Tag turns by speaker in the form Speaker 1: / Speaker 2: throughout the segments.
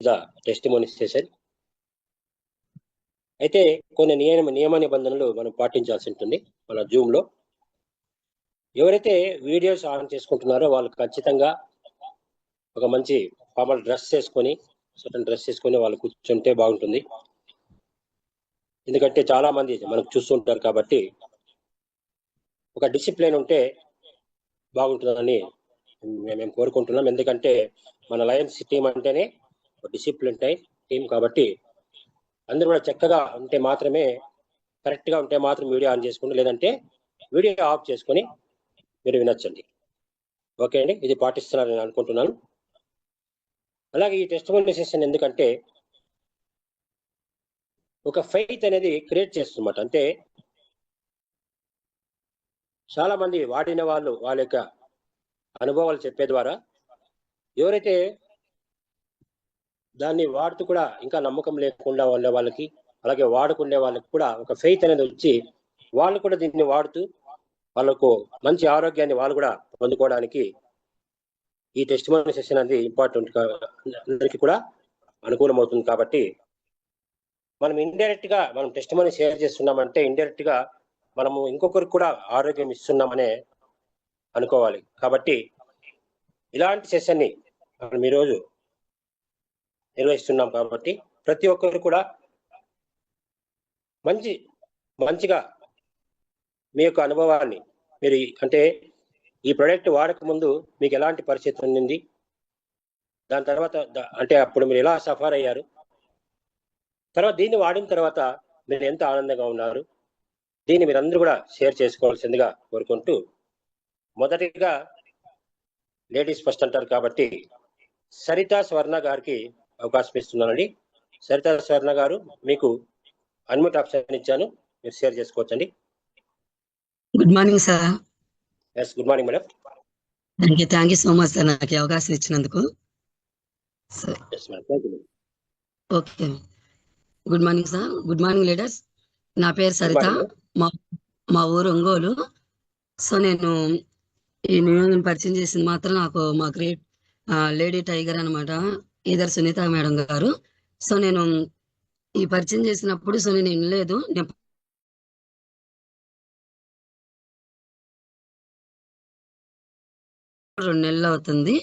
Speaker 1: The testimony session. అయితే కొన్ని నియమ నిబంధనలు మనం పాటించాల్సి ఉంటుంది మన జూమ్ లో. ఎవరైతే వీడియోస్ ఆన్ చేసుకుంటున్నారో వాళ్ళు ఖచ్చితంగా ఒక మంచి ఫార్మల్ డ్రెస్ చేసుకొని వాళ్ళు కూర్చుంటే బాగుంటుంది. ఎందుకంటే చాలా మంది మనకు చూస్తుంటారు కాబట్టి ఒక డిసిప్లిన్ ఉంటే బాగుంటుందని మేము కోరుకుంటున్నాం. ఎందుకంటే మన లయన్స్ టీం అంటేనే డిసిప్లిన్ టీం కాబట్టి అందరూ కూడా చక్కగా ఉంటే మాత్రమే, కరెక్ట్ గా ఉంటే మాత్రం వీడియో ఆన్ చేసుకోండి, లేదంటే వీడియో ఆఫ్ చేసుకొని మీరు వినొచ్చండి. ఓకే అండి, ఇది పాటిస్తున్నారని అనుకుంటున్నాను. అలాగే ఈ టెస్టిమోనీ సెషన్ ఎందుకంటే ఒక ఫెయిత్ అనేది క్రియేట్ చేస్తున్నమాట. అంటే చాలా మంది వాడిన వాళ్ళు వాళ్ళ యొక్క అనుభవాలు చెప్పే ద్వారా ఎవరైతే దాన్ని వాడుతూ కూడా ఇంకా నమ్మకం లేకుండా ఉండే వాళ్ళకి, అలాగే వాడుకునే వాళ్ళకి కూడా ఒక ఫెయిత్ అనేది వచ్చి వాళ్ళు కూడా దీన్ని వాడుతూ వాళ్ళకు మంచి ఆరోగ్యాన్ని వాళ్ళు కూడా పొందుకోవడానికి ఈ టెస్టిమోనీ సెషన్ అనేది ఇంపార్టెంట్, అందరికీ కూడా అనుకూలమవుతుంది. కాబట్టి మనం ఇండైరెక్ట్ గా మనం టెస్టిమోనీ షేర్ చేస్తున్నామంటే ఇండైరెక్ట్ గా మనము ఇంకొకరికి కూడా ఆరోగ్యం ఇస్తున్నామనే అనుకోవాలి. కాబట్టి ఇలాంటి సెషన్ ని మనం ఈరోజు నిర్వహిస్తున్నాం. కాబట్టి ప్రతి ఒక్కరు కూడా మంచిగా మీ యొక్క అనుభవాన్ని మీరు, అంటే ఈ ప్రొడక్ట్ వాడక ముందు మీకు ఎలాంటి పరిస్థితి ఉంది, దాని తర్వాత అంటే అప్పుడు మీరు ఎలా సఫర్ అయ్యారు, తర్వాత దీన్ని వాడిన తర్వాత మీరు ఎంత ఆనందంగా ఉన్నారు, దీన్ని మీరందరూ కూడా షేర్ చేసుకోవాల్సిందిగా కోరుకుంటూ, మొదటిగా లేడీస్ ఫస్ట్ అంటారు కాబట్టి సరిత స్వర్ణ గారికి అవకాశం ఇస్తున్నానండి. సరిత స్వర్ణ గారు, మీకు అన్మ్యూట్ ఆప్షన్ ఇచ్చాను, మీరు షేర్ చేసుకోవచ్చండి.
Speaker 2: Good morning sir.
Speaker 1: Yes, good morning madam.
Speaker 2: Thank you so much sir, నాకు అవకాశం ఇచ్చినందుకు. Okay, good morning sir. Good morning leaders. నా పేరు సరిత, మా ఊరు ఒంగోలు. సో నేను ఈ నియోజకవర్గం పరిచయం చేసింది మాత్రం మా గ్రేట్ లేడీ టైగర్ అనమాట, ఈదర్ సునీత మేడం గారు. సో నేను ఈ పరిచయం చేసినప్పుడు సో నేను వినలేదు, నేను 2 నెలలు అవుతుంది.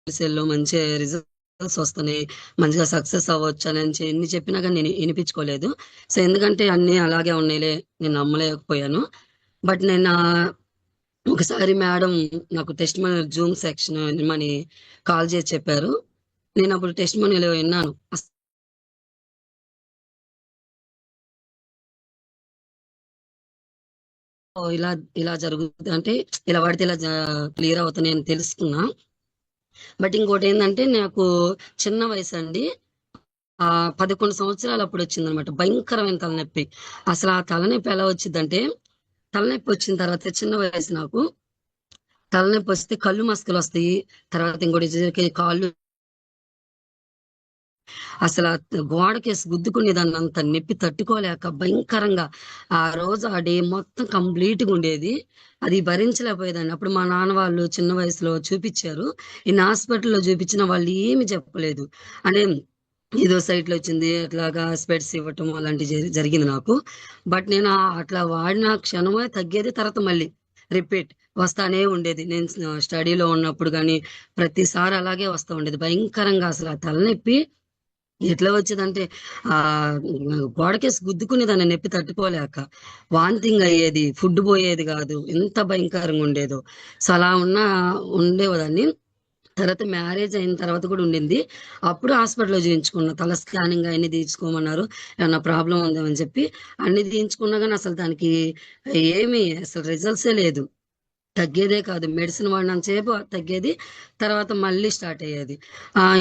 Speaker 2: సెల్లో మంచి రిజల్ట్స్ వస్తున్నాయి, మంచిగా సక్సెస్ అవ్వచ్చు అని ఎన్ని చెప్పినా కానీ నేను వినిపించుకోలేదు. సో ఎందుకంటే అన్నీ అలాగే ఉన్నాయిలే, నేను నమ్మలేకపోయాను. బట్ నేను ఒకసారి మేడం నాకు టెస్ట్ మనీ జూమ్ సెక్షన్ మని కాల్ చేసి చెప్పారు. నేను అప్పుడు టెస్ట్ మనీలో విన్నాను, ఇలా జరుగుతుంది, అంటే ఇలా పడితే ఇలా క్లియర్ అవుతుంది అని తెలుసుకున్నా. బట్ ఇంకోటి ఏంటంటే నాకు చిన్న వయసు అండి, 11 సంవత్సరాలు అప్పుడు వచ్చింది అనమాట భయంకరమైన తలనొప్పి. అసలు ఆ తలనొప్పి ఎలా వచ్చిందంటే, తలనొప్పి వచ్చిన తర్వాత చిన్న వయసు నాకు తలనొప్పి వస్తే కళ్ళు మస్కలు వస్తాయి, తర్వాత ఇంకోటి కాళ్ళు అసలు గోడకేసి గుద్దుకునేదాన్ని, అంత నొప్పి తట్టుకోలేక భయంకరంగా ఆ రోజు ఆ డే మొత్తం కంప్లీట్గా ఉండేది. అది భరించలేకపోయేదాన్ని. అప్పుడు మా నాన్న వాళ్ళు చిన్న వయసులో చూపించారు, ఇన్ని హాస్పిటల్లో చూపించిన వాళ్ళు ఏమి చెప్పలేదు. అంటే ఏదో సైట్లో వచ్చింది అట్లాగా స్పెట్స్ ఇవ్వటం అలాంటి జరిగింది నాకు. బట్ నేను అట్లా వాడిన క్షణమే తగ్గేది, తర్వాత మళ్ళీ రిపీట్ వస్తానే ఉండేది. నేను స్టడీలో ఉన్నప్పుడు కానీ ప్రతిసారి అలాగే వస్తూ ఉండేది భయంకరంగా. అసలు ఆ తలనొప్పి ఎట్లా వచ్చేదంటే గోడకేసి గుద్దుకునేదాన్ని నొప్పి తట్టుకోలేక, వాంతింగ్ అయ్యేది, ఫుడ్ పోయేది కాదు, ఎంత భయంకరంగా ఉండేదో. సో అలా ఉండేదాన్ని. తర్వాత మ్యారేజ్ అయిన తర్వాత కూడా ఉండింది. అప్పుడు హాస్పిటల్లో చేయించుకున్నా, తల స్కానింగ్ అన్ని తీయించుకోమన్నారు, ఏమన్నా ప్రాబ్లం ఉందేమని చెప్పి అన్ని తీయించుకున్నా కానీ అసలు దానికి ఏమీ అసలు రిజల్ట్సే లేదు. తగ్గేదే కాదు, మెడిసిన్ వాడినంతసేపు తగ్గేది, తర్వాత మళ్ళీ స్టార్ట్ అయ్యేది.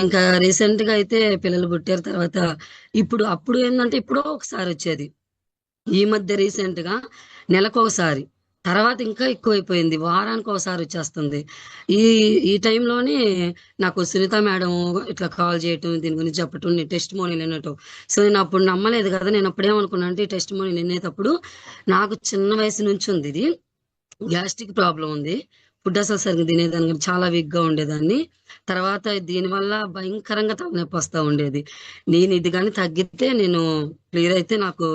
Speaker 2: ఇంకా రీసెంట్ గా అయితే పిల్లలు పుట్టారు తర్వాత అప్పుడు ఏంటంటే ఇప్పుడో ఒకసారి వచ్చేది, ఈ మధ్య రీసెంట్ గా నెలకు ఒకసారి, తర్వాత ఇంకా ఎక్కువైపోయింది, వారానికి ఒకసారి వచ్చేస్తుంది. ఈ టైంలోనే నాకు సునీత మేడం ఇట్లా కాల్ చేయటం, దీని గురించి చెప్పటం, నేను టెస్ట్ మోనీ వినటం. సో నేను అప్పుడు నమ్మలేదు కదా. నేను అప్పుడేమనుకున్నా అంటే ఈ టెస్ట్ మోనీ వినేటప్పుడు నాకు చిన్న వయసు నుంచి ఉంది ఇది, గ్యాస్ట్రిక్ ప్రాబ్లం ఉంది. ఫుడ్ అసలు సరిగ్గా తినేదాన్ని కాదు. చాలా వీక్‌గా ఉండేదాన్ని. తర్వాత దీనివల్ల భయంకరంగా తలనొప్పి వస్తా ఉండేది. నేను ఇది గాని తగ్గితే నేను క్లియర్ అయితే నాకు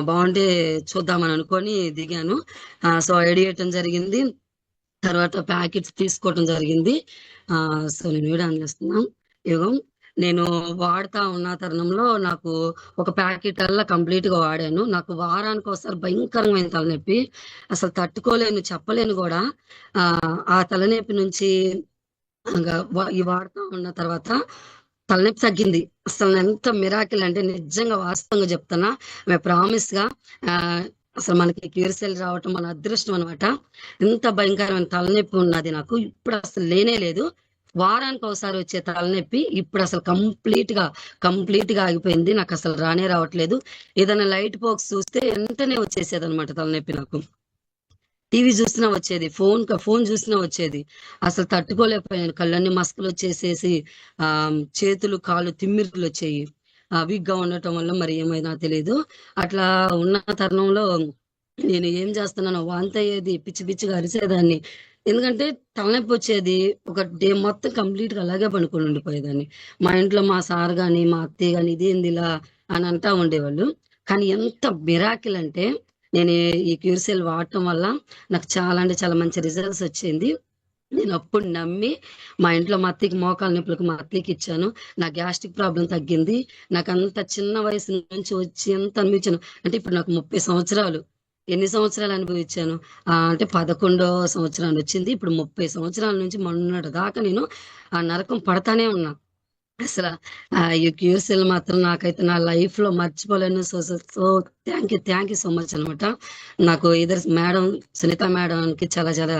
Speaker 2: బావుంటే చూద్దామని అనుకోని దిగాను. సో, ఐడీ ఇయ్యటం జరిగింది. తర్వాత ప్యాకెట్స్ తీసుకోవటం జరిగింది. సో, నేను వీడియో ఆన్ చేస్తున్నా. ఇగో నేను వాడుతా ఉన్న తరుణంలో నాకు ఒక ప్యాకెటల్లా కంప్లీట్‌గా వాడాను. నాకు వారానికోసారి భయంకరమైన తలనొప్పి. అసలు తట్టుకోలేను, చెప్పలేను గూడా. ఆ తలనొప్పి నుంచి ఈ వాడుతా ఉన్న తర్వాత తలనొప్పి తగ్గింది. అసలు ఎంత మిరాకిల్ అంటే నిజంగా వాస్తవంగా చెప్తున్నా. ప్రామిస్‌గా అసలు మనకి క్యూర్సెల్ రావటం మన అదృష్టం అనమాట. ఎంత భయంకరమైన తలనొప్పి ఉన్నది నాకు. ఇప్పుడు అసలు లేనే లేదు. వారానికి ఒకసారి వచ్చే తలనొప్పి ఇప్పుడు అసలు కంప్లీట్‌గా ఆగిపోయింది. నాకు అసలు రానే రావట్లేదు. ఏదైనా లైట్ ఫోకస్ చూస్తే వెంటనే వచ్చేసేదనమాట తలనొప్పి నాకు. టీవీ చూసినా వచ్చేది. ఫోన్ చూసినా వచ్చేది. అసలు తట్టుకోలేకపోయాను. కళ్ళన్నీ మసకలు వచ్చేసేసి చేతులు, కాళ్ళు తిమ్మిర్లు వచ్చేయి. వీక్‌గా ఉండటం వల్ల మరి ఏమైనా తెలీదు. అట్లా ఉన్న తరుణంలో నేను ఏం చేస్తున్నానో వాంతి అయ్యేది. పిచ్చి పిచ్చిగా అరిసేదాన్ని. ఎందుకంటే తలనొప్పి వచ్చేది. ఒక డే మొత్తం కంప్లీట్‌గా అలాగే పడుకొని ఉండిపోయేదాన్ని. మా ఇంట్లో మా సార్ గాని, మా అత్తయ్య గాని ఇదేంది ఇలా అని అంటా ఉండేవాళ్ళు. కానీ ఎంత మిరాకిల్ అంటే నేను ఈ క్యూర్సెల్ వాడటం వల్ల నాకు చాలా అంటే చాలా మంచి రిజల్ట్స్ వచ్చింది. నేను అప్పుడు నమ్మి మా ఇంట్లో మా అత్తయ్యకి మోకాళ్ళ నొప్పులకు మా అత్తయ్యకి ఇచ్చాను. నా గ్యాస్ట్రిక్ ప్రాబ్లం తగ్గింది. నాకు అంత చిన్న వయసు నుంచి వచ్చి ఎంత అనిపించాను అంటే ఇప్పుడు నాకు 30 సంవత్సరాలు. ఎన్ని సంవత్సరాలు అనుభవించాను? అంటే 11వ సంవత్సరాన్ని వచ్చింది. ఇప్పుడు 30 సంవత్సరాల నుంచి మొన్నటి దాకా నేను ఆ నరకం పడతానే ఉన్నా. అసల ఈ క్యూర్సెల్ మాత్రం నాకైతే నా లైఫ్‌లో మర్చిపోలేను. So, so, so thank you so much అనమాట. నాకు సునీత మేడంకి చాలా చాలా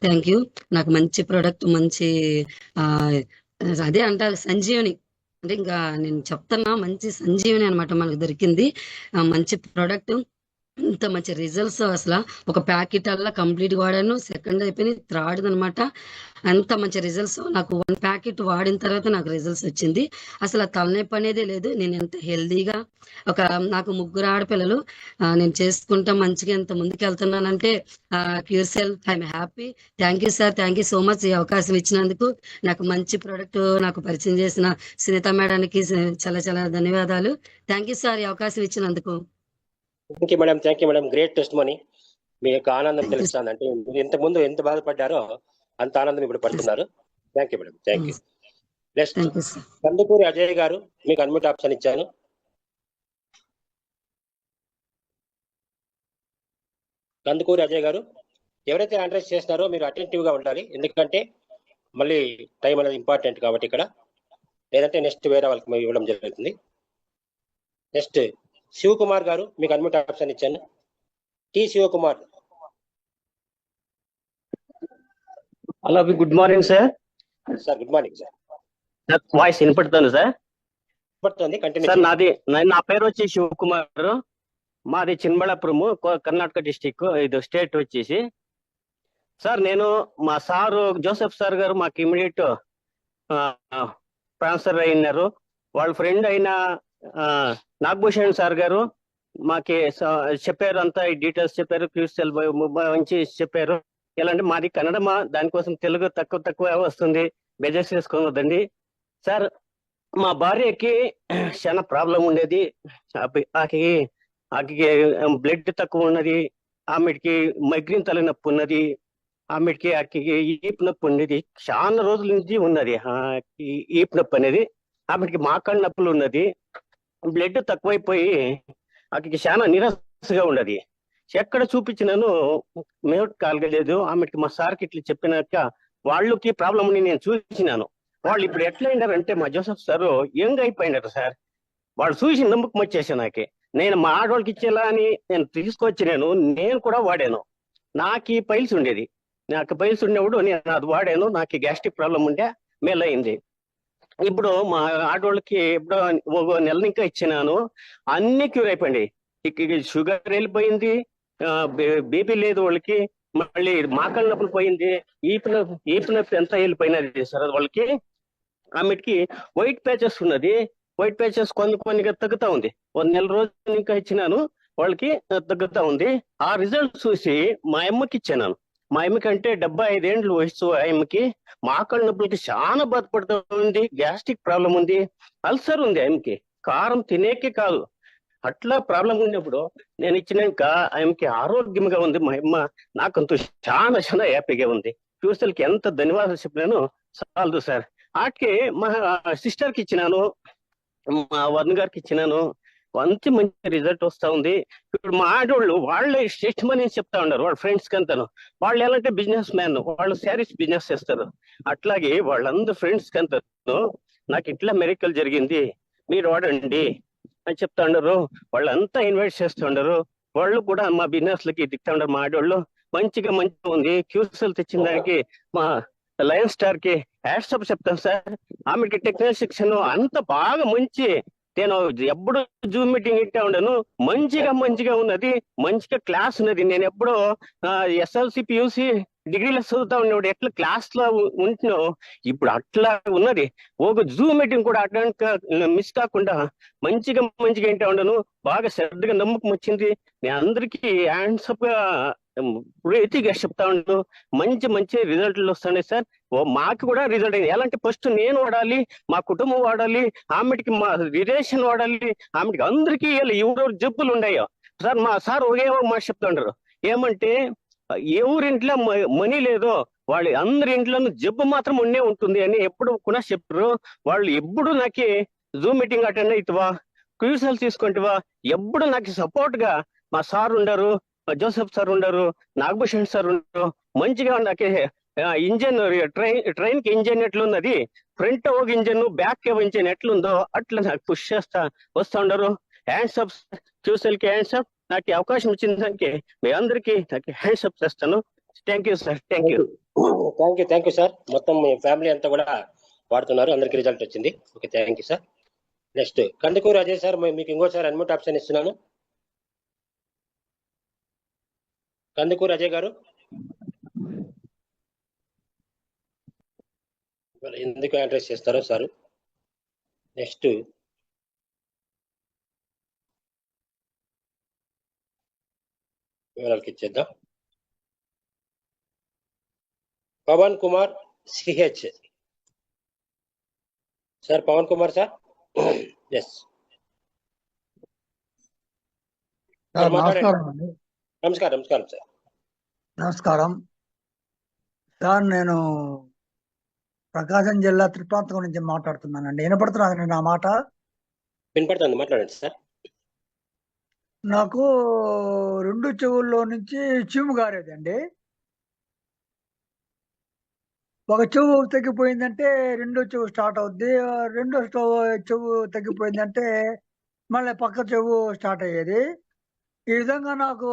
Speaker 2: థ్యాంక్ యూ. నాకు మంచి ప్రొడక్ట్ మంచి ఆహ్, అదే అంటారు సంజీవని. అంటే ఇంకా నేను చెప్తున్నా మంచి సంజీవని అనమాట మనకు దొరికింది. మంచి ప్రొడక్ట్. ఇంత మంచి రిజల్ట్స్ అసల ఒక ప్యాకెటల్లా కంప్లీట్‌గా వాడాను. సెకండ్ అయిపోయింది. థర్డ్‌దనమాట. అంత మంచి రిజల్ట్స్ నాకు 1 ప్యాకెట్ వాడిన తర్వాత నాకు రిజల్ట్స్ వచ్చింది. అసలు ఆ తలనొప్పి అనేదే లేదు. నేను ఎంత హెల్తీగా నాకు ముగ్గురు ఆడపిల్లలు. నేను చేసుకుంటా మంచిగా ఎంత ముందుకెళ్తున్నానంటే క్యూర్సెల్ I am happy. Thank you sir. Thank you so much ఈ అవకాశం ఇచ్చినందుకు. నాకు మంచి ప్రొడక్ట్ నాకు పరిచయం చేసిన సునీత మేడానికి చాలా చాలా ధన్యవాదాలు. థ్యాంక్ యూ సార్ ఈ అవకాశం ఇచ్చినందుకు.
Speaker 1: Thank you madam. Great testimony. మీ యొక్క ఆనందం తెలుస్తుంది. అంటే మీరు ఇంతకుముందు ఎంత బాధపడ్డారో అంత ఆనందం ఇప్పుడు పడుతున్నారు. Thank you madam. Thank you. Next
Speaker 2: thank you sir.
Speaker 1: Kandukuri Ajay గారు, మీకు అన్మ్యూట్ ఆప్షన్ ఇచ్చాను. కందుకూరి అజయ్ గారు, ఎవరైతే హ్యాండ్ రైజ్ చేస్తున్నారో మీరు అటెంటివ్ గా ఉండాలి. ఎందుకంటే మళ్ళీ టైం అనేది ఇంపార్టెంట్ కాబట్టి ఇక్కడ, లేదంటే నెక్స్ట్ వేరే వాళ్ళకి ఇవ్వడం జరుగుతుంది. నెక్స్ట్ శివకుమార్ గారు, మీకు అన్మ్యూట్ ఆప్షన్ ఇచ్చాను. T Shivakumar.
Speaker 3: Hello, good morning sir.
Speaker 1: Sir good morning sir.
Speaker 3: Voice వినపడుతుంది సార్?
Speaker 1: వినపడుతుంది, కంటిన్యూ.
Speaker 3: సార్ నా పేరు వచ్చి శివకుమార్. మాది చిన్బళ్ళాపురము, కర్ణాటక డిస్టిక్. ఇది స్టేట్ వచ్చేసి. సార్ నేను మా సారు జోసెఫ్ సార్ గారు మాకు ఇమీడియట్ ట్రాన్స్ఫర్ అయినారు. వాళ్ళ ఫ్రెండ్ అయిన నాగభూషణ్ సార్ గారు మాకి చెప్పారు, అంతా ఈ డీటెయిల్స్ చెప్పారు. క్యూర్సెల్ మంచి చెప్పారు. ఎలా అంటే మాది కన్నడమా, దానికోసం తెలుగు తక్కువ వస్తుంది, బెజెస్ చేసుకోవద్దండి సార్. మా భార్యకి చాలా ప్రాబ్లం ఉండేది. ఆమెకి బ్లడ్ తక్కువ ఉన్నది, ఆమెకి మైగ్రేన్ తలనొప్పి ఉన్నది, ఆమెకి ఈపు నొప్పి ఉండేది. చాలా రోజుల నుంచి ఉన్నది ఈపు నొప్పి అనేది. ఆమెకి మోకాళ్ళ నొప్పులు ఉన్నది. బ్లడ్ తక్కువైపోయి ఆమెకి చాలా నిరాశగా ఉండదు. ఎక్కడ చూపించినాను మేట్ కలగలేదు. ఆమెకి మా సార్కి ఇట్లా చెప్పినాక వాళ్ళకి ప్రాబ్లం అని నేను చూసినాను. వాళ్ళు ఇప్పుడు ఎట్లా అయినారంటే మా జోసెఫ్ సార్ యంగ్ అయిపోయినారు సార్. వాళ్ళు చూసి నమ్మకం వచ్చేసి నేను మా ఆడవాళ్ళకి ఇచ్చేలా అని నేను తీసుకొచ్చి నేను కూడా వాడాను. నాకు పైల్స్ ఉండేది. నాకు పైల్స్ ఉన్నప్పుడు నేను అది వాడాను. నాకు గ్యాస్ట్రిక్ ప్రాబ్లం ఉండే, మేలైంది. ఇప్పుడు మా ఆడవాళ్ళకి ఇప్పుడు ఒక నెల ఇంకా ఇచ్చినాను, అన్ని క్యూర్ అయిపోయింది. షుగర్ వెళ్ళిపోయింది, బీపీ లేదు వాళ్ళకి, మళ్ళీ మోకాళ్ళ నొప్పులు పోయింది, ఈపు నొప్పి ఎంత వెళ్ళిపోయినది సార్ వాళ్ళకి. ఆమెకి వైట్ ప్యాచెస్ ఉన్నది. వైట్ ప్యాచెస్ కొన్నిగా తగ్గుతా ఉంది. 1 నెల రోజులు ఇంకా ఇచ్చినాను, వాళ్ళకి తగ్గుతా ఉంది. ఆ రిజల్ట్ చూసి మా అమ్మకి ఇచ్చాను. మా ఆయమ్మకంటే 75 ఏండ్లు వయసు ఆయమ్మకి. మోకాళ్ళ నొప్పులకి చాలా బాధపడుతూ ఉంది. గ్యాస్ట్రిక్ ప్రాబ్లం ఉంది, అల్సర్ ఉంది ఆయమ్మకి, కారం తినేకే కాదు. అట్లా ప్రాబ్లం ఉన్నప్పుడు నేను ఇచ్చినాక ఆయనకి ఆరోగ్యంగా ఉంది. మా అమ్మ నాకంతూ చాలా చాలా హ్యాపీగా ఉంది. ఫ్యూచర్కి ఎంత ధన్యవాదాలు చెప్పినాను చాలదు సార్. వాటికి మా సిస్టర్కి ఇచ్చినాను, మా వరుణ్ గారికి ఇచ్చినాను. మంచి మంచి రిజల్ట్ వస్తా ఉంది. ఇప్పుడు మా ఆడోళ్ళు వాళ్ళే స్టేట్ మనీ చెప్తా ఉన్నారు వాళ్ళ ఫ్రెండ్స్ కంతాను. వాళ్ళు ఎలాంటి బిజినెస్ మ్యాన్, వాళ్ళు శారీస్ బిజినెస్ చేస్తారు. అట్లాగే వాళ్ళందరూ ఫ్రెండ్స్ కంతాను నాకు ఇట్లా మెరికల్ జరిగింది, మీరు వాడండి అని చెప్తా ఉన్నారు. వాళ్ళంతా ఇన్వైట్ చేస్తూ ఉండరు. వాళ్ళు కూడా మా బిజినెస్ లకి దిక్తా ఉండరు. మా ఆడవాళ్ళు మంచిగా ఉంది. క్యూసెల్ తెచ్చిన దానికి మా లయన్ స్టార్ కి హ్యాట్సప్ చెప్తాను సార్. ఆమెకి టెక్నికల్ శిక్షణ అంత బాగా మంచి. నేను ఎప్పుడు జూమ్ మీటింగ్ ఇట్టా ఉండను. మంచిగా ఉన్నది, మంచిగా క్లాస్ ఉన్నది. నేను ఎప్పుడో SLC PUC డిగ్రీలో చదువుతా ఉన్నప్పుడు ఎట్లా క్లాస్ లో ఉంటున్నావు, ఇప్పుడు అట్లా ఉన్నది. ఒక జూమ్ మీటింగ్ కూడా అట్లా మిస్ కాకుండా మంచిగా వింటా ఉండను. బాగా శ్రద్ధగా నమ్మకం వచ్చింది. నేను అందరికీ హ్యాండ్సప్ గా ప్రీతిగా చెప్తా ఉండను. మంచి రిజల్ట్లు వస్తున్నాయి సార్. మాకు కూడా రిజల్ట్ అయింది. ఎలాంటి ఫస్ట్ నేను వాడాలి, మా కుటుంబం వాడాలి, ఆమెకి మా రిలేషన్ వాడాలి, ఆమెకి అందరికీ ఎవరెవరు జబ్బులు ఉన్నాయో సార్. మా సార్ ఒకే మాట చెప్తా ఉండరు, ఏమంటే ఎవరింట్లో మనీ లేదో వాళ్ళు అందరి ఇంట్లోనూ జబ్బు మాత్రం ఉండే ఉంటుంది అని ఎప్పుడు కూడా చెప్పారు. వాళ్ళు ఎప్పుడు నాకే జూమ్ మీటింగ్ అటెండ్ అవుతావా, క్యూసెల్ తీసుకుంటావా, ఎప్పుడు నాకు సపోర్ట్ గా మా సార్ ఉండరు, జోసెఫ్ సార్ ఉండరు, నాగభూషణ్ సార్ ఉండరు. మంచిగా నాకే ఇంజన్ ట్రైన్ కి ఇంజన్ ఎట్లున్నది, ఫ్రంట్ ఒక ఇంజన్ బ్యాక్ ఇంజన్ ఎట్లుందో అట్లా నాకు పుష్ చేస్తా వస్తా ఉండరు. హ్యాండ్స్ అప్ క్యూసెల్ కి హ్యాండ్స్ అప్. నాకు అవకాశం ఇచ్చిన దానికి మీ అందరికీ నాకు హ్యాండ్స్ అప్ చేస్తాను. Thank you sir. Thank you
Speaker 1: sir. మొత్తం మీ ఫ్యామిలీ అంతా కూడా వాడుతున్నారు, అందరికి రిజల్ట్ వచ్చింది. Okay, thank you sir. Next Kandukur Ajay sir, మీకు ఇంకోసారి అన్మ్యూట్ ఆప్షన్ ఇస్తున్నాను. కందుకూరు అజయ్ గారు ఎందుకు అడ్రస్ చేస్తారో సార్. నెక్స్ట్ వివరాలకి ఇచ్చేద్దాం. Pawan Kumar CH sir. Pawan Kumar sir, yes నమస్కారం సార్.
Speaker 4: నమస్కారం సార్. నేను ప్రకాశం జిల్లా త్రిప్రాంతకం నుంచి మాట్లాడుతున్నానండి. వినపడుతున్నానండి నా మాట?
Speaker 1: వినపడుతుంది, మాట్లాడండి సార్.
Speaker 4: నాకు 2 చెవుల్లో నుంచి చీము గారేదండి. ఒక చెవు తగ్గిపోయిందంటే రెండో చెవు స్టార్ట్ అవుద్ది. రెండో చెవు తగ్గిపోయిందంటే మళ్ళీ పక్క చెవు స్టార్ట్ అయ్యేది. ఈ విధంగా నాకు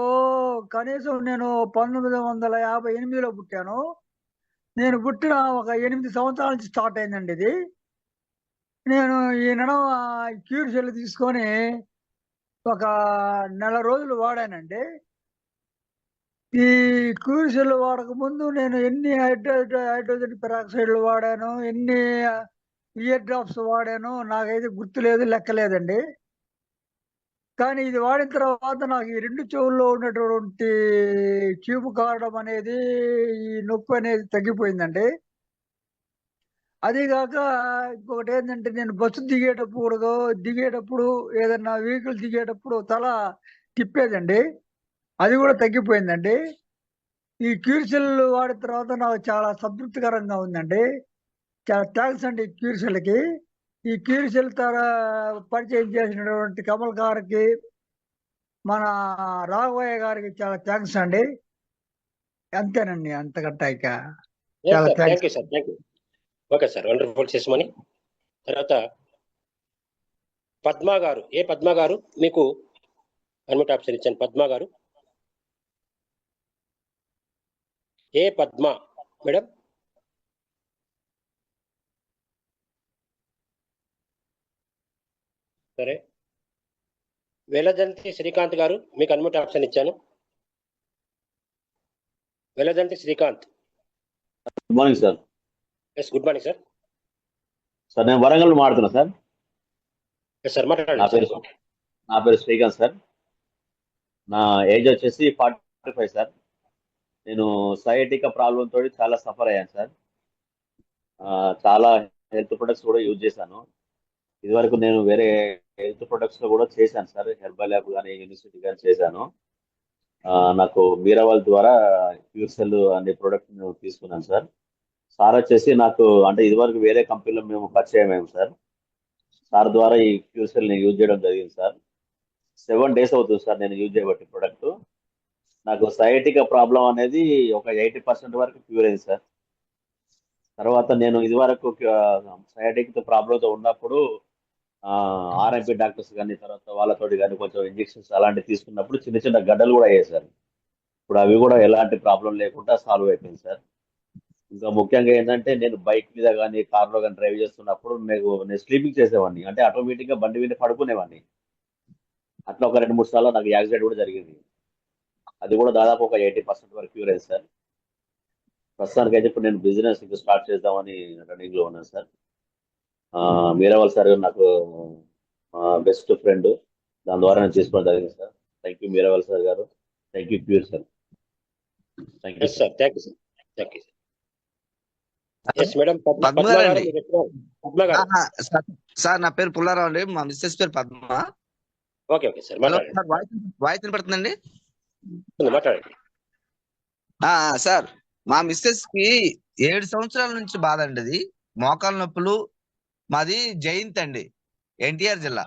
Speaker 4: కనీసం నేను 1958లో పుట్టాను. నేను పుట్టిన ఒక 8 సంవత్సరాల నుంచి స్టార్ట్ అయిందండి ఇది. నేను ఈ నడమ క్యూర్ సెల్ తీసుకొని ఒక నెల రోజులు వాడానండి. ఈ క్యూర్ సెల్ వాడక ముందు నేను ఎన్ని హైడ్రోజన్ పెరాక్సైడ్లు వాడాను, ఎన్ని ఇయర్ డ్రాప్స్ వాడాను నాకైతే గుర్తులేదు, లెక్కలేదండి. కానీ ఇది వాడిన తర్వాత నాకు ఈ 2 చెవుల్లో ఉన్నటువంటి చీము కారడం అనేది, ఈ నొప్పి అనేది తగ్గిపోయిందండి. అదీగాక ఇంకొకటి ఏంటంటే, నేను బస్సు దిగేటప్పుడు ఏదన్నా వెహికల్ దిగేటప్పుడు తల తిప్పేదండి, అది కూడా తగ్గిపోయిందండి. ఈ క్యూర్సెల్ వాడిన తర్వాత నాకు చాలా సంతృప్తికరంగా ఉందండి. చాలా థ్యాంక్స్ అండి క్యూర్సెల్కి. ఈ క్యూర్సెల్ పరిచయం చేసినటువంటి కమల్ గారికి, మన రాఘవయ్య గారికి చాలా థ్యాంక్స్ అండి. అంతేనండి, అంతకంటే ఇక చాలా థ్యాంక్స్.
Speaker 1: ఓకే సార్, వండర్ఫుల్ చేసామని. తర్వాత పద్మా గారు, పద్మా గారు మీకు అన్మ్యూట్ ఆప్షన్ ఇచ్చాను. పద్మా గారు, పద్మా మేడం. సరే, వెలదంతి శ్రీకాంత్ గారు మీకు అన్మ్యూట్ ఆప్షన్ ఇచ్చాను. Veladanti Srikanth.
Speaker 5: Good morning sir.
Speaker 1: Yes, good morning sir.
Speaker 5: Sir నేను వరంగల్ మాట్లాడుతున్నా సార్.
Speaker 1: ఎస్ సార్, మాట్లాడండి.
Speaker 5: నా పేరు శ్రీకాంత్ సార్. నా ఏజ్ వచ్చేసి 45 సార్. నేను సయాటికా ప్రాబ్లం తోటి చాలా సఫర్ అయ్యాను సార్. చాలా హెల్త్ ప్రొడక్ట్స్ కూడా యూజ్ చేశాను. ఇదివరకు నేను వేరే హెల్త్ ప్రొడక్ట్స్ లో కూడా చేశాను సార్. హెర్బల్ ల్యాబ్ కానీ యూనివర్సిటీ కానీ చేశాను. నాకు మీరావాల్ ద్వారా క్యూర్సెల్ అనే ప్రోడక్ట్ నేను తీసుకున్నాను సార్. సార్ వచ్చేసి నాకు అంటే ఇదివరకు వేరే కంపెనీలో మేము పరిచయం అయ్యాము సార్. సార్ ద్వారా ఈ క్యూర్సెల్ ని యూజ్ చేయడం జరిగింది సార్. 7 days అవుతుంది సార్ నేను యూజ్ చేయబట్టి ప్రొడక్ట్. నాకు సయాటికా ప్రాబ్లం అనేది ఒక 80% వరకు క్యూర్ అయింది సార్. తర్వాత నేను ఇదివరకు సయాటిక్ ప్రాబ్లంతో ఉన్నప్పుడు ఆర్ఎంపీ డాక్టర్స్ కానీ తర్వాత వాళ్ళతోటి కానీ కొంచెం ఇంజెక్షన్స్ అలాంటివి తీసుకున్నప్పుడు చిన్న చిన్న గడ్డలు కూడా అయ్యాయి సార్. ఇప్పుడు అవి కూడా ఎలాంటి ప్రాబ్లం లేకుండా సాల్వ్ అయిపోయింది సార్. ఇంకా ముఖ్యంగా ఏంటంటే నేను బైక్ మీద కానీ కార్లో కానీ డ్రైవ్ చేస్తున్నప్పుడు నేను స్లీపింగ్ చేసేవాడిని, అంటే ఆటోమేటిక్ గా బండి మీద పడుకునేవాడిని. అట్లా ఒక 2-3 సార్లు నాకు యాక్సిడెంట్ కూడా జరిగింది. అది కూడా దాదాపు ఒక 80% వరకు క్యూర్ అయింది సార్. ప్రస్తుతానికి అయితే ఇప్పుడు నేను బిజినెస్ ఇంకా స్టార్ట్ చేద్దామని రన్నింగ్ లో ఉన్నాను సార్. మీరావాల్ సార్ నాకు బెస్ట్ ఫ్రెండ్, దాని ద్వారా నేను తీసుకోవడం జరిగింది సార్. థ్యాంక్ యూ మీరావాల్ సార్ గారు. Thank you pure sir. Thank you
Speaker 1: sir. Thank you sir. Thank you sir. Yes madam.
Speaker 6: Padma గారండి.
Speaker 1: పద్మ గారు.
Speaker 6: సార్ నా పేరు పుల్లారావు అండి, మా మిస్సెస్ పేరు Padma.
Speaker 1: Okay okay sir,
Speaker 6: hello
Speaker 1: మాట్లాడండి.
Speaker 6: సార్, వాయిస్ వినపడుతుందండి?
Speaker 1: మాట్లాడండి.
Speaker 6: సార్ మా మిస్సెస్ కి 7 సంవత్సరాల నుంచి బాధ అండి. అది మోకాలు నొప్పులు. మాది జయంత్ అండి, ఎన్టీఆర్ జిల్లా,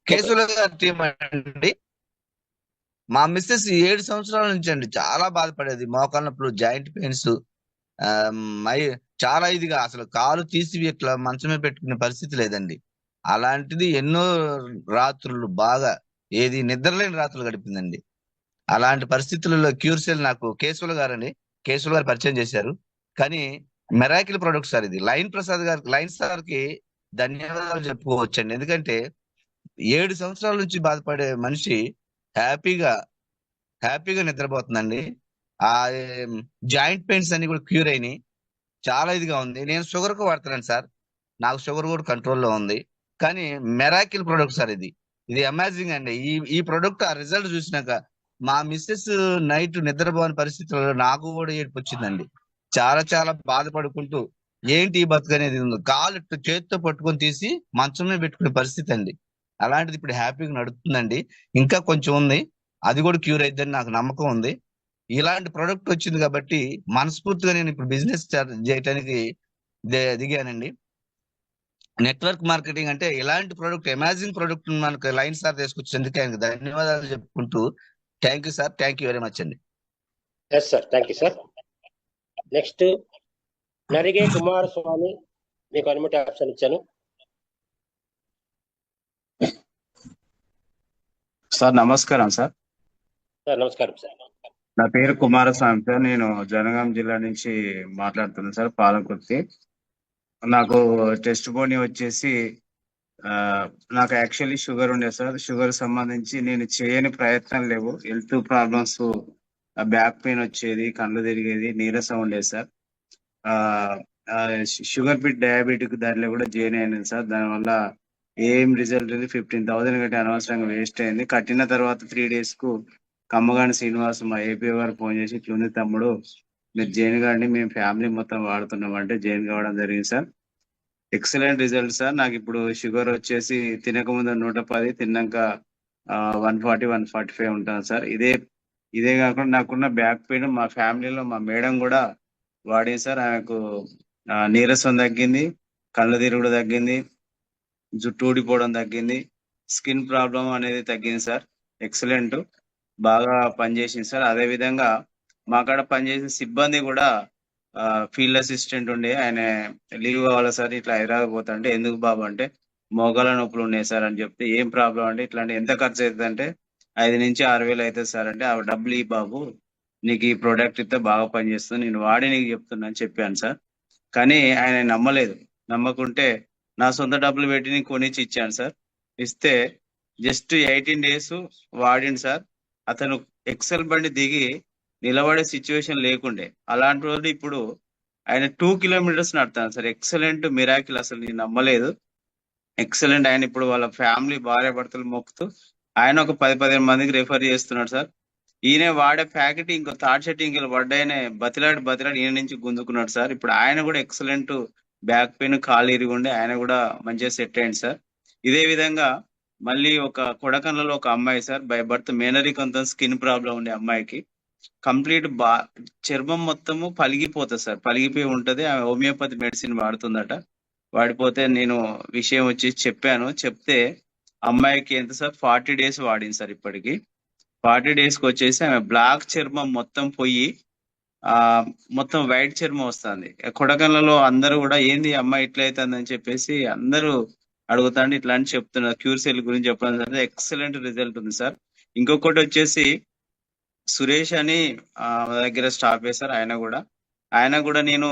Speaker 6: కేసుల టీం అండి. మా మిస్సెస్ 7 సంవత్సరాల నుంచి అండి చాలా బాధపడేది. మోకాలు నొప్పులు, జాయింట్ పెయిన్స్, చాలా ఇదిగా అసలు కాలు తీసి ఇట్లా మంచమే పెట్టుకునే పరిస్థితి లేదండి. అలాంటిది ఎన్నో రాత్రులు బాగా ఏది నిద్రలేని రాత్రులు గడిపిందండి. అలాంటి పరిస్థితులలో క్యూర్సెల్ నాకు కేశవులు గారు పరిచయం చేశారు. కానీ మెరాకిల్ ప్రొడక్ట్ సార్ ఇది. లైన్ సార్ కి ధన్యవాదాలు చెప్పుకోవచ్చండి. ఎందుకంటే 7 సంవత్సరాల నుంచి బాధపడే మనిషి హ్యాపీగా నిద్రపోతుందండి. ఆ జాయింట్ పెయిన్స్ అన్ని కూడా క్యూర్ అయినాయి. చాలా ఇదిగా ఉంది. నేను షుగర్ కు వాడుతున్నాను సార్, నాకు షుగర్ కూడా కంట్రోల్లో ఉంది. కానీ మెరాకిల్ ప్రొడక్ట్ సార్ ఇది అమేజింగ్ అండి. ఈ ప్రొడక్ట్ ఆ రిజల్ట్ చూసినాక మా మిస్సెస్ నైట్ నిద్రపోని పరిస్థితుల్లో నాకు కూడా ఏడుపు వచ్చిందండి. చాలా బాధపడుకుంటూ ఏంటి ఈ బతుకు అనేది ఉంది. కాలు చేతితో పట్టుకొని తీసి మంచమే పెట్టుకునే పరిస్థితి అండి. అలాంటిది ఇప్పుడు హ్యాపీగా నడుస్తుందండి. ఇంకా కొంచెం ఉంది, అది కూడా క్యూర్ అయిద్దని నాకు నమ్మకం ఉంది. ఇలాంటి ప్రొడక్ట్ వచ్చింది కాబట్టి మనస్ఫూర్తిగా నేను ఇప్పుడు బిజినెస్ చేయడానికి దిగానండి. నెట్వర్క్ మార్కెటింగ్ అంటే ఇలాంటి ప్రొడక్ట్, అమేజింగ్ ప్రొడక్ట్ మనకు లైన్ సార్ తీసుకొచ్చేందుకు ఆయనకు ధన్యవాదాలు చెప్పుకుంటూ thank you sir. Thank you very much అండి.
Speaker 1: Yes sir, thank you sir. Next Narige Kumaraswamy, మీకు అనుమతి ఆప్షన్ ఇచ్చాను
Speaker 7: సార్. నమస్కారం సార్.
Speaker 1: సార్. నమస్కారం సార్.
Speaker 7: నా పేరు కుమారస్వామి సార్. నేను జనగాం జిల్లా నుంచి మాట్లాడుతున్నాను సార్, పాలకుర్తి. నాకు టెస్ట్ బోని వచ్చేసి నాకు యాక్చువల్లీ షుగర్ ఉండే సార్. షుగర్ సంబంధించి నేను చేయని ప్రయత్నాలు లేవు. హెల్త్ ప్రాబ్లమ్స్, బ్యాక్ పెయిన్ వచ్చేది, కళ్ళు తిరిగేది, నీరసం ఉండేది సార్. షుగర్ బిట్ డయాబెటిక్ దానిలో కూడా జాయిన్ అయింది సార్. దానివల్ల ఏం రిజల్ట్ లేదు. 15,000 కట్టి అనవసరంగా వేస్ట్ అయింది. కట్టిన తర్వాత 3 days కు కమ్మగాని శ్రీనివాస్ మా ఏపీ గారు ఫోన్ చేసి ఇట్లుంది తమ్ముడు, మీరు జైన్ గారిని మేము ఫ్యామిలీ మొత్తం వాడుతున్నాం అంటే జైన్ కావడం జరిగింది సార్. Excellent result sir. నాకు ఇప్పుడు షుగర్ వచ్చేసి తినకముందు 110, తిన్నాక 140, 145 ఉంటాను సార్. ఇదే కాకుండా నాకున్న బ్యాక్ పెయిన్ మా ఫ్యామిలీలో మా మేడం కూడా వాడింది సార్. ఆమెకు నీరసం తగ్గింది, కళ్ళు తిరుగుడు తగ్గింది, జుట్టు ఊడిపోవడం తగ్గింది, స్కిన్ ప్రాబ్లం అనేది తగ్గింది సార్. ఎక్సలెంట్, బాగా పనిచేసింది సార్. అదే విధంగా మా కాడ పనిచేసిన సిబ్బంది కూడా ఫీల్డ్ అసిస్టెంట్ ఉండే, ఆయన లీవ్ కావాలి సార్, ఇట్లా హైదరాబాద్ పోతా అంటే ఎందుకు బాబు అంటే మోకాల నొప్పులు ఉన్నాయి సార్ అని చెప్తే ఏం ప్రాబ్లం అంటే ఇట్లాంటి ఎంత ఖర్చు అవుతుంది అంటే 5 నుంచి 6 వేలు అవుతుంది సార్ అంటే ఆ డబ్బులు ఈ బాబు, నీకు ఈ ప్రోడక్ట్ ఇస్తే బాగా పనిచేస్తుంది, నేను వాడి నీకు చెప్తున్నా అని చెప్పాను సార్. కానీ ఆయన నమ్మలేదు. నమ్మకుంటే నా సొంత డబ్బులు పెట్టి నేను కొనిచ్చి ఇచ్చాను సార్. ఇస్తే జస్ట్ 18 days వాడిండు సార్. అతను ఎక్సెల్ బండి దిగి నిలబడే సిచ్యువేషన్ లేకుండే. అలాంటి రోజు ఇప్పుడు ఆయన 2 kilometers నడతాను సార్. ఎక్సలెంట్ మిరాకిల్, అసలు నేను నమ్మలేదు. ఎక్సలెంట్. ఆయన ఇప్పుడు వాళ్ళ ఫ్యామిలీ భార్య భర్తలు మొక్కుతూ ఆయన ఒక 10-15 మందికి రెఫర్ చేస్తున్నాడు సార్. ఈయన వాడే ప్యాకెట్ ఇంకో థర్డ్ సెట్టింగ్ పడ్డాయనే బతిలాడి ఈయన నుంచి గుంజుకున్నాడు సార్. ఇప్పుడు ఆయన కూడా ఎక్సలెంట్ బ్యాక్ పెయిన్ కాలు ఇరిగి ఉండి ఆయన కూడా మంచిగా సెట్ అయ్యింది సార్. ఇదే విధంగా మళ్ళీ ఒక కొడకన్లలో ఒక అమ్మాయి సార్, బై బర్త్ మేనరికంతో స్కిన్ ప్రాబ్లం ఉండే అమ్మాయికి కంప్లీట్ చర్మం మొత్తము పలిగిపోతుంది సార్, పలిగిపోయి ఉంటది. ఆమె హోమియోపతి మెడిసిన్ వాడుతుందట. వాడిపోతే నేను విషయం వచ్చి చెప్పాను. చెప్తే అమ్మాయికి ఎంత సార్ 40 days వాడింది సార్. ఇప్పటికి 40 days కి వచ్చేసి ఆమె బ్లాక్ చర్మం మొత్తం పోయి మొత్తం వైట్ చర్మం వస్తుంది. కొడకన్లలో అందరూ కూడా ఏంది అమ్మాయి ఇట్లా అవుతుందని చెప్పేసి అందరూ అడుగుతాండి, ఇట్లా అని చెప్తున్నారు. క్యూర్సెల్ గురించి చెప్పడం సార్, ఎక్సలెంట్ రిజల్ట్ ఉంది సార్. ఇంకొకటి వచ్చేసి సురేష్ అని మా దగ్గర స్టాఫ్ వేశారు. ఆయన కూడా నేను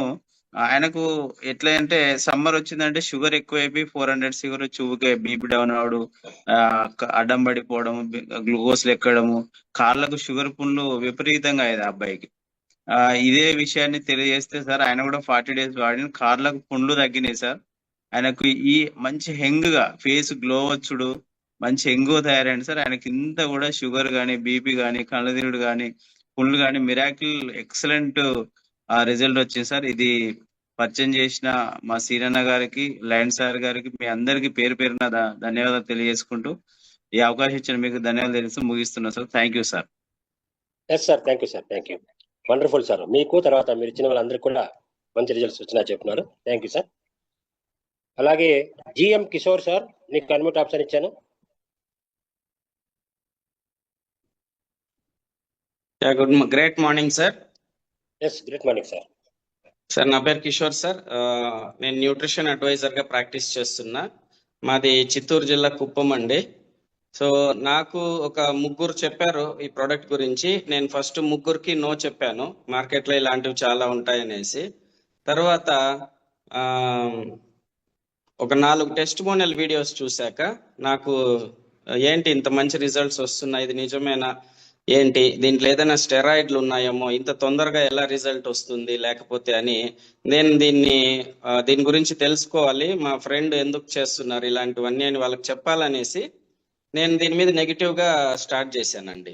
Speaker 7: ఆయనకు ఎట్లా అంటే సమ్మర్ వచ్చిందంటే షుగర్ ఎక్కువైపోయి 400 షుగర్ వచ్చి ఊకే బీపీ డౌన్ అవడు, అడ్డం పడిపోవడం, గ్లూకోజ్లు ఎక్కడము, కార్లకు షుగర్ పుండ్లు విపరీతంగా అయ్యేది ఆ అబ్బాయికి. ఇదే విషయాన్ని తెలియజేస్తే సార్ ఆయన కూడా 40 days వాడిన కార్లకు పుండ్లు తగ్గినాయి సార్. ఆయనకు ఈ మంచి హెంగ్ గా ఫేస్ గ్లో వచ్చుడు, మంచి హెంగ్ తయారైంది సార్. ఆయనకి ఇంత కూడా షుగర్ కానీ బీపీ కానీ కళ్ళదిరుడు కానీ పుండ్లు కానీ మిరాకిల్ ఎక్సలెంట్ రిజల్ట్ వచ్చింది సార్. ఇది పరిచయం చేసిన మా సీరన్న గారికి, లయన్ సార్ గారికి, మీ అందరికి పేరు పేరున ధన్యవాదాలు తెలియజేసుకుంటూ ఈ అవకాశం ఇచ్చిన మీకు ధన్యవాదాలు తెలుస్తూ ముగిస్తున్నా sir. Thank you sir.
Speaker 1: Yes sir, thank you sir, thank you. Wonderful sir. మీకు తర్వాత మీరు ఇచ్చిన వాళ్ళందరికీ కూడా మంచి రిజల్ట్స్ వచ్చినా చెప్తున్నారు. Thank you sir. అలాగే జిఎం కిషోర్ సార్, మీకు అన్మ్యూట్ ఆప్షన్ ఇచ్చాను.
Speaker 8: Great morning sir.
Speaker 1: Yes, great morning sir.
Speaker 8: Sir నా పేరు కిషోర్ సార్. నేను న్యూట్రిషన్ అడ్వైజర్ గా ప్రాక్టీస్ చేస్తున్నా. మాది చిత్తూరు జిల్లా కుప్పం అండి. సో నాకు ఒక ముగ్గురు చెప్పారు ఈ ప్రోడక్ట్ గురించి. నేను ఫస్ట్ ముగ్గురికి నో చెప్పాను, మార్కెట్లో ఇలాంటివి చాలా ఉంటాయనేసి. తర్వాత ఒక 4 టెస్టిమోనియల్ వీడియోస్ చూశాక నాకు ఏంటి ఇంత మంచి రిజల్ట్స్ వస్తున్నాయి, ఇది నిజమేనా, ఏంటి దీంట్లో ఏదైనా స్టెరాయిడ్లు ఉన్నాయేమో, ఇంత తొందరగా ఎలా రిజల్ట్ వస్తుంది లేకపోతే అని నేను దీని గురించి తెలుసుకోవాలి, మా ఫ్రెండ్ ఎందుకు చేస్తున్నారు ఇలాంటివన్నీ అని వాళ్ళకి చెప్పాలనేసి నేను దీని మీద నెగిటివ్ గా స్టార్ట్ చేశానండి.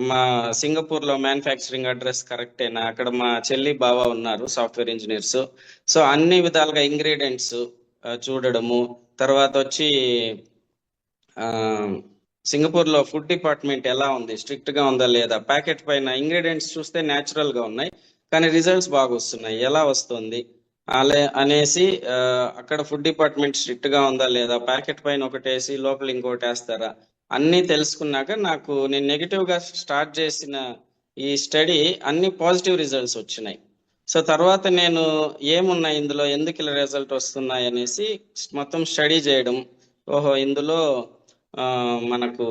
Speaker 8: మా సింగపూర్ లో మ్యానుఫ్యాక్చరింగ్ అడ్రస్ కరెక్టేనా, అక్కడ మా చెల్లి బావ ఉన్నారు సాఫ్ట్వేర్ ఇంజనీర్స్. సో అన్ని విధాలుగా ఇంగ్రీడియంట్స్ చూడడము, తర్వాత వచ్చి సింగపూర్ లో ఫుడ్ డిపార్ట్మెంట్ ఎలా ఉంది, స్ట్రిక్ట్ గా ఉందా లేదా, ప్యాకెట్ పైన ఇంగ్రీడియంట్స్ చూస్తే న్యాచురల్ గా ఉన్నాయి కానీ రిజల్ట్స్ బాగా వస్తున్నాయి, ఎలా వస్తుంది అనేసి అక్కడ ఫుడ్ డిపార్ట్మెంట్ స్ట్రిక్ట్ గా ఉందా లేదా, ప్యాకెట్ పైన ఒకటేసి లోపల ఇంకోటి వేస్తారా, అన్ని తెలుసుకున్నాక నేను నెగిటివ్ గా స్టార్ట్ చేసిన ఈ స్టడీ అన్ని పాజిటివ్ రిజల్ట్స్ వచ్చినాయి. సో తర్వాత నేను ఏమున్నాయి ఇందులో, ఎందుకు ఇలా రిజల్ట్ వస్తున్నాయి అనేసి మొత్తం స్టడీ చేయడం, ఓహో ఇందులో మనకు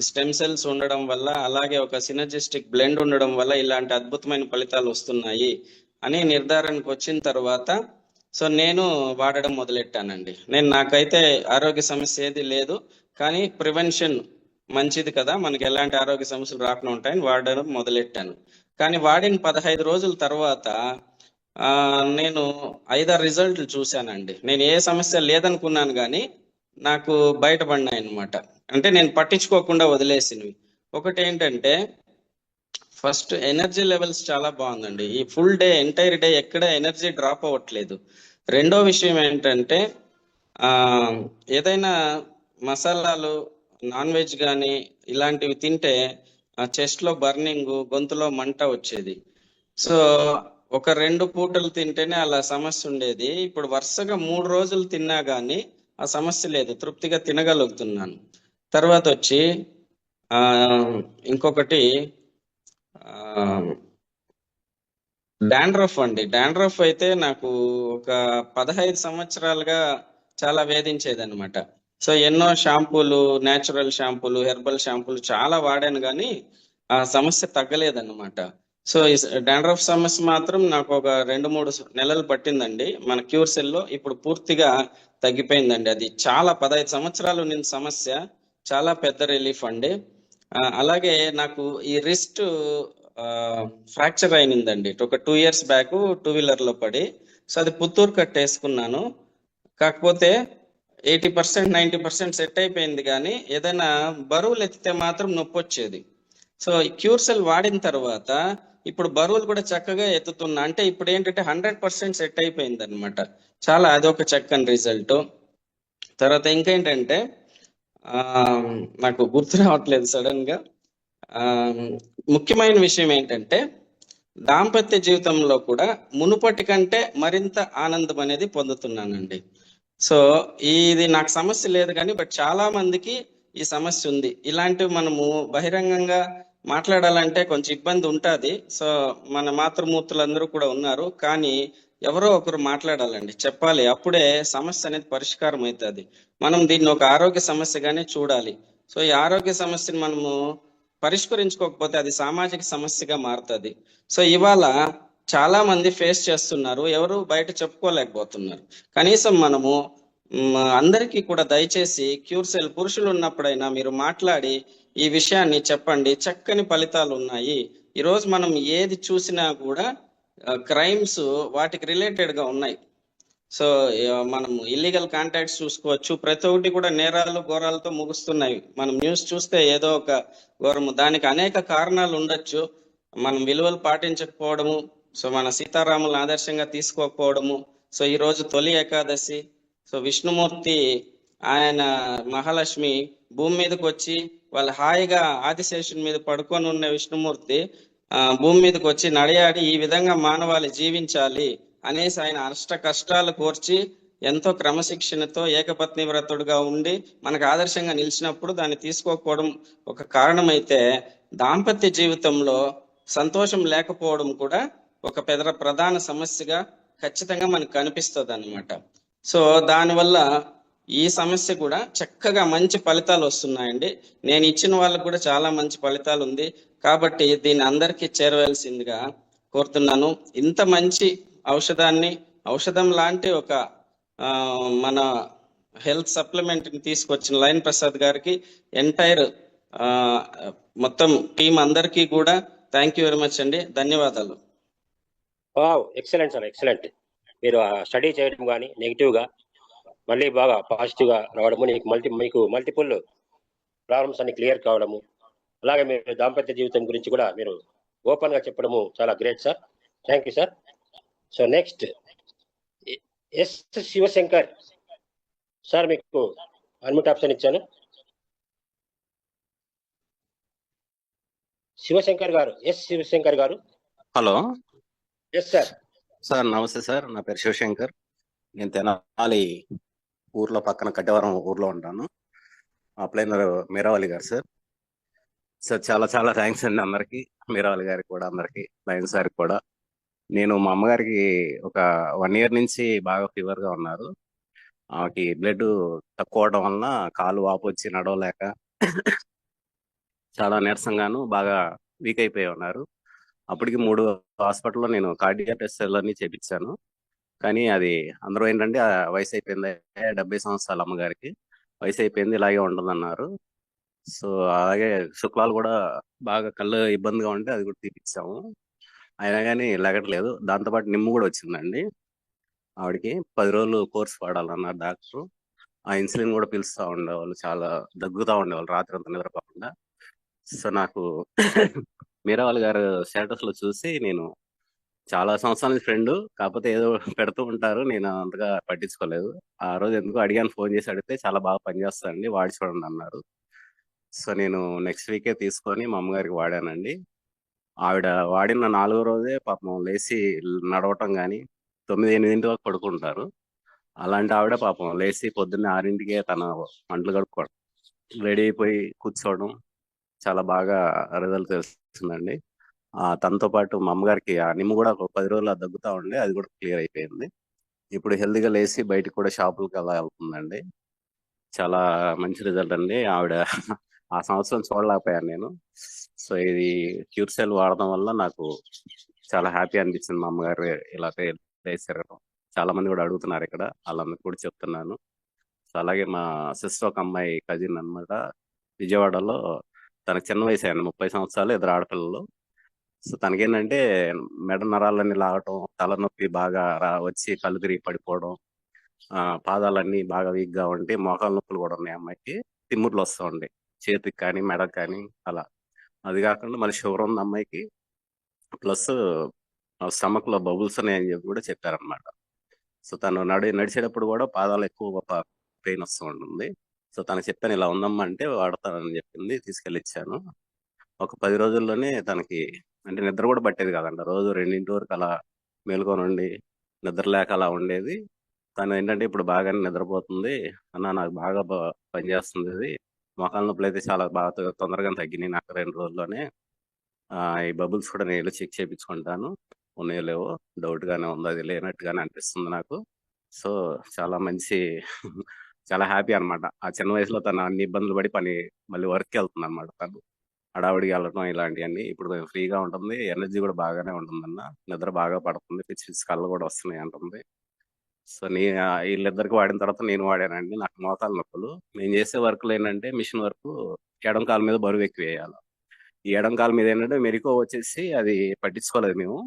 Speaker 8: స్టెమ్ సెల్స్ ఉండడం వల్ల, అలాగే ఒక సినర్జిస్టిక్ బ్లెండ్ ఉండడం వల్ల ఇలాంటి అద్భుతమైన ఫలితాలు వస్తున్నాయి అని నిర్ధారణకు వచ్చిన తర్వాత సో నేను వాడడం మొదలెట్టానండి. నాకైతే ఆరోగ్య సమస్య ఏది లేదు, కానీ ప్రివెన్షన్ మంచిది కదా, మనకి ఎలాంటి ఆరోగ్య సమస్యలు రాకుండా ఉంటాయని వాడడం మొదలెట్టాను. కానీ వాడిన 15 రోజుల తర్వాత నేను 5-6 రిజల్ట్లు చూశానండి. నేను ఏ సమస్య లేదనుకున్నాను కానీ నాకు బయటపడినాయి అనమాట. అంటే నేను పట్టించుకోకుండా వదిలేసినవి. ఒకటి ఏంటంటే ఫస్ట్ ఎనర్జీ లెవెల్స్ చాలా బాగుందండి. ఈ ఫుల్ డే ఎంటైర్ డే ఎక్కడ ఎనర్జీ డ్రాప్ అవ్వట్లేదు. రెండో విషయం ఏంటంటే ఏదైనా మసాలాలు, నాన్ వెజ్ కానీ ఇలాంటివి తింటే చెస్ట్ లో బర్నింగ్, గొంతులో మంట వచ్చేది. సో ఒక 2 పూటలు తింటేనే అలా సమస్య ఉండేది. ఇప్పుడు వరుసగా 3 రోజులు తిన్నా కానీ ఆ సమస్య లేదు, తృప్తిగా తినగలుగుతున్నాను. తర్వాత వచ్చి ఇంకొకటి డాండ్రఫ్ అండి. డాండ్రఫ్ అయితే నాకు ఒక 15 సంవత్సరాలుగా చాలా వేధించేది అనమాట. సో ఎన్నో షాంపూలు, న్యాచురల్ షాంపూలు, హెర్బల్ షాంపూలు చాలా వాడాను కానీ ఆ సమస్య తగ్గలేదన్నమాట. సో ఈ డాండ్రఫ్ సమస్య మాత్రం నాకు ఒక 2-3 నెలలు పట్టిందండి. మన క్యూర్సెల్లో ఇప్పుడు పూర్తిగా తగ్గిపోయిందండి. అది చాలా 15 సంవత్సరాలు ఉన్న సమస్య, చాలా పెద్ద రిలీఫ్ అండి. అలాగే నాకు ఈ రిస్ట్ ఫ్రాక్చర్ అయినందండి ఒక 2 years బ్యాక్ 2-wheeler లో పడి. సో అది పుత్తూరు కట్టేసుకున్నాను. కాకపోతే 80% 90% సెట్ అయిపోయింది కానీ ఏదైనా బరువులు ఎత్తితే మాత్రం నొప్పి వచ్చేది. సో క్యూర్ సెల్ వాడిన తర్వాత ఇప్పుడు బరువులు కూడా చక్కగా ఎత్తుతున్నా. అంటే ఇప్పుడు ఏంటంటే 100% సెట్ అయిపోయింది అనమాట. చాలా అదొక చక్కని రిజల్ట్. తర్వాత ఇంకేంటంటే నాకు గుర్తు రావట్లేదు సడన్ గా. ముఖ్యమైన విషయం ఏంటంటే దాంపత్య జీవితంలో కూడా మునుపటి కంటే మరింత ఆనందం అనేది పొందుతున్నానండి. సో ఇది నాకు సమస్య లేదు కానీ బట్ చాలా మందికి ఈ సమస్య ఉంది. ఇలాంటివి మనము బహిరంగంగా మాట్లాడాలంటే కొంచెం ఇబ్బంది ఉంటుంది. సో మన మాతృమూర్తులందరూ కూడా ఉన్నారు, కానీ ఎవరో ఒకరు మాట్లాడాలండి, చెప్పాలి. అప్పుడే సమస్య అనేది పరిష్కారం అవుతుంది. మనం దీన్ని ఒక ఆరోగ్య సమస్యగానే చూడాలి. సో ఈ ఆరోగ్య సమస్యను మనము పరిష్కరించుకోకపోతే అది సామాజిక సమస్యగా మారుతుంది. సో ఇవాళ చాలా మంది ఫేస్ చేస్తున్నారు, ఎవరు బయట చెప్పుకోలేకపోతున్నారు. కనీసం మనము అందరికీ కూడా దయచేసి క్యూర్ సెల్ పురుషులు ఉన్నప్పుడైనా మీరు మాట్లాడి ఈ విషయాన్ని చెప్పండి. చక్కని ఫలితాలు ఉన్నాయి. ఈరోజు మనం ఏది చూసినా కూడా క్రైమ్స్ వాటికి రిలేటెడ్ గా ఉన్నాయి. సో మనం ఇల్లీగల్ కాంటాక్ట్స్ చూసుకోవచ్చు. ప్రతి ఒక్కటి కూడా నేరాలు ఘోరాలతో ముగుస్తున్నాయి. మనం న్యూస్ చూస్తే ఏదో ఒక ఘోరము. దానికి అనేక కారణాలు ఉండొచ్చు. మనం విలువలు పాటించకపోవడము, సో మన సీతారాములను ఆదర్శంగా తీసుకోకపోవడము. సో ఈ రోజు తొలి ఏకాదశి. సో విష్ణుమూర్తి ఆయన మహాలక్ష్మి భూమి మీదకి వచ్చి వాళ్ళు హాయిగా ఆదిశేషుని మీద పడుకొని ఉన్న విష్ణుమూర్తి భూమి మీదకి వచ్చి నడియాడి ఈ విధంగా మానవాళి జీవించాలి అనేసి ఆయన అష్ట కష్టాలు కోర్చి ఎంతో క్రమశిక్షణతో ఏకపత్ని వ్రతుడుగా ఉండి మనకు ఆదర్శంగా నిలిచినప్పుడు దాన్ని తీసుకోకపోవడం ఒక కారణమైతే, దాంపత్య జీవితంలో సంతోషం లేకపోవడం కూడా ఒక ప్రధాన సమస్యగా ఖచ్చితంగా మనకు కనిపిస్తుంది అన్నమాట. సో దానివల్ల ఈ సమస్య కూడా చక్కగా మంచి ఫలితాలు వస్తున్నాయండి. నేను ఇచ్చిన వాళ్ళకు కూడా చాలా మంచి ఫలితాలు ఉంది. కాబట్టి దీన్ని అందరికీ చేరవలసిందిగా కోరుతున్నాను. ఇంత మంచి ఔషధాన్ని, ఔషధం లాంటి ఒక మన హెల్త్ సప్లిమెంట్ ని తీసుకొచ్చిన లయన్ ప్రసాద్ గారికి, ఎంటైర్ మొత్తం టీం అందరికీ కూడా థ్యాంక్ యూ వెరీ మచ్ అండి. ధన్యవాదాలు.
Speaker 1: Excellent sir, excellent. మీరు స్టడీ చేయడం కానీ నెగిటివ్గా మళ్ళీ బాగా పాజిటివ్గా రావడము, మీకు మల్టిపుల్ ప్రాబ్లమ్స్ అన్ని క్లియర్ కావడము, అలాగే మీరు దాంపత్య జీవితం గురించి కూడా మీరు ఓపెన్గా చెప్పడము చాలా great sir. Thank you sir. So next yes Shivashankar sir, మీకు అన్మ్యూట్ ఆప్షన్ ఇచ్చాను. శివశంకర్ గారు, ఎస్ శివశంకర్ గారు.
Speaker 9: హలో.
Speaker 1: Yes sir.
Speaker 9: సార్ నమస్తే సార్, నా పేరు శివశంకర్. నేను తెనాలి ఊర్లో పక్కన కట్టవరం ఊర్లో ఉంటాను. అప్లైనర్ మీరావళి గారు సార్. సార్ చాలా చాలా థ్యాంక్స్ అండి అందరికి, మీరావళి గారికి కూడా, అందరికి, లయన్ సార్కి కూడా. నేను మా అమ్మగారికి ఒక 1 year నుంచి బాగా ఫీవర్గా ఉన్నారు. ఆమెకి బ్లడ్ తక్కువ అవడం వలన కాలు వాపు వచ్చి నడవలేక చాలా నీరసంగాను బాగా వీక్ అయిపోయి ఉన్నారు. అప్పటికి 3 హాస్పిటల్లో నేను కార్డియాక్ టెస్ట్ అన్ని చేపించాను. కానీ అది అందరూ ఏంటంటే వయసు అయిపోయింది, 70 సంవత్సరాల అమ్మగారికి వయసు అయిపోయింది, ఇలాగే ఉంటుందన్నారు. సో అలాగే శుక్లాలు కూడా బాగా కళ్ళు ఇబ్బందిగా ఉంటే అది కూడా తీపిచ్చాము. అయినా కానీ లెగట్లేదు. దాంతోపాటు నిమ్ము కూడా వచ్చిందండి ఆవిడకి. 10 రోజులు కోర్స్ వాడాలన్నారు డాక్టర్. ఆ ఇన్సులిన్ కూడా పిలుస్తూ ఉండేవాళ్ళు, చాలా దగ్గుతూ ఉండేవాళ్ళు రాత్రి అంతా నిద్రపోకుండా. సో నాకు మీరావళి గారు స్టేటస్ లో చూసి, నేను చాలా సంవత్సరాల ఫ్రెండ్, కాకపోతే ఏదో పెడుతూ ఉంటారు, నేను అంతగా పట్టించుకోలేదు. ఆ రోజు ఎందుకు అడిగాను, ఫోన్ చేసి అడిగితే చాలా బాగా పనిచేస్తానండి, వాడి చూడండి అన్నారు. సో నేను నెక్స్ట్ వీకే తీసుకొని మా అమ్మగారికి వాడానండి. ఆవిడ వాడిన 4వ రోజే పాపం లేచి నడవటం కానీ 9-8 వరకు పడుకుంటారు. అలాంటి ఆవిడ పాపం లేచి పొద్దున్నే 6కే తన అంట్లు కడుక్కోవడం, రెడీ అయిపోయి కూర్చోవడం, చాలా బాగా రిజల్ట్ తెలుస్తుందండి. తనతో పాటు మా అమ్మగారికి ఆ నిమ్ము కూడా ఒక 10 రోజులు దగ్గుతా ఉండే, అది కూడా క్లియర్ అయిపోయింది. ఇప్పుడు హెల్తీగా లేచి బయటికి కూడా షాపులకి అలా వెళ్తుందండి. చాలా మంచి రిజల్ట్ అండి. ఆవిడ ఆ సంవత్సరం చూడలేకపోయాను నేను. సో ఇది క్యూర్ సెల్ వాడడం వల్ల నాకు చాలా హ్యాపీ అనిపించింది. మా అమ్మగారు ఇలా చేశారు. చాలా మంది కూడా అడుగుతున్నారు ఇక్కడ, వాళ్ళందరికీ కూడా చెప్తున్నాను. సో అలాగే మా సిస్టర్ ఒక అమ్మాయి కజిన్ అనమాట, విజయవాడలో. తనకు చిన్న వయసు అయ్యండి, 30 సంవత్సరాలు, 2 ఆడపిల్లలు. సో తనకేంటంటే మెడ నరాలన్నీ లాగటం, తలనొప్పి బాగా వచ్చి కళ్ళు తిరిగి పడిపోవడం, పాదాలన్నీ బాగా వీక్ గా ఉండి, మోకాలు నొప్పులు కూడా ఉన్నాయి అమ్మాయికి. తిమ్ముర్లు వస్తూ ఉండే చేతికి కానీ మెడకు కానీ అలా. అది కాకుండా మళ్ళీ షుగర్ ఉన్న అమ్మాయికి ప్లస్ స్టమక్ లో బబుల్స్ ఉన్నాయని చెప్పి కూడా చెప్పారనమాట. సో తను నడిచేటప్పుడు కూడా పాదాలు ఎక్కువ పెయిన్ వస్తూ ఉంటుంది. సో తనకు చెప్పాను ఇలా ఉందమ్మా అంటే వాడతానని చెప్పింది, తీసుకెళ్ళి ఇచ్చాను. ఒక 10 రోజుల్లోనే తనకి అంటే నిద్ర కూడా పట్టేది కాదంట. రోజు 2 వరకు అలా మేలుకొని ఉండి నిద్ర లేక అలా ఉండేది. తను ఏంటంటే ఇప్పుడు బాగానే నిద్రపోతుంది అన్న, నాకు బాగా పనిచేస్తుంది ఇది. మోకాళ్ళ నొప్పులు అయితే చాలా బాగా తొందరగా తగ్గినాయి నాకు 2 రోజుల్లోనే. ఈ బబుల్స్ కూడా నేను చెక్ చేయించుకుంటాను, ఉన్నాయో లేవో డౌట్ గానే ఉంది, అది లేనట్టుగానే అనిపిస్తుంది నాకు. సో చాలా మంచి చాలా హ్యాపీ అన్నమాట. ఆ చిన్న వయసులో తను అన్ని ఇబ్బందులు పడి మళ్ళీ వర్క్కి వెళ్తుంది అనమాట. తను హడావుడికి వెళ్ళటం ఇలాంటివన్నీ ఇప్పుడు ఫ్రీగా ఉంటుంది, ఎనర్జీ కూడా బాగానే ఉంటుందన్న, నిద్ర బాగా పడుతుంది, పిచ్చి పిచ్చి కళ్ళు కూడా వస్తున్నాయి అంటుంది. సో వీళ్ళిద్దరికి వాడిన తర్వాత నేను వాడానండి. నాకు మోకాలు నొప్పులు, నేను చేసే వర్క్లు ఏంటంటే మిషన్ వర్క్, ఎడం కాలు మీద బరువు ఎక్కువ వేయాలి. ఈ ఎడం కాలు మీద ఏంటంటే మెరికో వచ్చేసి అది పట్టించుకోలేదు మేము,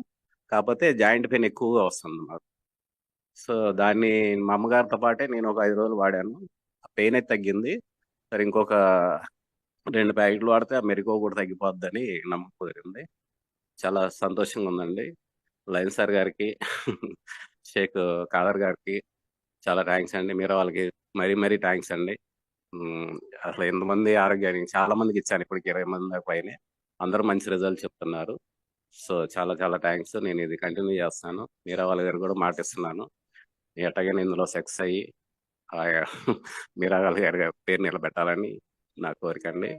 Speaker 9: కాకపోతే జాయింట్ పెయిన్ ఎక్కువగా వస్తుంది మాకు. సో దాన్ని మా అమ్మగారితో పాటే నేను ఒక 5 రోజులు వాడాను. పెయిన్ అయితే తగ్గింది. సరే ఇంకొక 2 ప్యాకెట్లు వాడితే ఆ మెరికో కూడా తగ్గిపోద్దని నమ్మకం కుదిరింది. చాలా సంతోషంగా ఉందండి. లైన్ సార్ గారికి షేక్ కాదర్ గారికి చాలా థ్యాంక్స్ అండి. మీరా వాళ్ళకి మరీ థ్యాంక్స్ అండి. అసలు ఎంతమంది ఆరోగ్యానికి చాలా మందికి ఇచ్చాను, ఇప్పటికి 20 మంది పైనే, అందరూ మంచి రిజల్ట్ చెప్తున్నారు. సో చాలా చాలా థ్యాంక్స్. నేను ఇది కంటిన్యూ చేస్తాను. మీరా వాళ్ళ గారు కూడా మాట ఇస్తున్నాను, ఎట్టగానే ఇందులో సక్సెస్ అయ్యి మీరా వాళ్ళ గారి పేరు నిలబెట్టాలని నా కోరిక అండి.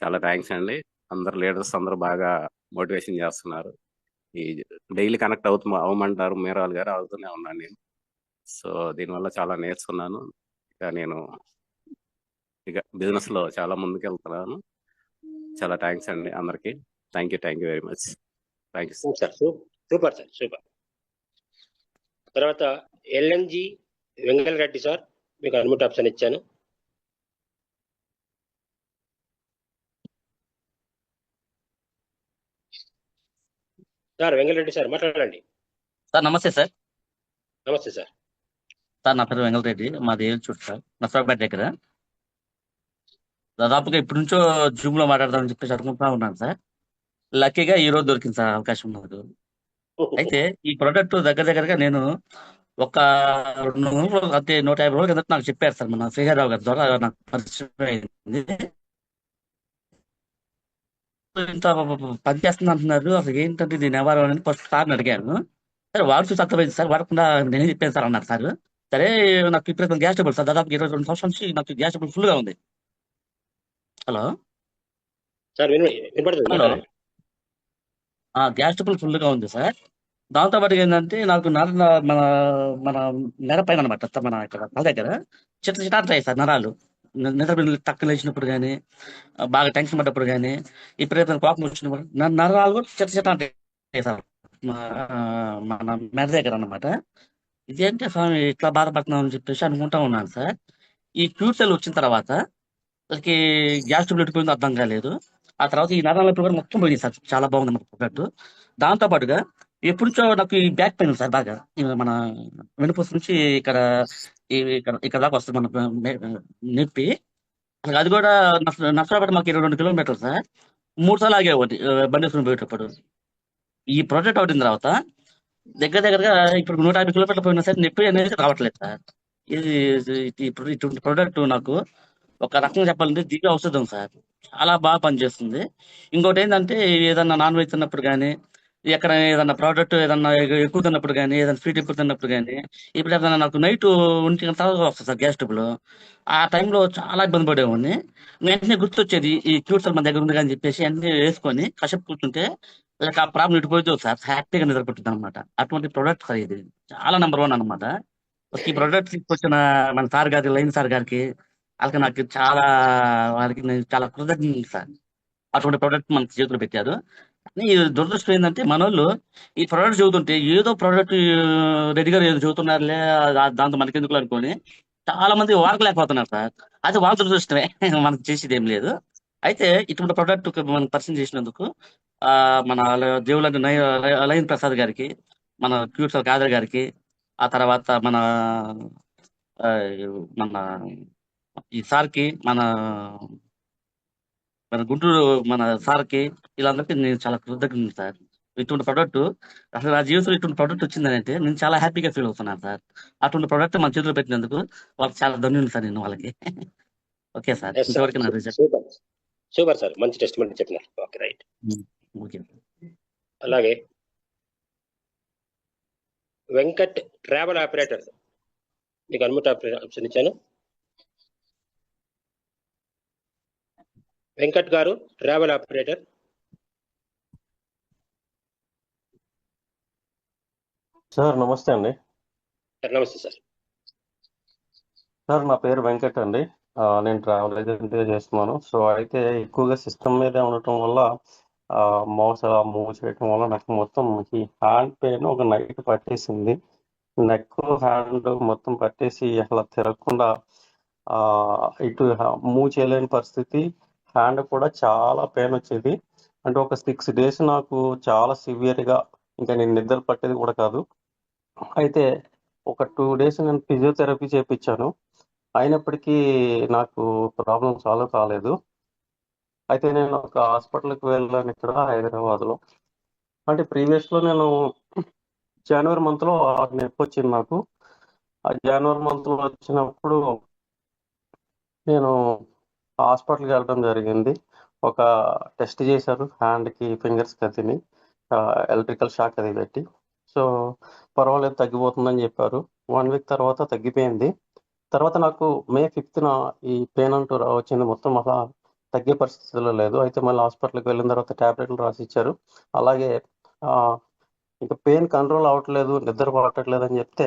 Speaker 9: చాలా థ్యాంక్స్ అండి. అందరు లీడర్స్ అందరూ బాగా మోటివేషన్ చేస్తున్నారు. ఈ డైలీ కనెక్ట్ అవ్వమంటారు మీరా వాళ్ళ గారు, అవుతూనే ఉన్నాను నేను. సో దీనివల్ల చాలా నేర్చుకున్నాను. నేను ఇక బిజినెస్ లో చాలా ముందుకు వెళ్తున్నాను. చాలా థ్యాంక్స్ అండి అందరికి. Thank you very much. Thank you
Speaker 1: sir. Super sir, super. తర్వాత ఎల్ఎన్జి వెంగళ రెడ్డి సార్, మీకు అన్మ్యూట్ ఆప్షన్ ఇచ్చాను. సార్ వెంగళరెడ్డి సార్ మాట్లాడండి.
Speaker 10: సార్ నమస్తే సార్.
Speaker 1: నమస్తే సార్.
Speaker 10: సార్ నా పేరు వెంగళరెడ్డి, మాది ఏల్చూరు సార్, నసరాబాద్ దగ్గర. దాదాపుగా ఇప్పటి నుంచో జూమ్ లో మాట్లాడదామని చెప్పేసి అనుకుంటా ఉన్నాను సార్. లక్కీగా ఈ రోజు దొరికింది సార్ అవకాశం నాకు. అయితే ఈ ప్రోడక్ట్ దగ్గరగా నేను ఒక 200 అంటే 150 రోజుల కింద నాకు చెప్పారు సార్, మన శ్రీహరిరావు గారి ద్వారా నాకు పరిచయం అయింది. ఇంత పని చేస్తుంది అంటున్నారు, అసలు ఏంటంటే దీని వ్యవహారం అని ఫస్ట్ సార్ని అడిగాను. సరే వాడు చూసి అర్థమైంది సార్, వాడకుండా నేనే చెప్పాను సార్ అన్నారు సార్. సరే నాకు ఇప్పుడు గ్యాస్ ట్రబుల్ సార్, దాదాపు 22 సంవత్సరాల నుంచి నాకు గ్యాస్ ట్రబుల్ ఫుల్ గా ఉంది. హలో
Speaker 1: సార్ వినపడుతుంది,
Speaker 10: హలో
Speaker 1: మాట్లాడండి.
Speaker 10: గ్యాస్ ట్రబుల్ ఫుల్ గా ఉంది సార్. దాంతో పాటు ఏంటంటే నాకు మన మన నెర పైన అనమాట, మన ఇక్కడ తల దగ్గర చిట్ట అంటాయి సార్ నరాలు. నిద్ర తక్కువ లేచినప్పుడు కానీ, బాగా టెన్షన్ పడ్డప్పుడు కానీ, విపరీతంగా కోపం వచ్చినప్పుడు నరాలు కూడా చిట్ట అంటాయి సార్ మన మెడ దగ్గర అన్నమాట. ఇదేంటి స్వామి ఇట్లా బాధపడుతున్నాం అని చెప్పేసి అనుకుంటా ఉన్నాను సార్. ఈ క్యూర్ వచ్చిన తర్వాత వాళ్ళకి గ్యాస్ ట్రబుల్ ఎట్టుపోయిందో అర్థం కాలేదు. ఆ తర్వాత ఈ నరాల నొప్పులు కూడా మొత్తం పోయింది సార్, చాలా బాగుంది మనకు ప్రోడక్ట్. దాంతో పాటుగా ఎప్పుడుంచో నాకు ఈ బ్యాక్ పెయిన్ సార్, బాగా మన వెనుపూస నుంచి ఇక్కడ ఇక్కడ దాకా వస్తుంది మన నొప్పి. అసలు అది కూడా నష్టపడి మాకు 22 కిలోమీటర్లు సార్, 3 సార్లు ఆగేవాడి బండి వేసుకుని పోయేటప్పుడు. ఈ ప్రోడక్ట్ అవుతుంది తర్వాత దగ్గరగా ఇప్పుడు 150 కిలోమీటర్లు పోయినా సరే నొప్పి అనేది రావట్లేదు సార్. ఇది ఇటువంటి ప్రోడక్ట్ నాకు ఒక రకంగా చెప్పాలంటే దివ్య ఔషధం సార్, చాలా బాగా పనిచేస్తుంది. ఇంకోటి ఏంటంటే ఏదన్నా నాన్ వెజ్ తిన్నప్పుడు కానీ, ఎక్కడ ఏదన్నా ప్రోడక్ట్ ఏదన్నా ఎక్కువ తిన్నప్పుడు కానీ, ఏదైనా స్వీట్ ఎక్కువ తిన్నప్పుడు కానీ, ఇప్పుడు ఏదైనా నాకు నైట్ 1 గంట వస్తుంది సార్ గ్యాస్ ట్రబుల్. ఆ టైంలో చాలా ఇబ్బంది పడేవాడిని. వెంటనే గుర్తొచ్చేది ఈ క్యూర్ మన దగ్గర ఉంది అని చెప్పేసి అన్ని వేసుకొని కషపు కూర్చుంటే ఆ ప్రాబ్లం ఇటుపోయింది సార్, హ్యాపీగా నిద్రపడుతుంది అనమాట. అటువంటి ప్రోడక్ట్ సార్ ఇది, చాలా నెంబర్ 1 అనమాట. ఈ ప్రోడక్ట్ తీసుకొచ్చిన మన సార్ గారి లైన్ సార్ గారికి వాళ్ళకి నాకు చాలా, వాళ్ళకి నేను చాలా కృతజ్ఞత సార్. అటువంటి ప్రోడక్ట్ మనకి చేతులు పెట్టారు. కానీ ఈ దురదృష్టం ఏంటంటే మనోళ్ళు ఈ ప్రోడక్ట్ చదువుతుంటే ఏదో ప్రోడక్ట్ రెడీగా ఏదో చదువుతున్నారులే, దాంతో మనకెందుకు అనుకొని చాలా మంది వాడకలేకపోతున్నారు సార్. అది వాళ్ళ దురదృష్టమే, మనకు చేసేది ఏం లేదు. అయితే ఇటువంటి ప్రోడక్ట్ మనం పరిచయం చేసినందుకు మన దేవుళ్ళ లయన్ ప్రసాద్ గారికి, మన క్యూర్ కాదర్ గారికి, ఆ తర్వాత మన మన ఈ సార్కి, మన మన గుంటూరు మన సార్కి వీళ్ళందరికీ నేను చాలా కృతజ్ఞతలు సార్. ఇటువంటి ప్రోడక్ట్ అసలు నా జీవితంలో ఇటువంటి ప్రోడక్ట్ వచ్చిందని అంటే నేను చాలా హ్యాపీగా ఫీల్ అవుతున్నాను సార్. అటువంటి ప్రోడక్ట్ మన చేతిలో పెట్టినందుకు వాళ్ళకి చాలా ధన్యులు సార్ నేను వాళ్ళకి. ఓకే సార్,
Speaker 1: ఎస్ సార్,
Speaker 10: ఇంతవరకు నా రిజల్ట్.
Speaker 1: సూపర్ సూపర్ సార్, మంచి టెస్టిమోనీ చెప్పినారు. Okay right.
Speaker 10: ఓకే.
Speaker 1: అలాగే వెంకట్ ట్రావెల్ ఆపరేటర్, మీకు అన్మ్యూట్ ఆప్షన్ ఇచ్చాను. వెంకట్ గారు ట్రావెల్ ఆపరేటర్.
Speaker 11: సార్ నమస్తే అండి.
Speaker 1: సార్ నమస్తే సార్.
Speaker 11: సార్ నా పేరు వెంకట్ అండి. నేను ట్రావెల్ ఏజెంట్గా చేస్తున్నాను. సో అయితే ఎక్కువగా సిస్టమ్ మీదే ఉండటం వల్ల మౌస్ అలా మూవ్ చేయటం వల్ల నాకు మొత్తం ఈ హ్యాండ్ పెయిన్ ఒక నైట్ పట్టేసింది. నెక్ హ్యాండ్ మొత్తం పట్టేసి అలా తిరగకుండా ఇటు మూవ్ చేయలేని పరిస్థితి. హ్యాండ్ కూడా చాలా పెయిన్ వచ్చేది. అంటే ఒక 6 days నాకు చాలా సివియర్గా, ఇంకా నేను నిద్ర పట్టేది కూడా కాదు. అయితే ఒక 2 days నేను ఫిజియోథెరపీ చేయించాను. అయినప్పటికీ నాకు ప్రాబ్లం సాల్వ్ కాలేదు. అయితే నేను ఒక హాస్పిటల్కి వెళ్ళాను ఇక్కడ హైదరాబాద్లో. అంటే ప్రీవియస్లో నేను జనవరి మంత్లో నొప్పి వచ్చింది నాకు. ఆ జనవరి మంత్లో వచ్చినప్పుడు నేను హాస్పిటల్కి వెళ్ళడం జరిగింది. ఒక టెస్ట్ చేశారు హ్యాండ్కి, ఫింగర్స్కి అదిని, ఎలక్ట్రికల్ షాక్ అది పెట్టి. సో పర్వాలేదు తగ్గిపోతుందని చెప్పారు. 1 week తర్వాత తగ్గిపోయింది. తర్వాత నాకు మే 5th ఈ పెయిన్ అంటూ వచ్చింది. మొత్తం అలా తగ్గే పరిస్థితిలో లేదు. అయితే మళ్ళీ హాస్పిటల్కి వెళ్ళిన తర్వాత ట్యాబ్లెట్లు రాసి ఇచ్చారు. అలాగే ఇంకా పెయిన్ కంట్రోల్ అవ్వట్లేదు, నిద్ర పట్టట్లేదు అని చెప్తే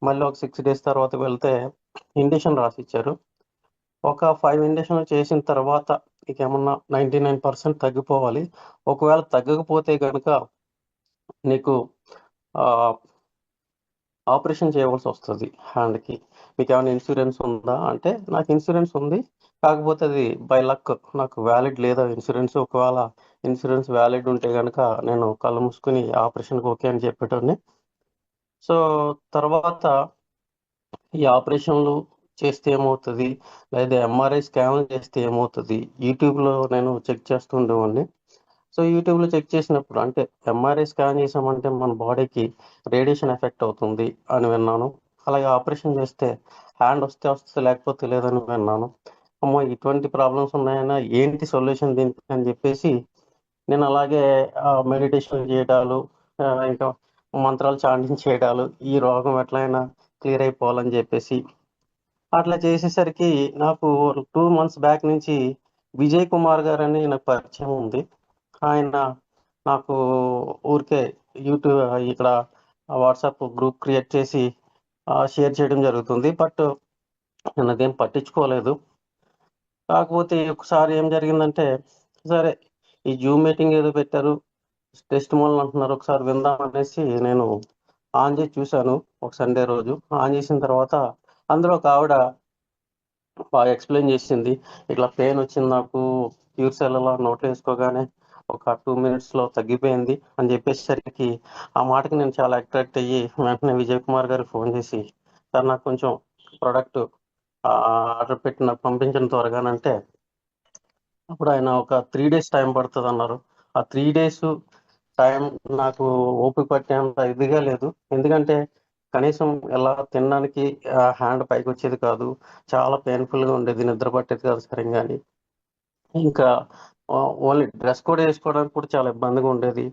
Speaker 11: మళ్ళీ ఒక 6 days తర్వాత వెళ్తే ఇంజెక్షన్ రాసి ఇచ్చారు. ఒక 5 ఇంజెక్షన్లు చేసిన తర్వాత నీకేమన్నా 99% తగ్గిపోవాలి. ఒకవేళ తగ్గకపోతే కనుక నీకు ఆపరేషన్ చేయవలసి వస్తుంది హ్యాండ్కి. మీకు ఏమైనా ఇన్సూరెన్స్ ఉందా అంటే నాకు ఇన్సూరెన్స్ ఉంది, కాకపోతే అది బై లక్ నాకు వ్యాలిడ్ లేదా ఇన్సూరెన్స్. ఒకవేళ ఇన్సూరెన్స్ వ్యాలిడ్ ఉంటే కనుక నేను కళ్ళు మూసుకుని ఆపరేషన్కి ఓకే అని చెప్పేటోని. సో తర్వాత ఈ ఆపరేషన్లు చేస్తే ఏమవుతుంది, లేదా ఎంఆర్ఐ స్కాన్ చేస్తే ఏమవుతుంది, యూట్యూబ్లో నేను చెక్ చేస్తుండేవాడిని. సో యూట్యూబ్లో చెక్ చేసినప్పుడు అంటే ఎంఆర్ఐ స్కాన్ చేసామంటే మన బాడీకి రేడియేషన్ ఎఫెక్ట్ అవుతుంది అని విన్నాను. అలాగే ఆపరేషన్ చేస్తే హ్యాండ్ వస్తే వస్తుంది, లేకపోతే లేదని విన్నాను. అమ్మో ఇటువంటి ప్రాబ్లమ్స్ ఉన్నాయన్నా, ఏంటి సొల్యూషన్ దీనికి అని చెప్పేసి నేను అలాగే మెడిటేషన్ చేయడాలు, ఇంకా మంత్రాలు చాంటింగ్ చేయడాలు, ఈ రోగం ఎట్లయినా క్లియర్ అయిపోవాలని చెప్పేసి అట్లా చేసేసరికి నాకు 2 months బ్యాక్ నుంచి విజయ్ కుమార్ గారు అని నాకు పరిచయం ఉంది. ఆయన నాకు ఊరికే యూట్యూబ్ ఇక్కడ వాట్సాప్ గ్రూప్ క్రియేట్ చేసి షేర్ చేయడం జరుగుతుంది. బట్ నేను అదేం పట్టించుకోలేదు. కాకపోతే ఒకసారి ఏం జరిగిందంటే, సరే ఈ జూమ్ మీటింగ్ ఏదో పెట్టారు, టెస్ట్ మోల్ అంటున్నారు, ఒకసారి విందాం అనేసి నేను ఆన్ చేసి చూశాను. ఒక సండే రోజు ఆన్ చేసిన తర్వాత అందులో ఒక ఆవిడ బాగా ఎక్స్ప్లెయిన్ చేసింది. ఇట్లా పెయిన్ వచ్చింది నాకు, క్యూర్ సెల్ అలా నోట్లో వేసుకోగానే ఒక 2 minutes తగ్గిపోయింది అని చెప్పేసరికి ఆ మాటకి నేను చాలా అట్రాక్ట్ అయ్యి వెంటనే విజయ్ కుమార్ గారికి ఫోన్ చేసి, సార్ నాకు కొంచెం ప్రోడక్ట్ ఆర్డర్ పెట్టి నాకు పంపించిన త్వరగానంటే అప్పుడు ఆయన ఒక 3 days టైం పడుతుంది అన్నారు. ఆ 3 days టైం నాకు ఓపిక పట్టేంత ఇదిగా లేదు. ఎందుకంటే కనీసం ఎలా తినడానికి హ్యాండ్ పైకి వచ్చేది కాదు, చాలా పెయిన్ఫుల్గా ఉండేది, నిద్ర పట్టేది కాదు సరిగ్గాని. ఇంకా ఓన్లీ డ్రెస్ కోడ్ వేసుకోవడానికి కూడా చాలా ఇబ్బందిగా ఉండేది.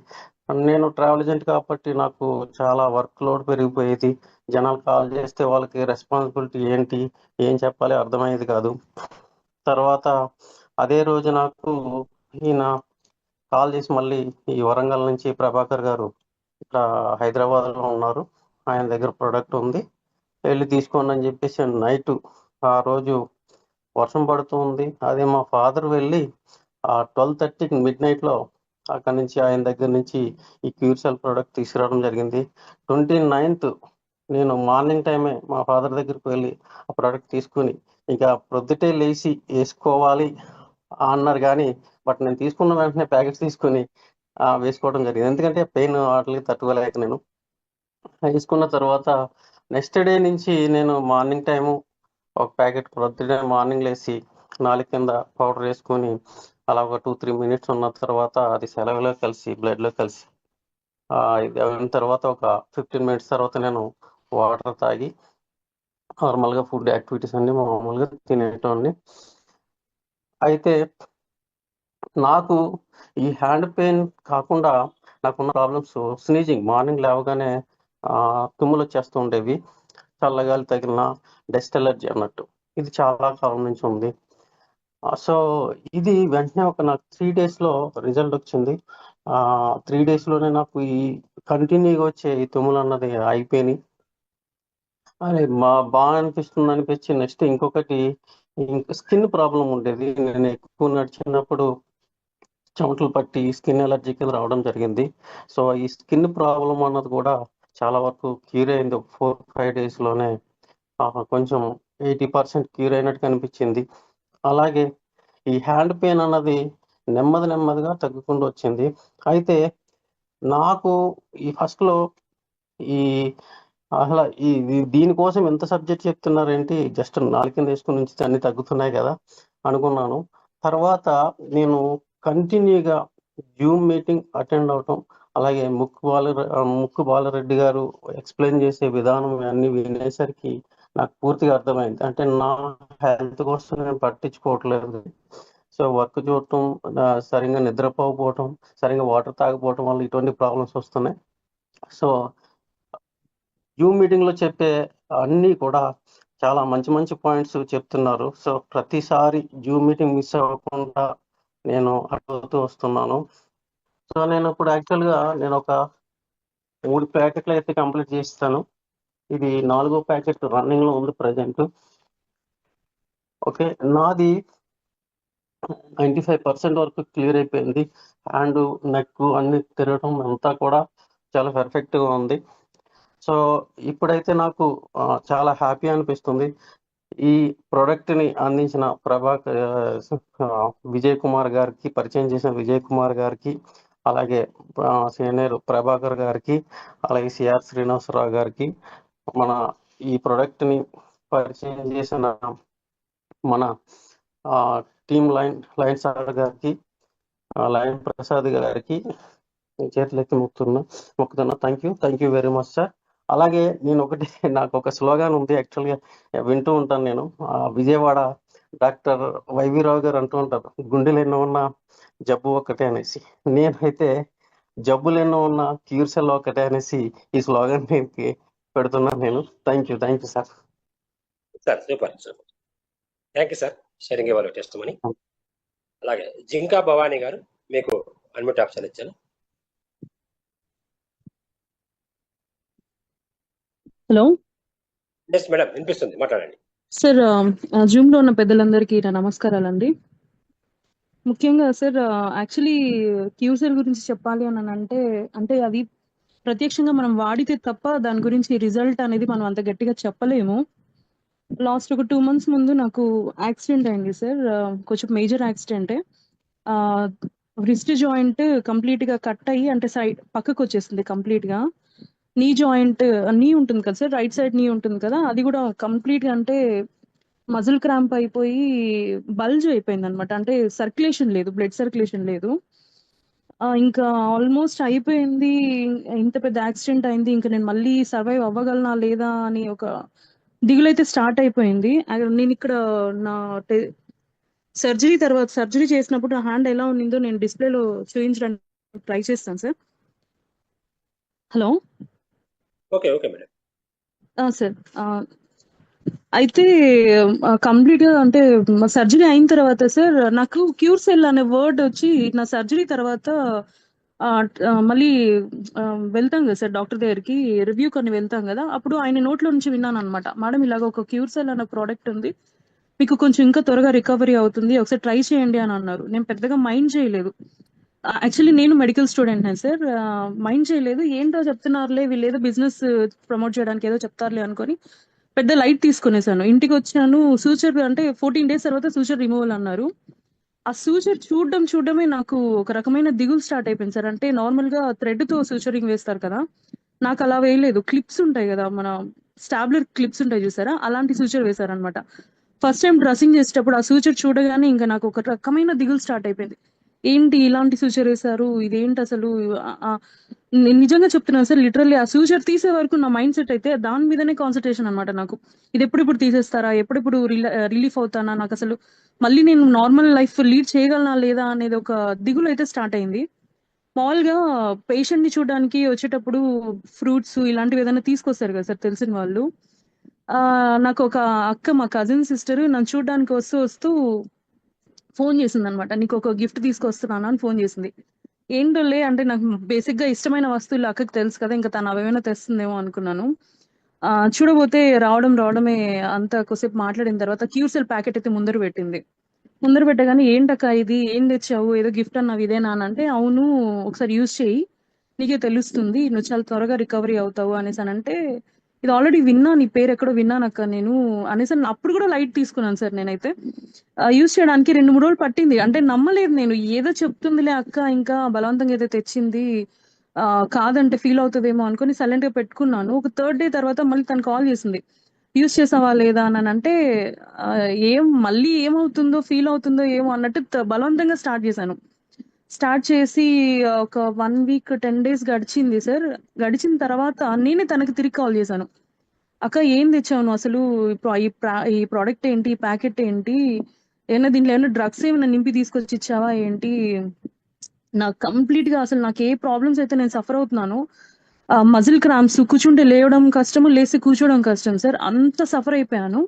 Speaker 11: నేను ట్రావెల్ ఏజెంట్ కాబట్టి నాకు చాలా వర్క్ లోడ్ పెరిగిపోయేది. జనాలు కాల్ చేస్తే వాళ్ళకి రెస్పాన్సిబిలిటీ ఏంటి, ఏం చెప్పాలి అర్థమయ్యేది కాదు. తర్వాత అదే రోజు నాకు ఈయన కాల్ చేసి మళ్ళీ ఈ వరంగల్ నుంచి ప్రభాకర్ గారు ఇక్కడ హైదరాబాద్లో ఉన్నారు, ఆయన దగ్గర ప్రోడక్ట్ ఉంది, వెళ్ళి తీసుకోండి అని చెప్పేసి నైట్ ఆ రోజు వర్షం పడుతూ ఉంది. అదే మా ఫాదర్ వెళ్ళి 12:30 midnight అక్కడి నుంచి ఆయన దగ్గర నుంచి ఈ క్యూర్ సెల్ ప్రోడక్ట్ తీసుకురావడం జరిగింది. 29th నేను మార్నింగ్ టైమే మా ఫాదర్ దగ్గరికి వెళ్ళి ఆ ప్రోడక్ట్ తీసుకుని ఇంకా ప్రొద్దుటే లేచి వేసుకోవాలి అన్నారు. కానీ బట్ నేను తీసుకున్న వెంటనే ప్యాకెట్స్ తీసుకుని వేసుకోవడం జరిగింది. ఎందుకంటే పెయిన్ వాటికి తట్టుకోలేక నేను వేసుకున్న తర్వాత నెక్స్ట్ డే నుంచి నేను మార్నింగ్ టైము ఒక ప్యాకెట్ ప్రొద్దునే మార్నింగ్ లేచి నాలుగు కింద పౌడర్ వేసుకొని అలా ఒక 2-3 మినిట్స్ ఉన్న తర్వాత అది సెలవులో కలిసి బ్లడ్లో కలిసి ఇది అయిన తర్వాత ఒక 15 మినిట్స్ తర్వాత నేను వాటర్ తాగి నార్మల్గా ఫుడ్ యాక్టివిటీస్ అన్ని మామూలుగా తినేటోడిని. అయితే నాకు ఈ హ్యాండ్ పెయిన్ కాకుండా నాకున్న ప్రాబ్లమ్స్ స్నీజింగ్, మార్నింగ్ లేవగానే తుమ్ములు వచ్చేస్తూ ఉండేవి, చల్లగాలి తగిలిన, డస్ట్ ఎలర్జీ అన్నట్టు. ఇది చాలా కాలం నుంచి ఉంది. సో ఇది వెంటనే నాకు 3 డేస్లో రిజల్ట్ వచ్చింది. 3 డేస్లోనే నాకు ఈ కంటిన్యూగా వచ్చే ఈ తుమ్ములు అన్నది అయిపోయినాయి. అరే బాగా అనిపించి నెక్స్ట్ ఇంకొకటి స్కిన్ ప్రాబ్లం ఉండేది. నేను ఎక్కువ నడిచినప్పుడు చెమటలు పట్టి స్కిన్ ఎలర్జీ కింద రావడం జరిగింది. సో ఈ స్కిన్ ప్రాబ్లం అన్నది కూడా చాలా వరకు క్యూర్ అయింది. 4-5 డేస్లోనే కొంచెం 80% క్యూర్ అయినట్టు కనిపించింది. అలాగే ఈ హ్యాండ్ పెయిన్ అన్నది నెమ్మదిగా తగ్గుకుంటూ వచ్చింది. అయితే నాకు ఈ ఫస్ట్లో ఈ అసలు దీనికోసం ఎంత సబ్జెక్ట్ చెప్తున్నారేంటి, జస్ట్ నాలుగు కింద వేసుకుని నుంచి అన్ని తగ్గుతున్నాయి కదా అనుకున్నాను. తర్వాత నేను కంటిన్యూగా జూమ్ మీటింగ్ అటెండ్ అవటం, అలాగే ముక్కు బాలరెడ్డి గారు ఎక్స్ప్లెయిన్ చేసే విధానం అన్ని వినేసరికి నాకు పూర్తిగా అర్థమైంది. అంటే నా హెల్త్ కోసం నేను పట్టించుకోవట్లేదు. సో వర్క్ చూడటం, సరిగ్గా నిద్రపోకపోవటం, సరిగ్గా వాటర్ తాగకపోవటం వల్ల ఇటువంటి ప్రాబ్లమ్స్ వస్తున్నాయి. సో జూమ్ మీటింగ్లో చెప్పే అన్నీ కూడా చాలా మంచి పాయింట్స్ చెప్తున్నారు. సో ప్రతిసారి జూమ్ మీటింగ్ మిస్ అవ్వకుండా నేను అడుగుతూ వస్తున్నాను. సో నేను ఇప్పుడు యాక్చువల్గా నేను ఒక 3 ప్యాకెట్లు అయితే కంప్లీట్ చేస్తాను. ఇది 4వ ప్యాకెట్ రన్నింగ్లో ఉంది ప్రజెంట్. ఓకే, నాది 95% వరకు క్లియర్ అయిపోయింది. హ్యాండ్, నెక్ అన్ని తిరగటం అంతా కూడా చాలా పర్ఫెక్ట్గా ఉంది. సో ఇప్పుడైతే నాకు చాలా హ్యాపీ అనిపిస్తుంది. ఈ ప్రోడక్ట్ని అందించిన విజయ్ కుమార్ గారికి, పరిచయం చేసిన విజయ్ కుమార్ గారికి, అలాగే సీనియర్ ప్రభాకర్ గారికి, అలాగే సిఆర్ శ్రీనివాసరావు గారికి, మన ఈ ప్రోడక్ట్ని పరిచయం చేసిన మన టీమ్ లైన్ సార్ గారికి, లైన్ ప్రసాద్ గారికి చేతులెత్తి మొక్కుతున్నా. Thank you very much sir. అలాగే నేను నాకు ఒక స్లోగాన్ ఉంది, యాక్చువల్గా వింటూ ఉంటాను నేను. విజయవాడ డాక్టర్ వైవీరావు గారు అంటూ ఉంటారు, గుండెలు ఎన్నో ఉన్న జబ్బు ఒకటే అనేసి. నేనైతే జబ్బులు ఎన్నో ఉన్న క్యూర్ సెల్ ఒకటే అనేసి ఈ స్లోగాన్ పెడుతున్నాను నేను. Thank you sir.
Speaker 1: Sir super. Thank you sir sharing your testimony. అలాగే జింకా భవానీ గారు, మీకు అన్మ్యూట్ ఆప్షన్ ఇచ్చాను.
Speaker 12: హలో
Speaker 1: ఎస్ మేడం, వినిపిస్తుంది, మాట్లాడండి.
Speaker 12: సార్, జూమ్ లో ఉన్న పెద్దలందరికీ నా నమస్కారాలండి. ముఖ్యంగా సార్, యాక్చువల్లీ క్యూసెల్ గురించి చెప్పాలి అని అంటే అది ప్రత్యక్షంగా మనం వాడితే తప్ప దాని గురించి రిజల్ట్ అనేది మనం అంత గట్టిగా చెప్పలేము. లాస్ట్ ఒక 2 months ముందు నాకు యాక్సిడెంట్ అయింది సార్, కొంచెం మేజర్ యాక్సిడెంటే. రిస్ట్ జాయింట్ కంప్లీట్ గా కట్ అయ్యి, అంటే సైడ్ పక్కకు వచ్చేసింది కంప్లీట్ గా. నీ జాయింట్, నీ ఉంటుంది కదా సార్, రైట్ సైడ్ నీ ఉంటుంది కదా, అది కూడా కంప్లీట్ గా అంటే మజిల్ క్రాంప్ అయిపోయి బల్జ్ అయిపోయింది అనమాట. అంటే సర్క్యులేషన్ లేదు, బ్లడ్ సర్క్యులేషన్ లేదు. ఇంకా ఆల్మోస్ట్ అయిపోయింది. ఇంత పెద్ద యాక్సిడెంట్ అయింది, ఇంకా నేను మళ్ళీ సర్వైవ్ అవ్వగలనా లేదా అని ఒక దిగులైతే స్టార్ట్ అయిపోయింది. నేను ఇక్కడ నా సర్జరీ చేసినప్పుడు నా హ్యాండ్ ఎలా ఉన్నిందో నేను డిస్ప్లేలో చూపించడానికి ట్రై చేస్తాను sir. Hello.
Speaker 1: Okay madam.
Speaker 12: Sir, అయితే కంప్లీట్ గా అంటే సర్జరీ అయిన తర్వాత సార్, నాకు క్యూర్ సెల్ అనే వర్డ్ వచ్చి నా సర్జరీ తర్వాత మళ్ళీ వెళ్తాం కదా సార్ డాక్టర్ దగ్గరికి, రివ్యూ కొన్ని వెళ్తాం కదా, అప్పుడు ఆయన నోట్లో నుంచి విన్నాను అనమాట, మేడం ఇలాగ ఒక క్యూర్ సెల్ అనే ప్రోడక్ట్ ఉంది, మీకు కొంచెం ఇంకా త్వరగా రికవరీ అవుతుంది, ఒకసారి ట్రై చేయండి అని అన్నారు. నేను పెద్దగా మైండ్ చేయలేదు. యాక్చువల్లీ నేను మెడికల్ స్టూడెంట్ సార్, మైండ్ చేయలేదు. ఏంటో చెప్తున్నారులే వీళ్ళు, ఏదో బిజినెస్ ప్రమోట్ చేయడానికి ఏదో చెప్తారులే అనుకొని పెద్ద లైట్ తీసుకునేసాను. ఇంటికి వచ్చాను, సూచర్ అంటే 14 days తర్వాత సూచర్ రిమూవల్ అన్నారు. ఆ సూచర్ చూడడమే నాకు ఒక రకమైన దిగులు స్టార్ట్ అయిపోయింది సార్. అంటే నార్మల్ గా థ్రెడ్ తో సూచరింగ్ వేస్తారు కదా, నాకు అలా వేయలేదు. క్లిప్స్ ఉంటాయి కదా, మన స్టాబ్లర్ క్లిప్స్ ఉంటాయి చూసారా, అలాంటి సూచర్ వేశారనమాట. ఫస్ట్ టైం డ్రెస్సింగ్ చేసేటప్పుడు ఆ సూచర్ చూడగానే ఇంకా నాకు ఒక రకమైన దిగులు స్టార్ట్ అయిపోయింది. ఏంటి ఇలాంటి సూచర్ వేశారు, ఇదేంటి అసలు? నేను నిజంగా చెప్తున్నాను సార్, లిటరల్లీ ఆ సూచర్ తీసే వరకు నా మైండ్ సెట్ అయితే దాని మీదనే కాన్సన్ట్రేషన్ అనమాట నాకు. ఇది ఎప్పుడెప్పుడు తీసేస్తారా, ఎప్పుడెప్పుడు రిలీఫ్ అవుతానా, నాకు అసలు మళ్ళీ నేను నార్మల్ లైఫ్ లీడ్ చేయగలనా లేదా అనేది ఒక దిగులు అయితే స్టార్ట్ అయింది. మామూలుగా పేషెంట్ ని చూడడానికి వచ్చేటప్పుడు ఫ్రూట్స్ ఇలాంటివి ఏదైనా తీసుకొస్తారు కదా సార్ తెలిసిన వాళ్ళు. నాకు ఒక అక్క, మా కజిన్ సిస్టర్ నన్ను చూడడానికి వస్తూ ఫోన్ చేసింది అనమాట. నీకు ఒక గిఫ్ట్ తీసుకొస్తున్నాను అని ఫోన్ చేసింది. ఏంటోలే అంటే నాకు బేసిక్ గా ఇష్టమైన వస్తువులు అక్కకి తెలుసు కదా, ఇంకా తను అవేమైనా తెస్తుందేమో అనుకున్నాను. చూడబోతే రావడమే అంత కొద్దిసేపు మాట్లాడిన తర్వాత క్యూర్సెల్ ప్యాకెట్ అయితే ముందర పెట్టగానే ఏంటక్క ఇది, ఏం తెచ్చావు, ఏదో గిఫ్ట్ అన్నావు ఇదేనా అని అంటే, అవును ఒకసారి యూజ్ చేయి నీకే తెలుస్తుంది, నువ్వు చాలా త్వరగా రికవరీ అవుతావు అనేసి అని అంటే, ఇది ఆల్రెడీ విన్నా, నీ పేరు ఎక్కడో విన్నానక్క నేను అనేసి అప్పుడు కూడా లైట్ తీసుకున్నాను సార్. నేనైతే యూజ్ చేయడానికి 2-3 రోజులు పట్టింది. అంటే నమ్మలేదు నేను, ఏదో చెప్తుందిలే అక్క, ఇంకా బలవంతంగా ఏదో తెచ్చింది, కాదంటే ఫీల్ అవుతుందేమో అనుకుని సైలెంట్ గా పెట్టుకున్నాను. ఒక 3rd డే తర్వాత మళ్ళీ తను కాల్ చేసింది, యూజ్ చేసావా లేదా అని అంటే, మళ్ళీ ఏమవుతుందో ఫీల్ అవుతుందో ఏమో అన్నట్టు బలవంతంగా స్టార్ట్ చేసి ఒక 1 వీక్ 10 days గడిచింది సార్. గడిచిన తర్వాత నేనే తనకి తిరిగి కాల్ చేశాను. అక్క ఏం తెచ్చావు నువ్వు అసలు, ఈ ప్రోడక్ట్ ఏంటి, ఈ ప్యాకెట్ ఏంటి, దీంట్లో ఏమైనా డ్రగ్స్ ఏమైనా నింపి తీసుకొచ్చి ఇచ్చావా ఏంటి, నాకు కంప్లీట్ గా అసలు నాకు ఏ ప్రాబ్లమ్స్ అయితే నేను సఫర్ అవుతున్నాను, మజిల్ క్రాంప్స్, కూర్చుంటే లేవడం కష్టము, లేసి కూర్చోవడం కష్టం సార్, అంత సఫర్ అయిపోయాను.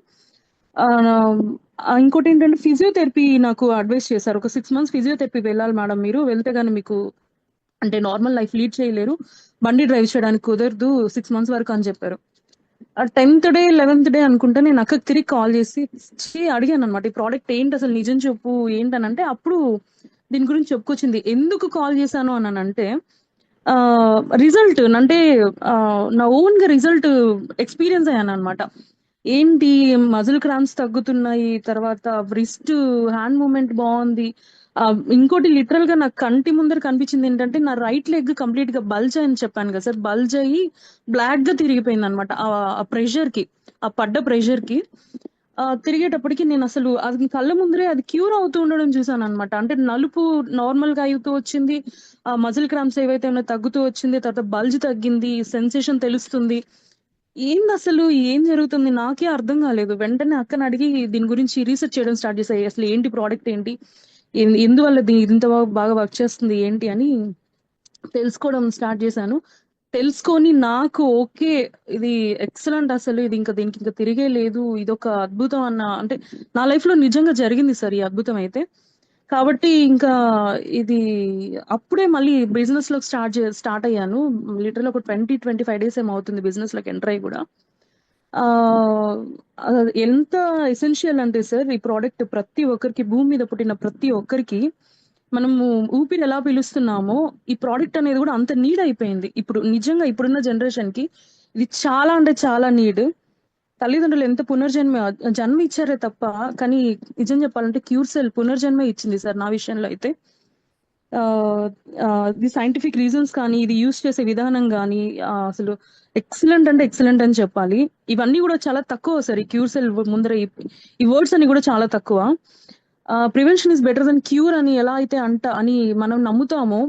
Speaker 12: ఇంకోటి ఏంటంటే ఫిజియోథెరపీ నాకు అడ్వైస్ చేశారు. ఒక 6 months ఫిజియోథెరపీ వెళ్ళాలి మేడం మీరు, వెళ్తే గానీ మీకు అంటే నార్మల్ లైఫ్ లీడ్ చేయలేరు, బండి డ్రైవ్ చేయడానికి కుదరదు 6 months వరకు అని చెప్పారు. 10th day 11th day అనుకుంటా నేను అక్కకి తిరిగి కాల్ చేసి అడిగాను అనమాట, ఈ ప్రోడక్ట్ ఏంటి అసలు, నిజం చెప్పు ఏంటనంటే, అప్పుడు దీని గురించి చెప్పుకొచ్చింది. ఎందుకు కాల్ చేశాను అని అంటే, రిజల్ట్ అంటే నా ఓన్ గా రిజల్ట్ ఎక్స్పీరియన్స్ అయ్యాను అనమాట. ఏంటి మజిల్ క్రాంప్స్ తగ్గుతున్నాయి, తర్వాత రిస్ట్ హ్యాండ్ మూమెంట్ బాగుంది. ఇంకోటి లిటరల్ గా నాకు కంటి ముందర కనిపించింది ఏంటంటే, నా రైట్ లెగ్ కంప్లీట్ గా బల్జ్ అని చెప్పాను కదా సార్, బల్జ్ అయ్యి బ్లాక్ గా తిరిగిపోయింది అనమాట. ఆ ప్రెషర్ కి, ఆ పడ్డ ప్రెషర్ కి తిరిగేటప్పటికి నేను అసలు అది కళ్ళ ముందరే అది క్యూర్ అవుతూ ఉండడం చూసాను అనమాట. అంటే నలుపు నార్మల్ గా అవుతూ వచ్చింది, మజిల్ క్రాంప్స్ ఏవైతే ఏమైనా తగ్గుతూ వచ్చింది, తర్వాత బల్జ్ తగ్గింది, సెన్సేషన్ తెలుస్తుంది. ఏంది అసలు, ఏం జరుగుతుంది నాకే అర్థం కాలేదు. వెంటనే అక్కని అడిగి దీని గురించి రీసెర్చ్ చేయడం స్టార్ట్ చేశాయి. అసలు ఏంటి ప్రోడక్ట్ ఏంటి, ఎందువల్ల ఇంత బాగా వర్క్ చేస్తుంది ఏంటి అని తెలుసుకోవడం స్టార్ట్ చేశాను. తెలుసుకొని నాకు ఓకే ఇది ఎక్సలెంట్, అసలు ఇది దీనికి ఇంకా తిరిగే లేదు, ఇది ఒక అద్భుతం అన్న, అంటే నా లైఫ్ లో నిజంగా జరిగింది సార్ ఈ అద్భుతం అయితే. కాబట్టి ఇంకా ఇది అప్పుడే మళ్ళీ బిజినెస్ లోకి స్టార్ట్ అయ్యాను. లిటరల్ ఒక 20-25 days ఏమో అవుతుంది బిజినెస్ లోకి ఎంటర్ అయ్యి కూడా. ఎంత ఎసెన్షియల్ అంటే సార్, ఈ ప్రోడక్ట్ ప్రతి ఒక్కరికి, భూమి మీద పుట్టిన ప్రతి ఒక్కరికి మనము ఊపిరి ఎలా పిలుస్తున్నామో, ఈ ప్రోడక్ట్ అనేది కూడా అంత నీడ్ అయిపోయింది. ఇప్పుడు నిజంగా ఇప్పుడున్న జనరేషన్ కి ఇది చాలా అంటే చాలా నీడ్. తల్లిదండ్రులు ఎంత జన్మ ఇచ్చారే తప్ప, కానీ నిజం చెప్పాలంటే క్యూర్సెల్ పునర్జన్మ ఇచ్చింది సార్ నా విషయంలో అయితే. ఇది సైంటిఫిక్ రీజన్స్ కానీ, ఇది యూస్ చేసే విధానం కానీ అసలు ఎక్సలెంట్ అంటే ఎక్సలెంట్ అని చెప్పాలి. ఇవన్నీ కూడా చాలా తక్కువ సార్ ఈ క్యూర్సెల్ ముందర, ఈ వర్డ్స్ అన్ని కూడా చాలా తక్కువ. Prevention is better than cure అని ఎలా అయితే అని మనం నమ్ముతామో,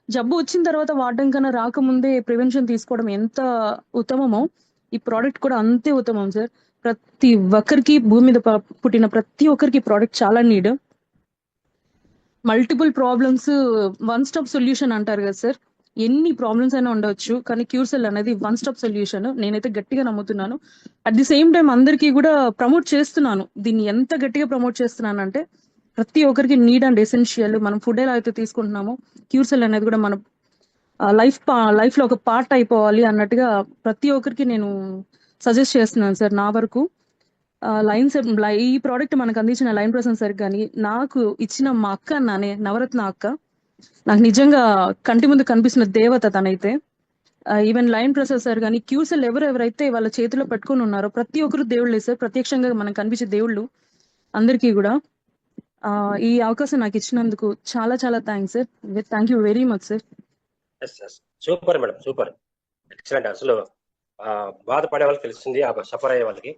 Speaker 12: జబ్బు వచ్చిన తర్వాత వాడడం కన్నా రాకముందే ప్రివెన్షన్ తీసుకోవడం ఎంత ఉత్తమమో, ఈ ప్రోడక్ట్ కూడా అంతే ఉత్తమం సార్. ప్రతి ఒక్కరికి, భూమి మీద పుట్టిన ప్రతి ఒక్కరికి ప్రోడక్ట్ చాలా need. Multiple problems 1 stop solution అంటారు కదా సార్, ఎన్ని ప్రాబ్లమ్స్ అయినా ఉండొచ్చు, కానీ క్యూర్సెల్ అనేది 1 stop సొల్యూషన్. నేనైతే గట్టిగా నమ్ముతున్నాను. అట్ ది సేమ్ టైం అందరికీ కూడా ప్రమోట్ చేస్తున్నాను. దీన్ని ఎంత గట్టిగా ప్రమోట్ చేస్తున్నాను అంటే, ప్రతి ఒక్కరికి నీడ్ అండ్ ఎసెన్షియల్. మనం ఫుడ్ ఎలా అయితే తీసుకుంటున్నామో, క్యూర్సెల్ అనేది కూడా మన లైఫ్ లో ఒక పార్ట్ అయిపోవాలి అన్నట్టుగా ప్రతి ఒక్కరికి నేను సజెస్ట్ చేస్తున్నాను సార్. నా వరకు ఈ ప్రోడక్ట్ మనకు అందించిన లైన్ ప్రసన్ సార్ కానీ, నాకు ఇచ్చిన మా అక్క అన్నానే నవరత్న అక్క, నాకు నిజంగా కంటి ముందు కనిపిస్తున్న దేవత తనైతే. ఈవెన్ లైన్ ప్రసాద్ సార్ కానీ, క్యూర్సెల్ ఎవరైతే వాళ్ళ చేతిలో పెట్టుకుని ఉన్నారో ప్రతి ఒక్కరు దేవుళ్ళే సార్, ప్రత్యక్షంగా మనకు కనిపించే దేవుళ్ళు అందరికీ కూడా. ఈ అవకాశం నాకు ఇచ్చినందుకు చాలా చాలా thanks sir. Thank you very much sir.
Speaker 1: Super madam, super, excellent. అసలు బాధపడే వాళ్ళకి తెలిసింది, సఫర్ అయ్యే వాళ్ళకి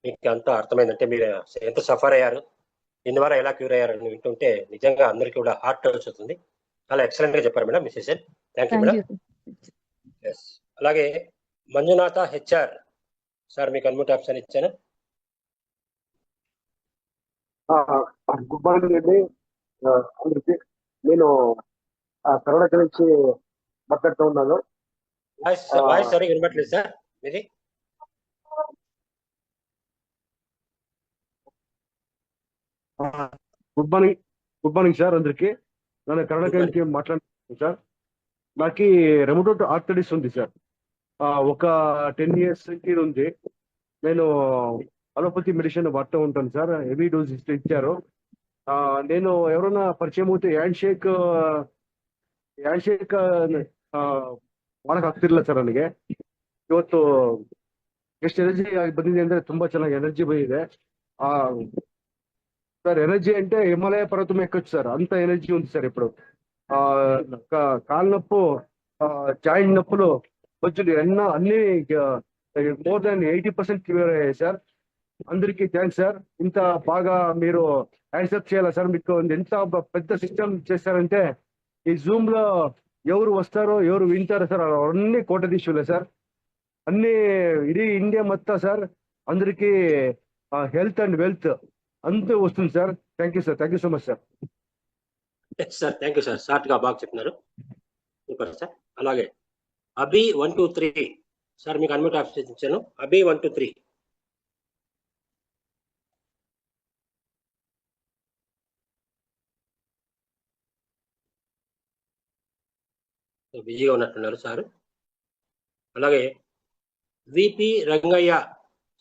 Speaker 1: మీకు అంతా అర్థమైందంటే మీరు ఎంత సఫర్ అయ్యారు, దీని ద్వారా ఎలా క్యూర్ అయ్యారు అని వింటుంటే నిజంగా అందరికీ కూడా హార్ట్ టచ్ అవుతుంది. చాలా ఎక్సలెంట్ గా చెప్పారు madam, Mrs. Thank you madam. Yes, అలాగే మంజునాథ హెచ్ఆర్ సార్, మీకు అన్మ్యూట్ ఆప్షన్ ఇచ్చాను.
Speaker 13: గుడ్ మార్నింగ్ అండి అందరికి. నేను కర్ణాటక నుంచి మాట్లాడుతూ ఉన్నాను.
Speaker 1: వాయిస్ సరిగా వినపట్లేదు సార్ మీది.
Speaker 13: గుడ్ మార్నింగ్ సార్ అందరికి. నేను కర్ణాటక నుంచి మాట్లాడుతున్నాను సార్. నాకు రెమటోడ్ ఆర్థరైటిస్ ఉంది సార్. ఒక 10 years నుంచి ఉంది. నేను అలోపతి మెడిసిన్ వాడుతూ ఉంటాను సార్. హెవీ డోస్ ఇచ్చారు. నేను ఎవరైనా ಪರಿಚಯ అవుతే ಹ್ಯಾಂಡ್ ಶೇಕ್ ಮಾಡಕ್ ಆಗ್ತಿರ್ಲಿಲ್ಲ ಸರ್ ನನಗೆ. ಇವತ್ತು ಎಷ್ಟು ಎನರ್ಜಿ ಆಗಿ ಬಂದಿದೆ ಅಂದ್ರೆ ತುಂಬಾ ಚೆನ್ನಾಗಿ ಎನರ್ಜಿ ಬಂದಿದೆ సార్. ఎనర్జీ అంటే హిమాలయ పర్వతం ఎక్కొచ్చు సార్, అంత ఎనర్జీ ఉంది సార్. ఇప్పుడు కాలు నొప్పు, జాయింట్ నొప్పులు, బొజ్జులు అన్ని మోర్ దాన్ 80% క్లియర్ అయ్యాయి సార్. అందరికీ థ్యాంక్స్ సార్. ఇంత బాగా మీరు యాక్సెప్ట్ చేయాలి సార్. మీకు ఎంత పెద్ద సిస్టమ్ చేస్తారంటే ఈ జూమ్ లో ఎవరు వస్తారో ఎవరు వింటారో సార్ అన్ని కోటదీశులే సార్. అన్ని ఇడీ ఇండియా మొత్తం సార్ అందరికీ హెల్త్ అండ్ వెల్త్ అంతే వస్తుంది sir. Thank you sir. Thank you so much sir.
Speaker 1: Sir thank you sir, short గా బాగా చెప్తున్నారు. Super sir. అలాగే అభి 123 సార్, మీకు అన్మ్యూట్ ఆప్షన్ ఇచ్చాను. అభి 123. బిజీగా ఉన్నట్టున్నారు సార్. అలాగే విపి రంగయ్య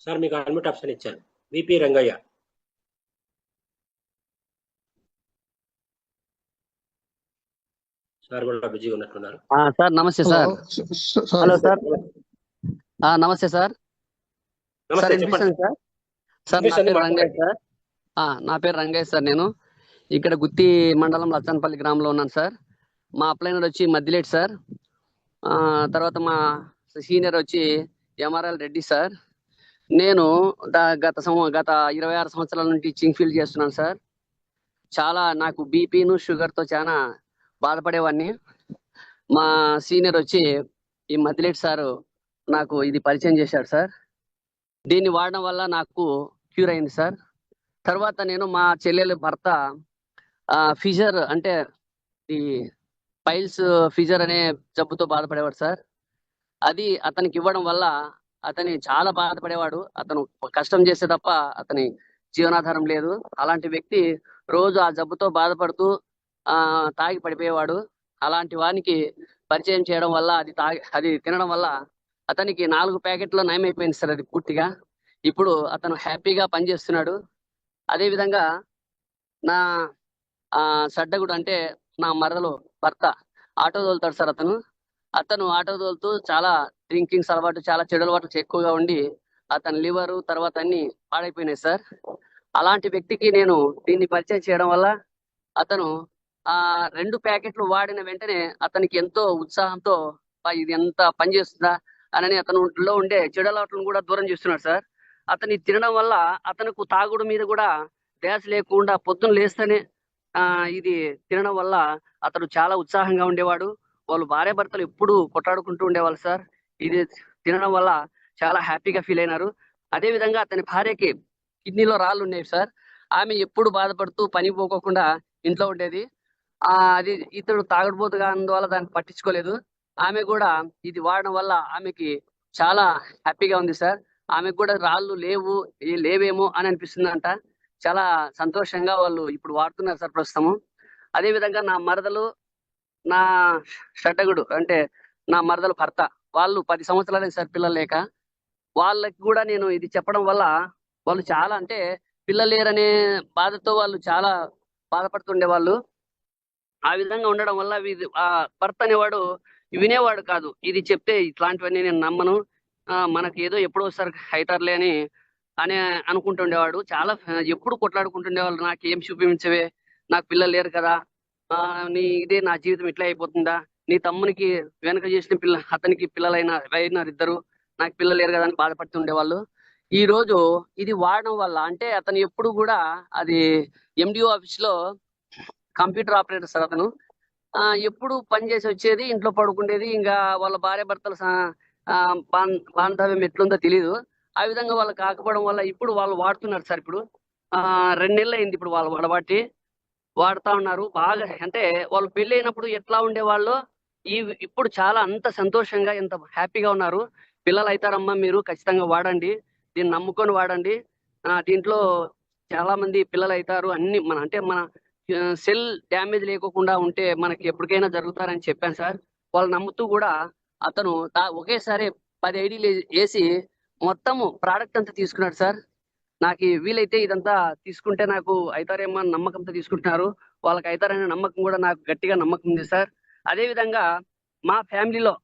Speaker 1: సార్, మీకు అన్మ్యూట్ ఆప్షన్ ఇచ్చాను. విపి రంగయ్య. సార్ కూడా బిజీగా ఉన్నట్టున్నారు.
Speaker 14: సార్ నమస్తే సార్. Hello sir. నమస్తే సార్. సార్ వినిపిస్తుంది సార్. సార్ నా పేరు రంగయ్య సార్. నా పేరు రంగయ్య సార్. నేను ఇక్కడ గుత్తి మండలం లచ్చన్పల్లి గ్రామంలో ఉన్నాను సార్. మా అప్లైనర్ వచ్చి మద్దిలేటి సార్. తర్వాత మా సీనియర్ వచ్చి ఎంఆర్ఎల్ రెడ్డి సార్. నేను గత 26 సంవత్సరాల నుండి టీచింగ్ ఫీల్డ్ చేస్తున్నాను సార్. చాలా నాకు బీపీను షుగర్తో చాలా బాధపడేవాడిని. మా సీనియర్ వచ్చి ఈ మద్దిలేటి సారు నాకు ఇది పరిచయం చేశాడు సార్. దీన్ని వాడడం వల్ల నాకు క్యూర్ అయింది సార్. తర్వాత నేను మా చెల్లెలు భర్త ఫిజర్ అంటే ఈ పైల్స్ ఫిజర్ అనే జబ్బుతో బాధపడేవాడు సార్. అది అతనికి ఇవ్వడం వల్ల అతని చాలా బాధపడేవాడు. అతను కష్టం చేసే తప్ప అతని జీవనాధారం లేదు. అలాంటి వ్యక్తి రోజు ఆ జబ్బుతో బాధపడుతూ తాగి పడిపోయేవాడు. అలాంటి వానికి పరిచయం చేయడం వల్ల అది తినడం వల్ల అతనికి 4 ప్యాకెట్లో నయమైపోయింది సార్. అది పూర్తిగా ఇప్పుడు అతను హ్యాపీగా పనిచేస్తున్నాడు. అదేవిధంగా నా సడ్డగుడు అంటే నా మరదలు భర్త ఆటో తోలుతాడు సార్. అతను ఆటో తోలుతూ చాలా డ్రింకింగ్స్ అలవాటు, చాలా చెడు అలవాట్లు ఎక్కువగా ఉండి అతని లివరు తర్వాత అన్ని పాడైపోయినాయి సార్. అలాంటి వ్యక్తికి నేను దీన్ని పరిచయం చేయడం వల్ల అతను 2 ప్యాకెట్లు వాడిన వెంటనే అతనికి ఎంతో ఉత్సాహంతో ఇది ఎంత పనిచేస్తుందా అని అతనిలో ఉండే చెడు అలవాట్లను కూడా దూరం చేస్తున్నాడు సార్. అతని తినడం వల్ల అతనికి తాగుడు మీద కూడా ధ్యాస లేకుండా పొద్దున లేస్తేనే ఇది తినడం వల్ల అతడు చాలా ఉత్సాహంగా ఉండేవాడు. వాళ్ళు భార్యాభర్తలు ఎప్పుడు కొట్లాడుకుంటూ ఉండేవాళ్ళు సార్. ఇది తినడం వల్ల చాలా హ్యాపీగా ఫీల్ అయినారు. అదేవిధంగా అతని భార్యకి కిడ్నీలో రాళ్ళు ఉన్నాయి సార్. ఆమె ఎప్పుడు బాధపడుతూ పని పోకోకుండా ఇంట్లో ఉండేది. అది ఇతడు తాగడిపోతుగా అందువల్ల దాన్ని పట్టించుకోలేదు. ఆమె కూడా ఇది వాడడం వల్ల ఆమెకి చాలా హ్యాపీగా ఉంది సార్. ఆమెకు కూడా రాళ్ళు లేవేమో అని అనిపిస్తుందంట. చాలా సంతోషంగా వాళ్ళు ఇప్పుడు వాడుతున్నారు సార్ ప్రస్తుతము. అదేవిధంగా నా మరదలు, నా షడ్డగుడు అంటే నా మరదలు భర్త, వాళ్ళు 10 సంవత్సరాలే సార్ పిల్లలు లేక. వాళ్ళకి కూడా నేను ఇది చెప్పడం వల్ల వాళ్ళు చాలా అంటే పిల్లలు లేరనే బాధతో వాళ్ళు చాలా బాధపడుతుండేవాళ్ళు. ఆ విధంగా ఉండడం వల్ల భర్త అనేవాడు వినేవాడు కాదు. ఇది చెప్తే ఇట్లాంటివన్నీ నేను నమ్మను, మనకి ఏదో ఎప్పుడో ఒకసారి అవుతారులే అని అనుకుంటుండేవాడు. చాలా ఎప్పుడు కొట్లాడుకుంటుండేవాళ్ళు. నాకు ఏం చూపించవే, నాకు పిల్లలు లేరు కదా, ఇదే నా జీవితం ఇట్లా అయిపోతుందా, నీ తమ్మునికి వెనక చేసిన అతనికి పిల్లలైనారు 2, నాకు పిల్లలు లేరు కదా అని బాధపడుతుండేవాళ్ళు. ఈ రోజు ఇది వాడడం వల్ల అంటే అతను ఎప్పుడు కూడా అది ఎండిఓ ఆఫీస్ లో కంప్యూటర్ ఆపరేటర్ సార్ అతను ఎప్పుడు పని చేసి వచ్చేది, ఇంట్లో పడుకుండేది. ఇంకా వాళ్ళ భార్య భర్తల బాంధవ్యం ఎట్లుందో తెలియదు. ఆ విధంగా వాళ్ళు కాకపోవడం వల్ల ఇప్పుడు వాళ్ళు వాడుతున్నారు సార్. ఇప్పుడు 2 నెలలు అయింది ఇప్పుడు వాళ్ళు వాడుతా ఉన్నారు బాగా. అంటే వాళ్ళు పెళ్లి అయినప్పుడు ఎట్లా ఉండేవాళ్ళు ఇప్పుడు చాలా అంత సంతోషంగా ఎంత హ్యాపీగా ఉన్నారు. పిల్లలు అవుతారమ్మా, మీరు ఖచ్చితంగా వాడండి, దీన్ని నమ్ముకొని వాడండి. దీంట్లో చాలా మంది పిల్లలు అవుతారు. అన్ని మన సెల్ డ్యామేజ్ లేకోకుండా ఉంటే మనకి ఎప్పటికైనా జరుగుతారని చెప్పాను సార్. వాళ్ళు నమ్ముతూ కూడా అతను ఒకేసారి 10 ఐడీలు వేసి మొత్తము ప్రోడక్ట్ అంతా తీసుకున్నాడు సార్. నాకు వీలైతే ఇదంతా తీసుకుంటే నాకు అవుతారేమో అని నమ్మకంతో తీసుకుంటున్నారు. వాళ్ళకి అవుతారనే నమ్మకం కూడా నాకు గట్టిగా నమ్మకం ఉంది సార్. అదే విధంగా మా ఫ్యామిలీలో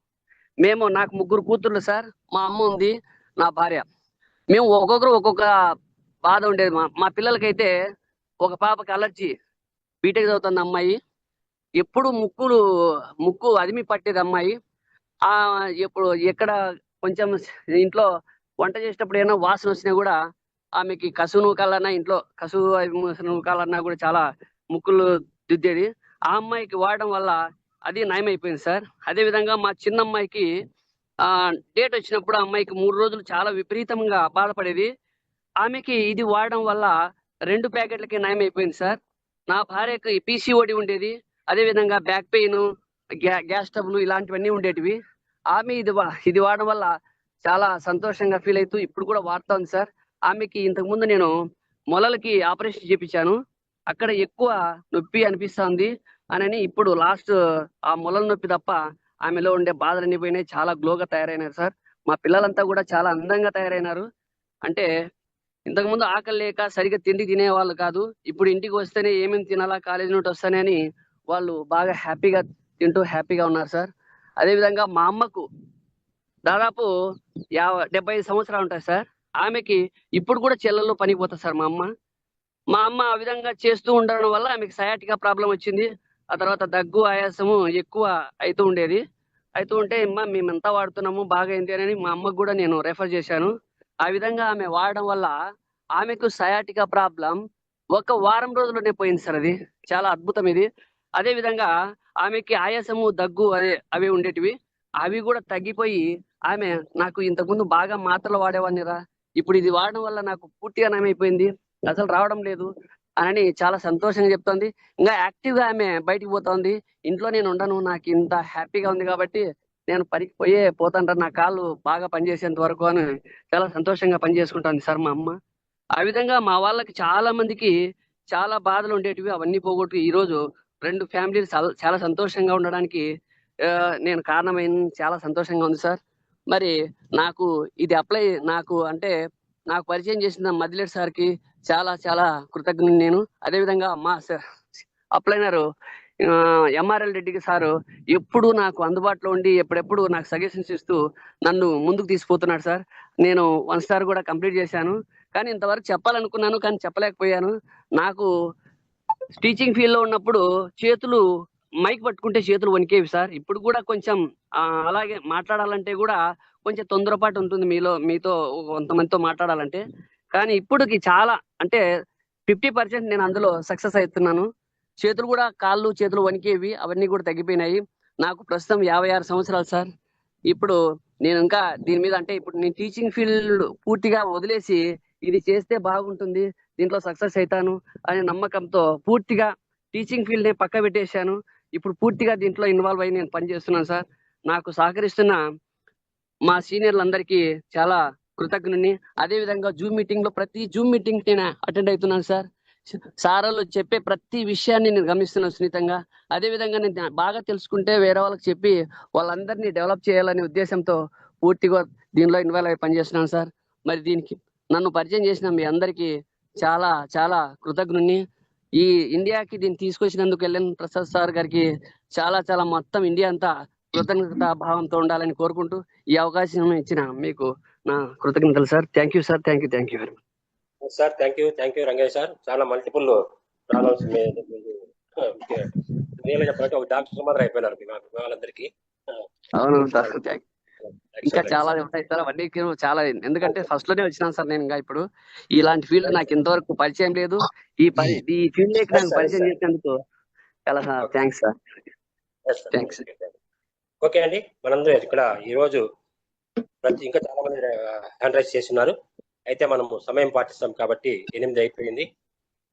Speaker 14: నాకు 3 కూతుర్లు సార్. మా అమ్మ ఉంది, నా భార్య. మేము ఒక్కొక్కరు ఒక్కొక్క బాధ ఉండేది. మా పిల్లలకైతే ఒక పాపకి అలర్జీ, బీటెక్ చదువుతుంది అమ్మాయి. ఎప్పుడు ముక్కు అదిమి పట్టేది అమ్మాయి. ఎప్పుడు ఎక్కడ కొంచెం ఇంట్లో వంట చేసేటప్పుడు ఏమైనా వాసన వచ్చినా కూడా ఆమెకి కసువు నూకాలన్నా, ఇంట్లో కసువు నూకాలన్నా కూడా చాలా ముక్కులు దిద్దేది. ఆ అమ్మాయికి వాడడం వల్ల అది నయమైపోయింది సార్. అదే విధంగా మా చిన్న అమ్మాయికి డేట్ వచ్చినప్పుడు ఆ అమ్మాయికి 3 రోజులు చాలా విపరీతంగా బాధపడేది. ఆమెకి ఇది వాడడం వల్ల 2 ప్యాకెట్లకి నయమైపోయింది సార్. నా భార్యకి పీసీఓడి ఉండేది, అదే విధంగా బ్యాక్ పెయిన్, గ్యాస్ ట్రబుల్ ఇలాంటివన్నీ ఉండేటివి. ఆమె ఇది వాడడం వల్ల చాలా సంతోషంగా ఫీల్ అవుతూ ఇప్పుడు కూడా వాడుతా ఉంది సార్. ఆమెకి ఇంతకుముందు నేను మొలలకి ఆపరేషన్ చేయించాను, అక్కడ ఎక్కువ నొప్పి అనిపిస్తుంది అని ఇప్పుడు లాస్ట్ ఆ మొలల నొప్పి తప్ప ఆమెలో ఉండే బాధలన్నీ పోయినాయి. చాలా గ్లోగా తయారైనారు సార్. మా పిల్లలంతా కూడా చాలా అందంగా తయారైనారు. అంటే ఇంతకుముందు ఆకలి లేక సరిగ్గా తిండి తినేవాళ్ళు కాదు. ఇప్పుడు ఇంటికి వస్తేనే ఏమేమి తినాలా, కాలేజీ నుండి వస్తేనే అని వాళ్ళు బాగా హ్యాపీగా తింటూ హ్యాపీగా ఉన్నారు సార్. అదేవిధంగా మా అమ్మకు దాదాపు 75 సంవత్సరాలు ఉంటాయి సార్. ఆమెకి ఇప్పుడు కూడా చెల్లెల్లో పనికి పోతుంది సార్ మా అమ్మ ఆ విధంగా చేస్తూ ఉండడం వల్ల ఆమెకి సయాటికా ప్రాబ్లం వచ్చింది. ఆ తర్వాత దగ్గు, ఆయాసము ఎక్కువ అవుతూ ఉండేది. అవుతూ ఉంటే మేమంతా వాడుతున్నాము, బాగా అయింది అని మా అమ్మకు కూడా నేను రెఫర్ చేశాను. ఆ విధంగా ఆమె వాడడం వల్ల ఆమెకు సయాటికా ప్రాబ్లం 1 వారం రోజుల్లోనే పోయింది సార్. అది చాలా అద్భుతం ఇది. అదే విధంగా ఆమెకి ఆయాసము, దగ్గు అవి ఉండేటివి, అవి కూడా తగ్గిపోయి ఆమె నాకు ఇంతకుముందు బాగా మాత్రలు వాడేవాడినిరా, ఇప్పుడు ఇది వాడడం వల్ల నాకు పూర్తిగా నయమైపోయింది, అసలు రావడం లేదు అని చాలా సంతోషంగా చెప్తోంది. ఇంకా యాక్టివ్గా ఆమె బయటికి పోతోంది. ఇంట్లో నేను ఉండను, నాకు ఇంత హ్యాపీగా ఉంది కాబట్టి నేను పనికి పోతాను, నా కాళ్ళు బాగా పనిచేసేంత వరకు అని చాలా సంతోషంగా పనిచేసుకుంటుంది సార్ మా అమ్మ. ఆ విధంగా మా వాళ్ళకి చాలా మందికి చాలా బాధలు ఉండేటివి, అవన్నీ పోగొట్టు ఈరోజు 2 ఫ్యామిలీలు చాలా సంతోషంగా ఉండడానికి నేను కారణమైన చాలా సంతోషంగా ఉంది సార్. మరి నాకు ఇది నాకు పరిచయం చేసిన మదిలేటి సార్కి చాలా చాలా కృతజ్ఞుని నేను. అదేవిధంగా మా అప్లైనర్ ఎంఆర్ఎల్ రెడ్డికి సారు ఎప్పుడు నాకు అందుబాటులో ఉండి ఎప్పుడెప్పుడు నాకు సజెషన్స్ ఇస్తూ నన్ను ముందుకు తీసుకుపోతున్నాడు సార్. నేను 1 స్టార్ కూడా కంప్లీట్ చేశాను, కానీ ఇంతవరకు చెప్పాలనుకున్నాను కానీ చెప్పలేకపోయాను. నాకు టీచింగ్ ఫీల్డ్ లో ఉన్నప్పుడు మైక్ పట్టుకుంటే చేతులు వణికేవి సార్. ఇప్పుడు కూడా కొంచెం అలాగే మాట్లాడాలంటే కూడా కొంచెం తొందరపాటు ఉంటుంది మీతో కొంతమందితో మాట్లాడాలంటే. కానీ ఇప్పటికి చాలా అంటే 50% నేను అందులో సక్సెస్ అవుతున్నాను. చేతులు కూడా, కాళ్ళు చేతులు వణికేవి, అవన్నీ కూడా తగ్గిపోయినాయి. నాకు ప్రస్తుతం 56 సంవత్సరాలు సార్. ఇప్పుడు నేను ఇంకా దీని మీద ఇప్పుడు నేను టీచింగ్ ఫీల్డ్ పూర్తిగా వదిలేసి ఇది చేస్తే బాగుంటుంది, దీంట్లో సక్సెస్ అవుతాను అనే నమ్మకంతో పూర్తిగా టీచింగ్ ఫీల్డ్ నే పక్క పెట్టేశాను. ఇప్పుడు పూర్తిగా దీంట్లో ఇన్వాల్వ్ అయ్యి నేను పనిచేస్తున్నాను సార్. నాకు సహకరిస్తున్న మా సీనియర్లందరికీ చాలా కృతజ్ఞుని. అదేవిధంగా ప్రతి జూమ్ మీటింగ్ నేను అటెండ్ అవుతున్నాను సార్. సార్లు చెప్పే ప్రతి విషయాన్ని నేను గమనిస్తున్నాను సున్నితంగా. అదేవిధంగా నేను బాగా తెలుసుకుంటే వేరే వాళ్ళకి చెప్పి వాళ్ళందరినీ డెవలప్ చేయాలనే ఉద్దేశంతో పూర్తిగా దీనిలో ఇన్వాల్వ్ అయ్యి పనిచేస్తున్నాను సార్. మరి దీనికి నన్ను పరిచయం చేసిన మీ అందరికీ చాలా చాలా కృతజ్ఞుని. ఈ ఇండియాకి దీన్ని తీసుకొచ్చినందుకు ఎల్ఎన్ ప్రసాద్ సార్ గారికి చాలా చాలా మొత్తం ఇండియా అంతా కృతజ్ఞత భావంతో ఉండాలని కోరుకుంటూ ఈ అవకాశం ఇచ్చిన మీకు నా కృతజ్ఞతలు sir. Thank you sir. Thank you very much
Speaker 1: sir. Thank you Rangaiah sir. చాలా మల్టిపుల్ ప్రాబ్లమ్స్ చెప్పాలంటే ఒక డాక్టర్ మాత్రం అయిపోయినారు వాళ్ళందరికీ.
Speaker 14: అవును సార్. ఇంకా చాలా ఉంటాయి సార్ అవన్నీ చాలా, ఎందుకంటే ఫస్ట్ లోనే వచ్చినాను సార్ నేను. ఇంకా ఇప్పుడు ఇలాంటి ఫీల్డ్ నాకు ఇంతవరకు పరిచయం లేదు. ఈ ఫీల్డ్ లోకి నాకు పరిచయం చేసినందుకు చాలా థ్యాంక్స్ సార్. థ్యాంక్స్.
Speaker 1: ఓకే అండి, మనందరూ ఇక్కడ ఈరోజు ఇంకా చాలా మంది హ్యాండ్ రైజ్ చేస్తున్నారు. అయితే మనము సమయం పాటిస్తాం కాబట్టి 8 అయిపోయింది.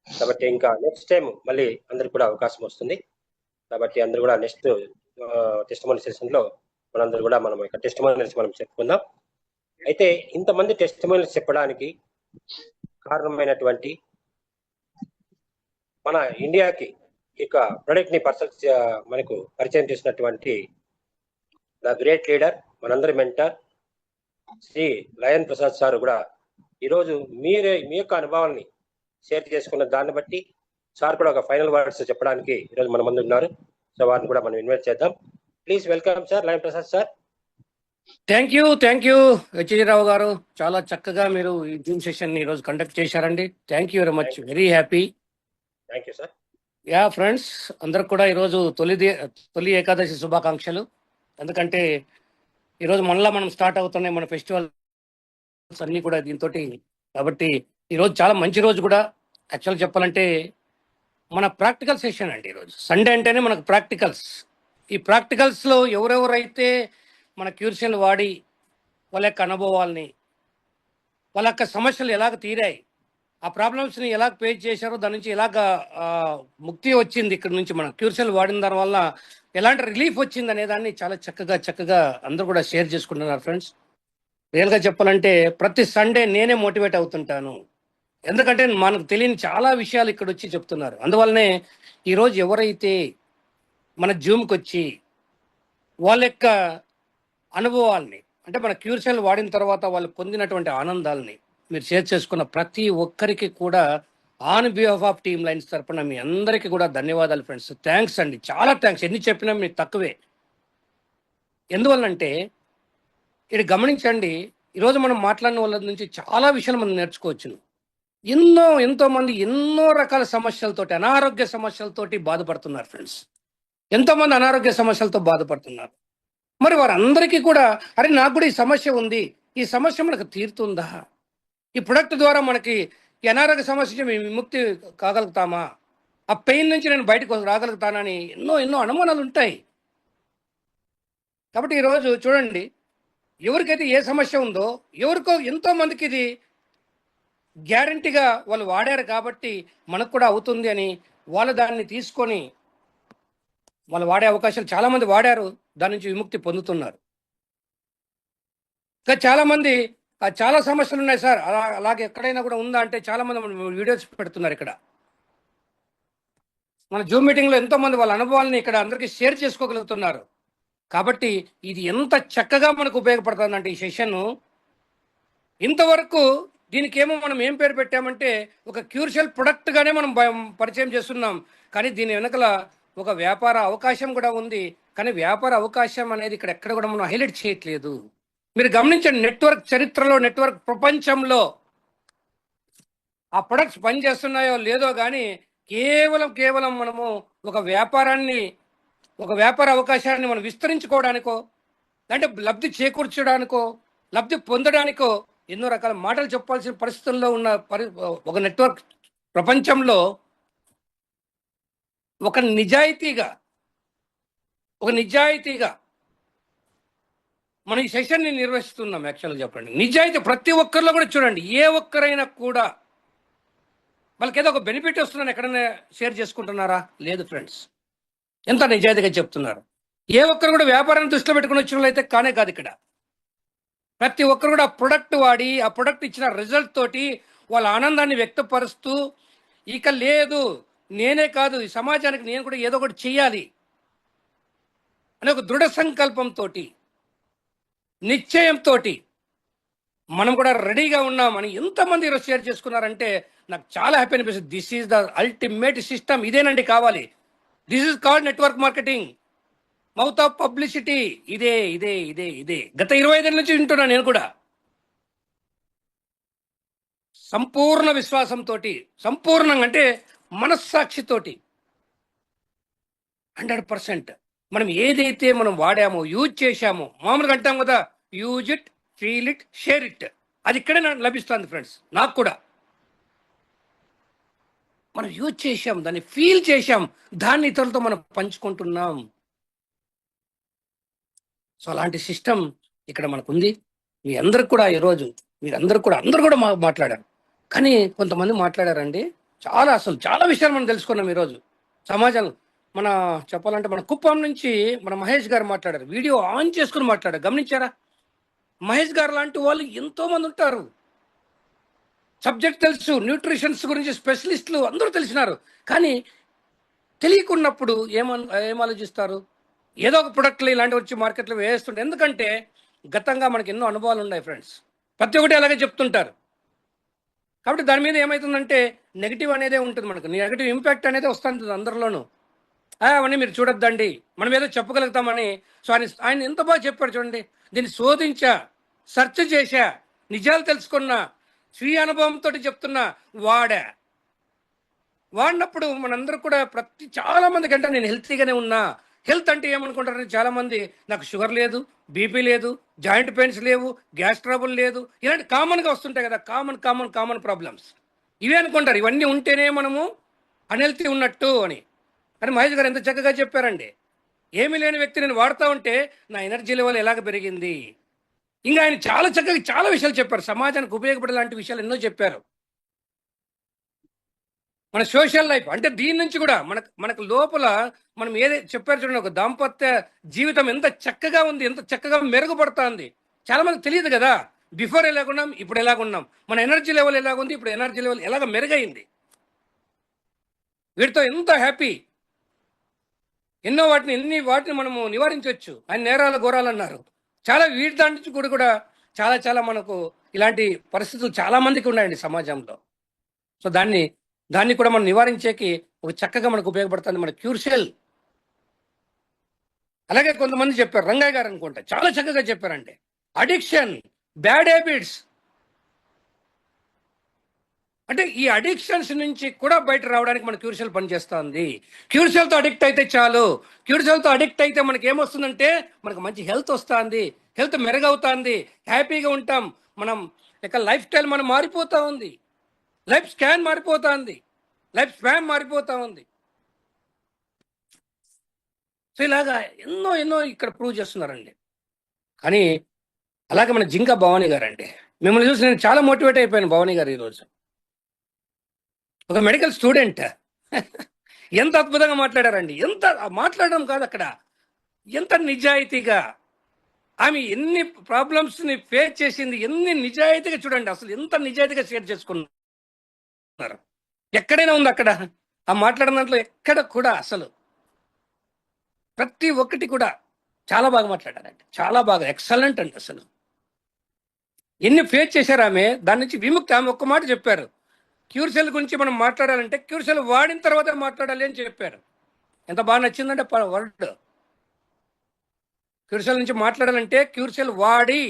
Speaker 1: కాబట్టి ఇంకా నెక్స్ట్ టైం మళ్ళీ అందరికి కూడా అవకాశం వస్తుంది. కాబట్టి అందరూ కూడా నెక్స్ట్ టెస్టిమోనీ సెషన్ లో మనందరూ కూడా మనం ఇక్కడ టెస్టిమోనీస్ మనం చెప్పుకుందాం. అయితే ఇంతమంది టెస్టిమోనీస్ చెప్పడానికి కారణమైనటువంటి మన ఇండియాకి ఇక ప్రొడక్ట్ ని మనకు పరిచయం చేసినటువంటి ద గ్రేట్ లీడర్, మనందరి mentor Shri lion Prasad sir కూడా ఈరోజు మీ యొక్క అనుభవాన్ని షేర్ చేసుకున్న దాన్ని బట్టి సార్ కూడా ఒక ఫైనల్ వర్డ్స్ చెప్పడానికి ఈరోజు మన ముందు ఉన్నారు. సో వారిని కూడా మనం ఇన్వైట్ చేద్దాం. Please welcome sir lion Prasad sir.
Speaker 15: Thank you హెచ్జీరావు గారు, చాలా చక్కగా మీరు ఈ జూమ్ సెషన్ ఈ రోజు కండక్ట్ చేశారండి. Thank you very much, very happy.
Speaker 1: Thank you sir.
Speaker 15: Yeah friends, అందరికి కూడా ఈరోజు తొలి ఏకాదశి శుభాకాంక్షలు. ఎందుకంటే ఈరోజు మనం స్టార్ట్ అవుతున్నాయి మన ఫెస్టివల్స్ అన్నీ కూడా దీంతో. కాబట్టి ఈరోజు చాలా మంచి రోజు కూడా. యాక్చువల్ చెప్పాలంటే మన ప్రాక్టికల్ సెషన్ అండి. ఈరోజు సండే అంటేనే మనకు ప్రాక్టికల్స్. ఈ ప్రాక్టికల్స్లో ఎవరెవరైతే మన క్యూర్షన్ వాడి వాళ్ళ యొక్క అనుభవాల్ని, వాళ్ళ యొక్క సమస్యలు ఎలాగ తీరాయి, ఆ ప్రాబ్లమ్స్ని ఎలా ఫేస్ చేశారో, దాని నుంచి ఎలాగ ముక్తి వచ్చింది, ఇక్కడ నుంచి మన క్యూర్షన్ వాడిన దాని వల్ల ఎలాంటి రిలీఫ్ వచ్చింది అనే దాన్ని చాలా చక్కగా అందరూ కూడా షేర్ చేసుకుంటున్నారు ఫ్రెండ్స్. రియల్గా చెప్పాలంటే ప్రతి సండే నేనే మోటివేట్ అవుతుంటాను. ఎందుకంటే మనకు తెలియని చాలా విషయాలు ఇక్కడ వచ్చి చెప్తున్నారు. అందువల్లనే ఈరోజు ఎవరైతే మన జూమ్కి వచ్చి వాళ్ళ యొక్క అనుభవాల్ని, అంటే మన క్యూర్షన్ వాడిన తర్వాత వాళ్ళు పొందినటువంటి ఆనందాలని మీరు షేర్ చేసుకున్న ప్రతి ఒక్కరికి కూడా on behalf of team lines తరపున మీ అందరికీ కూడా ధన్యవాదాలు ఫ్రెండ్స్. థ్యాంక్స్ అండి, చాలా థ్యాంక్స్. ఎన్ని చెప్పినా మీకు తక్కువే. ఎందువల్లంటే ఇది గమనించండి, ఈరోజు మనం మాట్లాడిన వాళ్ళ నుంచి చాలా విషయాలు మనం నేర్చుకోవచ్చు. ఎంతో మంది ఎన్నో రకాల సమస్యలతోటి, అనారోగ్య సమస్యలతోటి బాధపడుతున్నారు ఫ్రెండ్స్. ఎంతోమంది అనారోగ్య సమస్యలతో బాధపడుతున్నారు. మరి వారందరికీ కూడా అరే నాకు కూడా ఈ సమస్య ఉంది, ఈ సమస్య మనకు తీరుతుందా, ఈ ప్రొడక్ట్ ద్వారా మనకి ఈ అనారోగ్య సమస్య మేము విముక్తి కాగలుగుతామా, ఆ పెయిన్ నుంచి నేను బయటకు రాగలుగుతానని ఎన్నో అనుమానాలు ఉంటాయి. కాబట్టి ఈరోజు చూడండి, ఎవరికైతే ఏ సమస్య ఉందో ఎవరికో ఎంతో మందికి ఇది గ్యారంటీగా వాళ్ళు వాడారు కాబట్టి మనకు కూడా అవుతుంది అని వాళ్ళు దాన్ని తీసుకొని వాళ్ళు వాడే అవకాశాలు చాలా మంది వాడారు, దాని నుంచి విముక్తి పొందుతున్నారు. ఇంకా చాలా మంది చాలా సమస్యలు ఉన్నాయి సార్, అలాగే ఎక్కడైనా కూడా ఉందా అంటే చాలా మంది వీడియోస్ పెడుతున్నారు. ఇక్కడ మన జూమ్ మీటింగ్లో ఎంతో మంది వాళ్ళ అనుభవాలని ఇక్కడ అందరికీ షేర్ చేసుకోగలుగుతున్నారు. కాబట్టి ఇది ఎంత చక్కగా మనకు ఉపయోగపడుతుందంటే ఈ సెషన్. ఇంతవరకు దీనికేమో మనం ఏం పేరు పెట్టామంటే ఒక క్యూర్షల్ ప్రొడక్ట్గానే మనం పరిచయం చేస్తున్నాం. కానీ దీని వెనకల ఒక వ్యాపార అవకాశం కూడా ఉంది. కానీ వ్యాపార అవకాశం అనేది ఇక్కడ ఎక్కడ కూడా మనం హైలైట్ చేయట్లేదు. మీరు గమనించండి, నెట్వర్క్ చరిత్రలో, నెట్వర్క్ ప్రపంచంలో ఆ ప్రొడక్ట్స్ పనిచేస్తున్నాయో లేదో కానీ కేవలం మనము ఒక వ్యాపార అవకాశాన్ని మనం విస్తరించుకోవడానికో, అంటే లబ్ధి చేకూర్చడానికో, లబ్ధి పొందడానికో ఎన్నో రకాల మాటలు చెప్పాల్సిన పరిస్థితుల్లో ఉన్న ఒక నెట్వర్క్ ప్రపంచంలో ఒక నిజాయితీగా మనం ఈ సెషన్ని నిర్వహిస్తున్నాం. యాక్చువల్గా చెప్పండి, నిజాయితీ ప్రతి ఒక్కరిలో కూడా చూడండి, ఏ ఒక్కరైనా కూడా వాళ్ళకి ఏదో ఒక బెనిఫిట్ వస్తుందని ఎక్కడైనా షేర్ చేసుకుంటున్నారా? లేదు ఫ్రెండ్స్. ఎంత నిజాయితీగా చెప్తున్నారు. ఏ ఒక్కరు కూడా వ్యాపారాన్ని దృష్టిలో పెట్టుకుని వచ్చిన వాళ్ళైతే కానే కాదు. ఇక్కడ ప్రతి ఒక్కరు కూడా ఆ ప్రొడక్ట్ వాడి, ఆ ప్రొడక్ట్ ఇచ్చిన రిజల్ట్ తోటి వాళ్ళ ఆనందాన్ని వ్యక్తపరుస్తూ, ఇక లేదు నేనే కాదు ఈ సమాజానికి నేను కూడా ఏదో ఒకటి చెయ్యాలి అనే ఒక దృఢ సంకల్పంతో, నిశ్చయంతో మనం కూడా రెడీగా ఉన్నామని ఎంతమంది ఈరోజు షేర్ చేసుకున్నారంటే నాకు చాలా హ్యాపీ అనిపిస్తుంది. This is the ultimate system. ఇదేనండి కావాలి. This is called network marketing, mouth of publicity. ఇదే గత 25 ఏళ్ళ నుంచి వింటున్నా నేను కూడా. సంపూర్ణ విశ్వాసంతో, సంపూర్ణంగా అంటే మనస్సాక్షితోటి 100% మనం ఏదైతే మనం వాడామో, యూజ్ చేశామో, మామూలుగా అంటాం కదా use it, feel it, share it. అది ఇక్కడే నాకు లభిస్తుంది ఫ్రెండ్స్. నాకు కూడా మనం యూజ్ చేశాం, దాన్ని ఫీల్ చేశాం, దాన్ని ఇతరులతో మనం పంచుకుంటున్నాం. సో అలాంటి సిస్టమ్ ఇక్కడ మనకు ఉంది. మీ అందరికి కూడా ఈరోజు అందరూ కూడా మాట్లాడారు. కానీ కొంతమంది మాట్లాడారండి, అసలు చాలా విషయాలు మనం తెలుసుకున్నాం ఈరోజు. సమాజం మన చెప్పాలంటే మన కుప్పం నుంచి మన మహేష్ గారు మాట్లాడారు, వీడియో ఆన్ చేసుకుని మాట్లాడారు. గమనించారా? మహేష్ గారు లాంటి వాళ్ళు ఎంతో మంది ఉంటారు, సబ్జెక్ట్ తెలుసు, న్యూట్రిషన్స్ గురించి స్పెషలిస్టులు అందరూ తెలిసినారు. కానీ తెలియకున్నప్పుడు ఏం ఆలోచిస్తారు? ఏదో ఒక ప్రొడక్ట్లు ఇలాంటివి వచ్చి మార్కెట్లో వేస్తుంటారు. ఎందుకంటే గతంగా మనకి ఎన్నో అనుభవాలు ఉన్నాయి ఫ్రెండ్స్, ప్రతి ఒక్కటి అలాగే చెప్తుంటారు. కాబట్టి దాని మీద ఏమవుతుందంటే నెగిటివ్ అనేదే ఉంటుంది, మనకు నెగిటివ్ ఇంపాక్ట్ అనేది వస్తుంది అందరిలోనూ. అవన్నీ మీరు చూడొద్దండి, మనం ఏదో చెప్పగలుగుతామని. సో ఆయన ఎంత బాగా చెప్పాడు చూడండి. దీన్ని శోధించా, సెర్చ్ చేశా, నిజాలు తెలుసుకున్నా, స్వీయ అనుభవంతో చెప్తున్నా, వాడినప్పుడు మనందరూ కూడా చాలా మందికి అంటే నేను హెల్తీగానే ఉన్నా. హెల్త్ అంటే ఏమనుకుంటారని చాలా మంది, నాకు షుగర్ లేదు, బీపీ లేదు, జాయింట్ పెయిన్స్ లేవు, గ్యాస్ ట్రబుల్ లేదు, ఇలాంటి కామన్గా వస్తుంటాయి కదా, కామన్ ప్రాబ్లమ్స్ ఇవే అనుకుంటారు. ఇవన్నీ ఉంటేనే మనము అన్హెల్తీ ఉన్నట్టు అని. కానీ మహేష్ గారు ఎంత చక్కగా చెప్పారండి. ఏమీ లేని వ్యక్తి నేను వాడుతూ ఉంటే నా ఎనర్జీ లెవెల్ ఎలాగ పెరిగింది. ఇంకా ఆయన చాలా చక్కగా చాలా విషయాలు చెప్పారు, సమాజానికి ఉపయోగపడే లాంటి విషయాలు ఎన్నో చెప్పారు. మన సోషల్ లైఫ్ అంటే దీని నుంచి కూడా మనకు లోపల మనం ఏదైతే చెప్పారు చూడండి, ఒక దాంపత్య జీవితం ఎంత చక్కగా ఉంది, ఎంత చక్కగా మెరుగుపడుతుంది. చాలా మందికి తెలియదు కదా, బిఫోర్ ఎలాగున్నాం, ఇప్పుడు ఎలాగున్నాం, మన ఎనర్జీ లెవెల్ ఎలాగుంది, ఇప్పుడు ఎనర్జీ లెవెల్ ఎలాగ మెరుగైంది. వీటితో ఎంత హ్యాపీ, ఎన్ని వాటిని మనము నివారించవచ్చు. ఆయన నేరాల ఘోరాలు అన్నారు, చాలా వీటి దాని నుంచి కూడా చాలా మనకు ఇలాంటి పరిస్థితులు చాలా మందికి ఉన్నాయండి సమాజంలో. సో దాన్ని కూడా మనం నివారించేకి ఒక చక్కగా మనకు ఉపయోగపడుతుంది మన క్యూర్సెల్. అలాగే కొంతమంది చెప్పారు, రంగయ్య గారు అనుకుంటా చాలా చక్కగా చెప్పారండి. అడిక్షన్, బ్యాడ్ హ్యాబిట్స్, అంటే ఈ అడిక్షన్స్ నుంచి కూడా బయట రావడానికి మన క్యూర్సెల్ పనిచేస్తుంది. క్యూర్సెల్తో అడిక్ట్ అయితే చాలు, క్యూర్సెల్తో అడిక్ట్ అయితే మనకి ఏమొస్తుందంటే మనకు మంచి హెల్త్ వస్తుంది, హెల్త్ మెరుగవుతుంది, హ్యాపీగా ఉంటాం. మనం ఇక లైఫ్ స్టైల్ మనం మారిపోతూ ఉంది, లైఫ్ స్కాన్ మారిపోతా ఉంది, లైఫ్ స్పామ్ మారిపోతా ఉంది. సో ఇలాగా ఎన్నో ఇక్కడ ప్రూవ్ చేస్తున్నారండి. కానీ అలాగే మన జింకా భవానీ గారు అండి, మిమ్మల్ని చూసి నేను చాలా మోటివేట్ అయిపోయాను. భవానీ గారు ఈరోజు ఒక మెడికల్ స్టూడెంట్, ఎంత అద్భుతంగా మాట్లాడారండి. ఎంత మాట్లాడడం కాదు, అక్కడ ఎంత నిజాయితీగా ఆమె ఎన్ని ప్రాబ్లమ్స్ని ఫేస్ చేసింది, ఎన్ని నిజాయితీగా చూడండి, అసలు ఎంత నిజాయితీగా షేర్ చేసుకున్నారు. ఎక్కడైనా ఉంది అక్కడ ఆ మాట్లాడిన దాంట్లో, ఎక్కడ కూడా అసలు ప్రతి ఒక్కటి కూడా చాలా బాగా మాట్లాడారండి, చాలా బాగా, ఎక్సలెంట్ అండి. అసలు ఎన్ని ఫేస్ చేశారు ఆమె, దాని నుంచి విముక్తి. ఆమె ఒక్క మాట చెప్పారు, క్యూర్సెల్ గురించి మనం మాట్లాడాలంటే క్యూర్సెల్ వాడిన తర్వాత మాట్లాడాలి అని చెప్పారు. ఎంత బాగా నచ్చిందంటే వర్డ్. క్యూర్సెల్ నుంచి మాట్లాడాలంటే క్యూర్సెల్ వాడి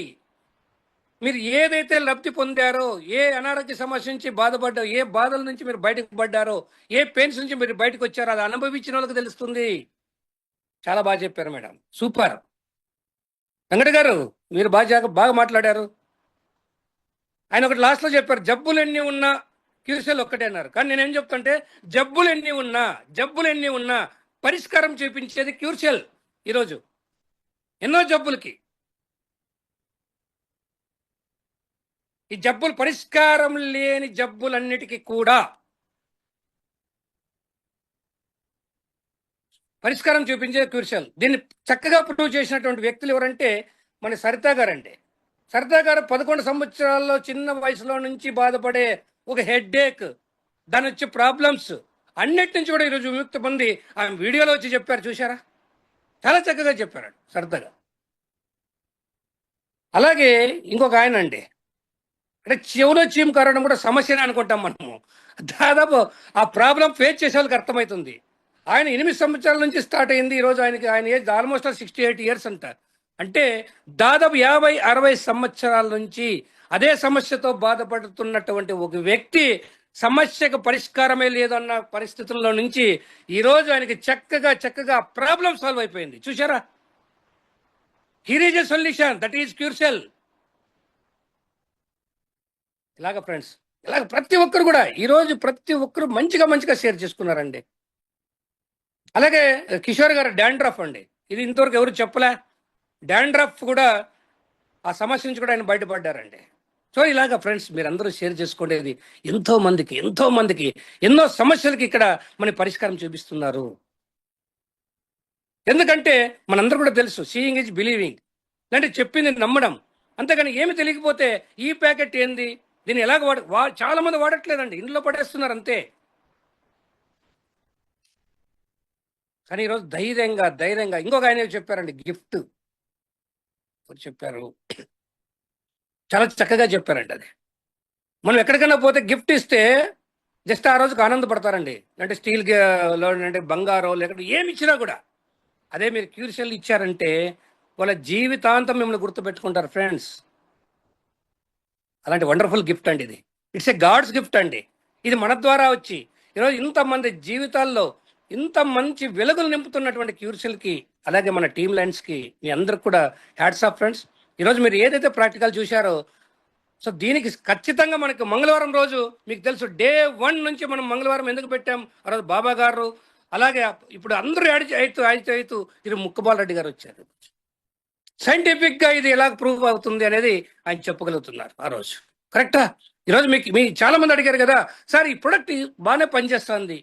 Speaker 15: మీరు ఏదైతే లబ్ధి పొందారో, ఏ అనారోగ్య సమస్య నుంచి బాధపడ్డారో, ఏ బాధల నుంచి మీరు బయటకు పడ్డారో, ఏ పెయిన్స్ నుంచి మీరు బయటకు వచ్చారో, అది అనుభవించిన వాళ్ళకి తెలుస్తుంది. చాలా బాగా చెప్పారు మేడం, సూపర్. వెంకట గారు మీరు బాగా మాట్లాడారు. ఆయన ఒకటి లాస్ట్లో చెప్పారు, జబ్బులు ఎన్ని ఉన్నా క్యూర్సెల్ ఒక్కటే అన్నారు. కానీ నేనేం చెప్తుంటే జబ్బులు ఎన్ని ఉన్నా పరిష్కారం చూపించేది క్యూర్సెల్. ఈరోజు ఎన్నో జబ్బులకి ఈ జబ్బులు, పరిష్కారం లేని జబ్బులన్నిటికీ కూడా పరిష్కారం చూపించే క్యూర్సెల్. దీన్ని చక్కగా ప్రూవ్ చేసినటువంటి వ్యక్తులు ఎవరంటే మన సరితా గారండి. సరితా గారు 11 సంవత్సరాల్లో చిన్న వయసులో నుంచి బాధపడే ఒక హెడ్ఏక్, దాని వచ్చే ప్రాబ్లమ్స్ అన్నిటి నుంచి కూడా ఈరోజు విముక్తి పొంది ఆమె వీడియోలో వచ్చి చెప్పారు, చూసారా? చాలా చక్కగా చెప్పారు సరితగా. అలాగే ఇంకొక ఆయన అండి, అంటే చెవులో చీము కారడం కూడా సమస్యనే అనుకుంటాం మనము. దాదాపు ఆ ప్రాబ్లం ఫేస్ చేసే వాళ్ళకి అర్థమవుతుంది. ఆయన 8 సంవత్సరాల నుంచి స్టార్ట్ అయింది. ఈరోజు ఆయన ఏజ్ ఆల్మోస్ట్ 68 ఇయర్స్ అంట. అంటే దాదాపు 50-60 సంవత్సరాల నుంచి అదే సమస్యతో బాధపడుతున్నటువంటి ఒక వ్యక్తి, సమస్యకు పరిష్కారమే లేదన్న పరిస్థితుల్లో నుంచి ఈరోజు ఆయనకి చక్కగా ప్రాబ్లం సాల్వ్ అయిపోయింది. చూసారా? Here is a solution, that is క్యూర్సెల్. ఇలాగ ఫ్రెండ్స్, ఇలాగ ప్రతి ఒక్కరు కూడా ఈరోజు ప్రతి ఒక్కరు మంచిగా షేర్ చేసుకున్నారండి. అలాగే కిషోర్ గారు డాండ్రఫ్ అండి, ఇది ఇంతవరకు ఎవరు చెప్పలే. డాండ్రఫ్ కూడా ఆ సమస్య నుంచి కూడా ఆయన బయటపడ్డారండి. సో ఇలాగ ఫ్రెండ్స్ మీరందరూ షేర్ చేసుకునేది ఎంతో మందికి ఎన్నో సమస్యలకి ఇక్కడ మన పరిష్కారం చూపిస్తున్నారు. ఎందుకంటే మనందరూ కూడా తెలుసు, సీయింగ్ ఈజ్ బిలీవింగ్, అంటే చెప్పింది నమ్మడం. అంతేగాని ఏమి తెలియకపోతే ఈ ప్యాకెట్ ఏంది, దీన్ని ఎలాగ చాలా మంది వాడట్లేదండి, ఇంట్లో పడేస్తున్నారు అంతే. కానీ ఈరోజు ధైర్యంగా ఇంకొక ఆయన చెప్పారండి, గిఫ్ట్ చెప్పారు, చాలా చక్కగా చెప్పారండి. అది మనం ఎక్కడికైనా పోతే గిఫ్ట్ ఇస్తే జస్ట్ ఆ రోజుకి ఆనందపడతారండి, అంటే స్టీల్ లో అంటే బంగారం లేకపోతే ఏమి ఇచ్చినా కూడా. అదే మీరు క్యూర్సెల్ ఇచ్చారంటే వాళ్ళ జీవితాంతం మిమ్మల్ని గుర్తుపెట్టుకుంటారు ఫ్రెండ్స్. అలాంటి వండర్ఫుల్ గిఫ్ట్ అండి ఇది. ఇట్స్ ఏ గాడ్స్ గిఫ్ట్ అండి. ఇది మన ద్వారా వచ్చి ఈరోజు ఇంతమంది జీవితాల్లో ఇంత మంచి వెలుగులు నింపుతున్నటువంటి క్యూర్సెల్కి, అలాగే మన టీమ్ లైన్స్కి మీ అందరికి కూడా హ్యాట్స్ ఆఫ్ ఫ్రెండ్స్. ఈరోజు మీరు ఏదైతే ప్రాక్టికల్ చూశారో, సో దీనికి ఖచ్చితంగా మనకు మంగళవారం రోజు మీకు తెలుసు, డే 1 నుంచి మనం మంగళవారం ఎందుకు పెట్టాం, ఆ రోజు బాబా గారు, అలాగే ఇప్పుడు అందరూ అవుతూ ఇది ముక్కబాల్ రెడ్డి గారు వచ్చారు. సైంటిఫిక్గా ఇది ఎలా ప్రూవ్ అవుతుంది అనేది ఆయన చెప్పగలుగుతున్నారు ఆ రోజు. కరెక్టా? ఈరోజు మీ చాలా మంది అడిగారు కదా, సార్ ఈ ప్రొడక్ట్ బాగానే పనిచేస్తుంది,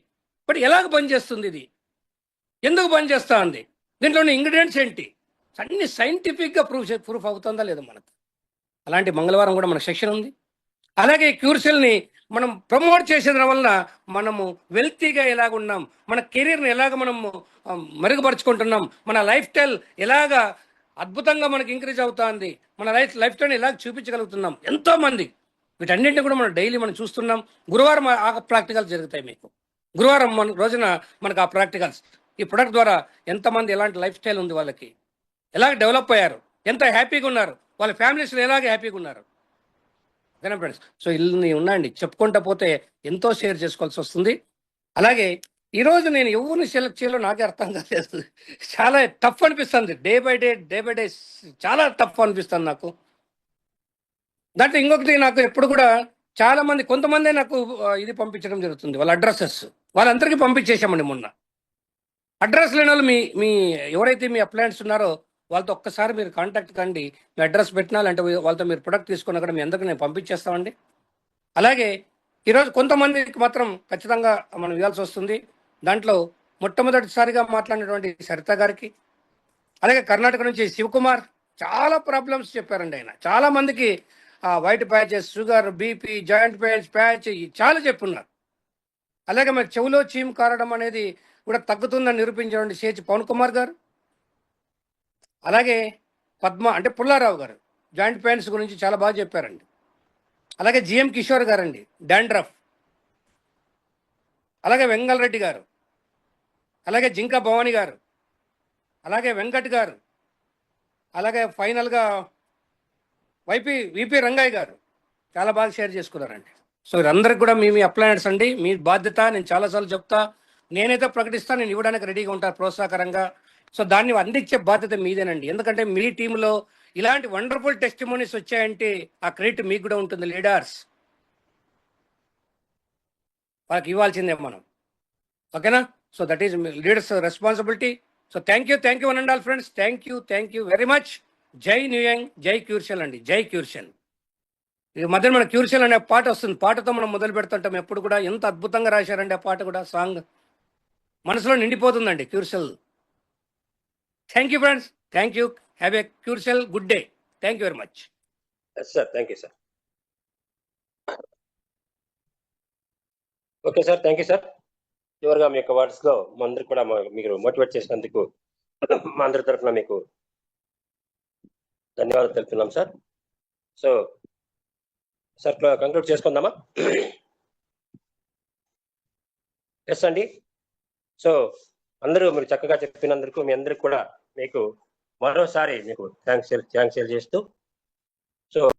Speaker 15: బట్ ఎలాగ పనిచేస్తుంది, ఇది ఎందుకు పనిచేస్తా ఉంది, దీంట్లోని ఇంగ్రీడియంట్స్ ఏంటి, అన్ని సైంటిఫిక్గా ప్రూఫ్ అవుతుందా లేదా మనకు. అలాంటి మంగళవారం కూడా మన సెక్షన్ ఉంది. అలాగే క్యూర్సెల్ని మనం ప్రమోట్ చేసేది వలన మనము వెల్తీగా ఎలాగున్నాం, మన కెరీర్ని ఎలాగ మనము మెరుగుపరుచుకుంటున్నాం, మన లైఫ్ స్టైల్ ఎలాగా అద్భుతంగా మనకి ఇంక్రీజ్ అవుతుంది, మన లైఫ్ స్టైల్ని ఎలాగ చూపించగలుగుతున్నాం. ఎంతోమంది వీటన్నింటినీ కూడా మనం డైలీ మనం చూస్తున్నాం. గురువారం ఆ ప్రాక్టికల్స్ జరుగుతాయి మీకు. గురువారం రోజున మనకు ఆ ప్రాక్టికల్స్, ఈ ప్రొడక్ట్ ద్వారా ఎంతమంది ఎలాంటి లైఫ్ స్టైల్ ఉంది, వాళ్ళకి ఎలాగ డెవలప్ అయ్యారు, ఎంత హ్యాపీగా ఉన్నారు, వాళ్ళ ఫ్యామిలీస్లో ఎలాగ హ్యాపీగా ఉన్నారు. ఓకేనా ఫ్రెండ్స్? సో ఇల్లు ఉన్నాయండి, చెప్పుకుంటా పోతే ఎంతో షేర్ చేసుకోవాల్సి వస్తుంది. అలాగే ఈరోజు నేను ఎవరిని సెలెక్ట్ చేయాలో నాకే అర్థం కాలేదు, చాలా టఫ్ అనిపిస్తుంది. డే బై డే చాలా టఫ్ అనిపిస్తుంది నాకు. దాంట్లో ఇంకొకటి, నాకు ఎప్పుడు కూడా చాలా మంది కొంతమంది నాకు ఇది పంపించడం జరుగుతుంది, వాళ్ళ అడ్రసెస్, వాళ్ళందరికీ పంపించేసామండి మొన్న. అడ్రస్ లేని వాళ్ళు మీ ఎవరైతే మీ అప్లయన్స్ ఉన్నారో వాళ్ళతో ఒక్కసారి మీరు కాంటాక్ట్ కండి, మీ అడ్రస్ పెట్టినా అంటే వాళ్ళతో మీరు ప్రొడక్ట్ తీసుకున్నా కూడా మీ అందరికీ నేను పంపించేస్తామండి. అలాగే ఈరోజు కొంతమందికి మాత్రం ఖచ్చితంగా మనం ఇవ్వాల్సి వస్తుంది. దాంట్లో మొట్టమొదటిసారిగా మాట్లాడినటువంటి సరిత గారికి, అలాగే కర్ణాటక నుంచి శివకుమార్ చాలా ప్రాబ్లమ్స్ చెప్పారండి. ఆయన చాలా మందికి white patches, sugar, BP, joint pains, patch చాలా చెప్పున్నారు. అలాగే మనకి చెవులో చీమ్ కారడం అనేది కూడా తగ్గుతుందని నిరూపించినటువంటి షేచ్ పవన్ కుమార్ గారు, అలాగే పద్మ అంటే పుల్లారావు గారు జాయింట్ పెయిన్స్ గురించి చాలా బాగా చెప్పారండి. అలాగే జిఎం కిషోర్ గారండి డాండ్రఫ్, అలాగే వెంగల్ రెడ్డి గారు, అలాగే జింకా భవానీ గారు, అలాగే వెంకట్ గారు, అలాగే ఫైనల్గా విపి రంగయ్య గారు చాలా బాగా షేర్ చేసుకున్నారండి. సో వీరందరికీ కూడా మీ అప్లయన్స్ అండి, మీ బాధ్యత. నేను చాలాసార్లు చెప్తా, నేనైతే ప్రకటిస్తాను, నేను ఇవ్వడానికి రెడీగా ఉంటాను ప్రోత్సాహకరంగా. సో దాన్ని అందించే బాధ్యత మీదేనండి. ఎందుకంటే మీ టీంలో ఇలాంటి వండర్ఫుల్ టెస్టిమోనీస్ వచ్చాయంటే ఆ క్రెడిట్ మీకు కూడా ఉంటుంది. లీడర్స్ వాళ్ళకి ఇవ్వాల్సిందే మనం. ఓకేనా? So that is leaders responsibility. So thank you one and all friends. Thank you very much. జై న్యూయంగ్, జై క్యూర్సెల్ అండి, జై క్యూర్సెల్. ఈ మధ్య మన క్యూర్సెల్ అనే పాట వస్తుంది, పాటతో మనం మొదలు పెడుతుంటాం ఎప్పుడు కూడా. ఎంత అద్భుతంగా రాశారండి ఆ పాట కూడా, సాంగ్ మనసులో నిండిపోతుందండి క్యూర్సెల్. Thank you friends, thank you. Have a క్యూర్సెల్ good day. Thank you very much
Speaker 1: sir. Thank you sir. Okay sir, thank you sir. చివరిగా మీ యొక్క వర్డ్స్లో మా అందరికి కూడా మీరు మోటివేట్ చేసినందుకు మా అందరి తరఫున మీకు ధన్యవాదాలు తెలుపుతున్నాం సార్. సో సార్ కంక్లూడ్ చేసుకుందామా? ఎస్ అండి. సో అందరూ మీరు చక్కగా చెప్పినందుకు మీ అందరికి కూడా మీకు మరోసారి మీకు థ్యాంక్స్ చేస్తూ, సో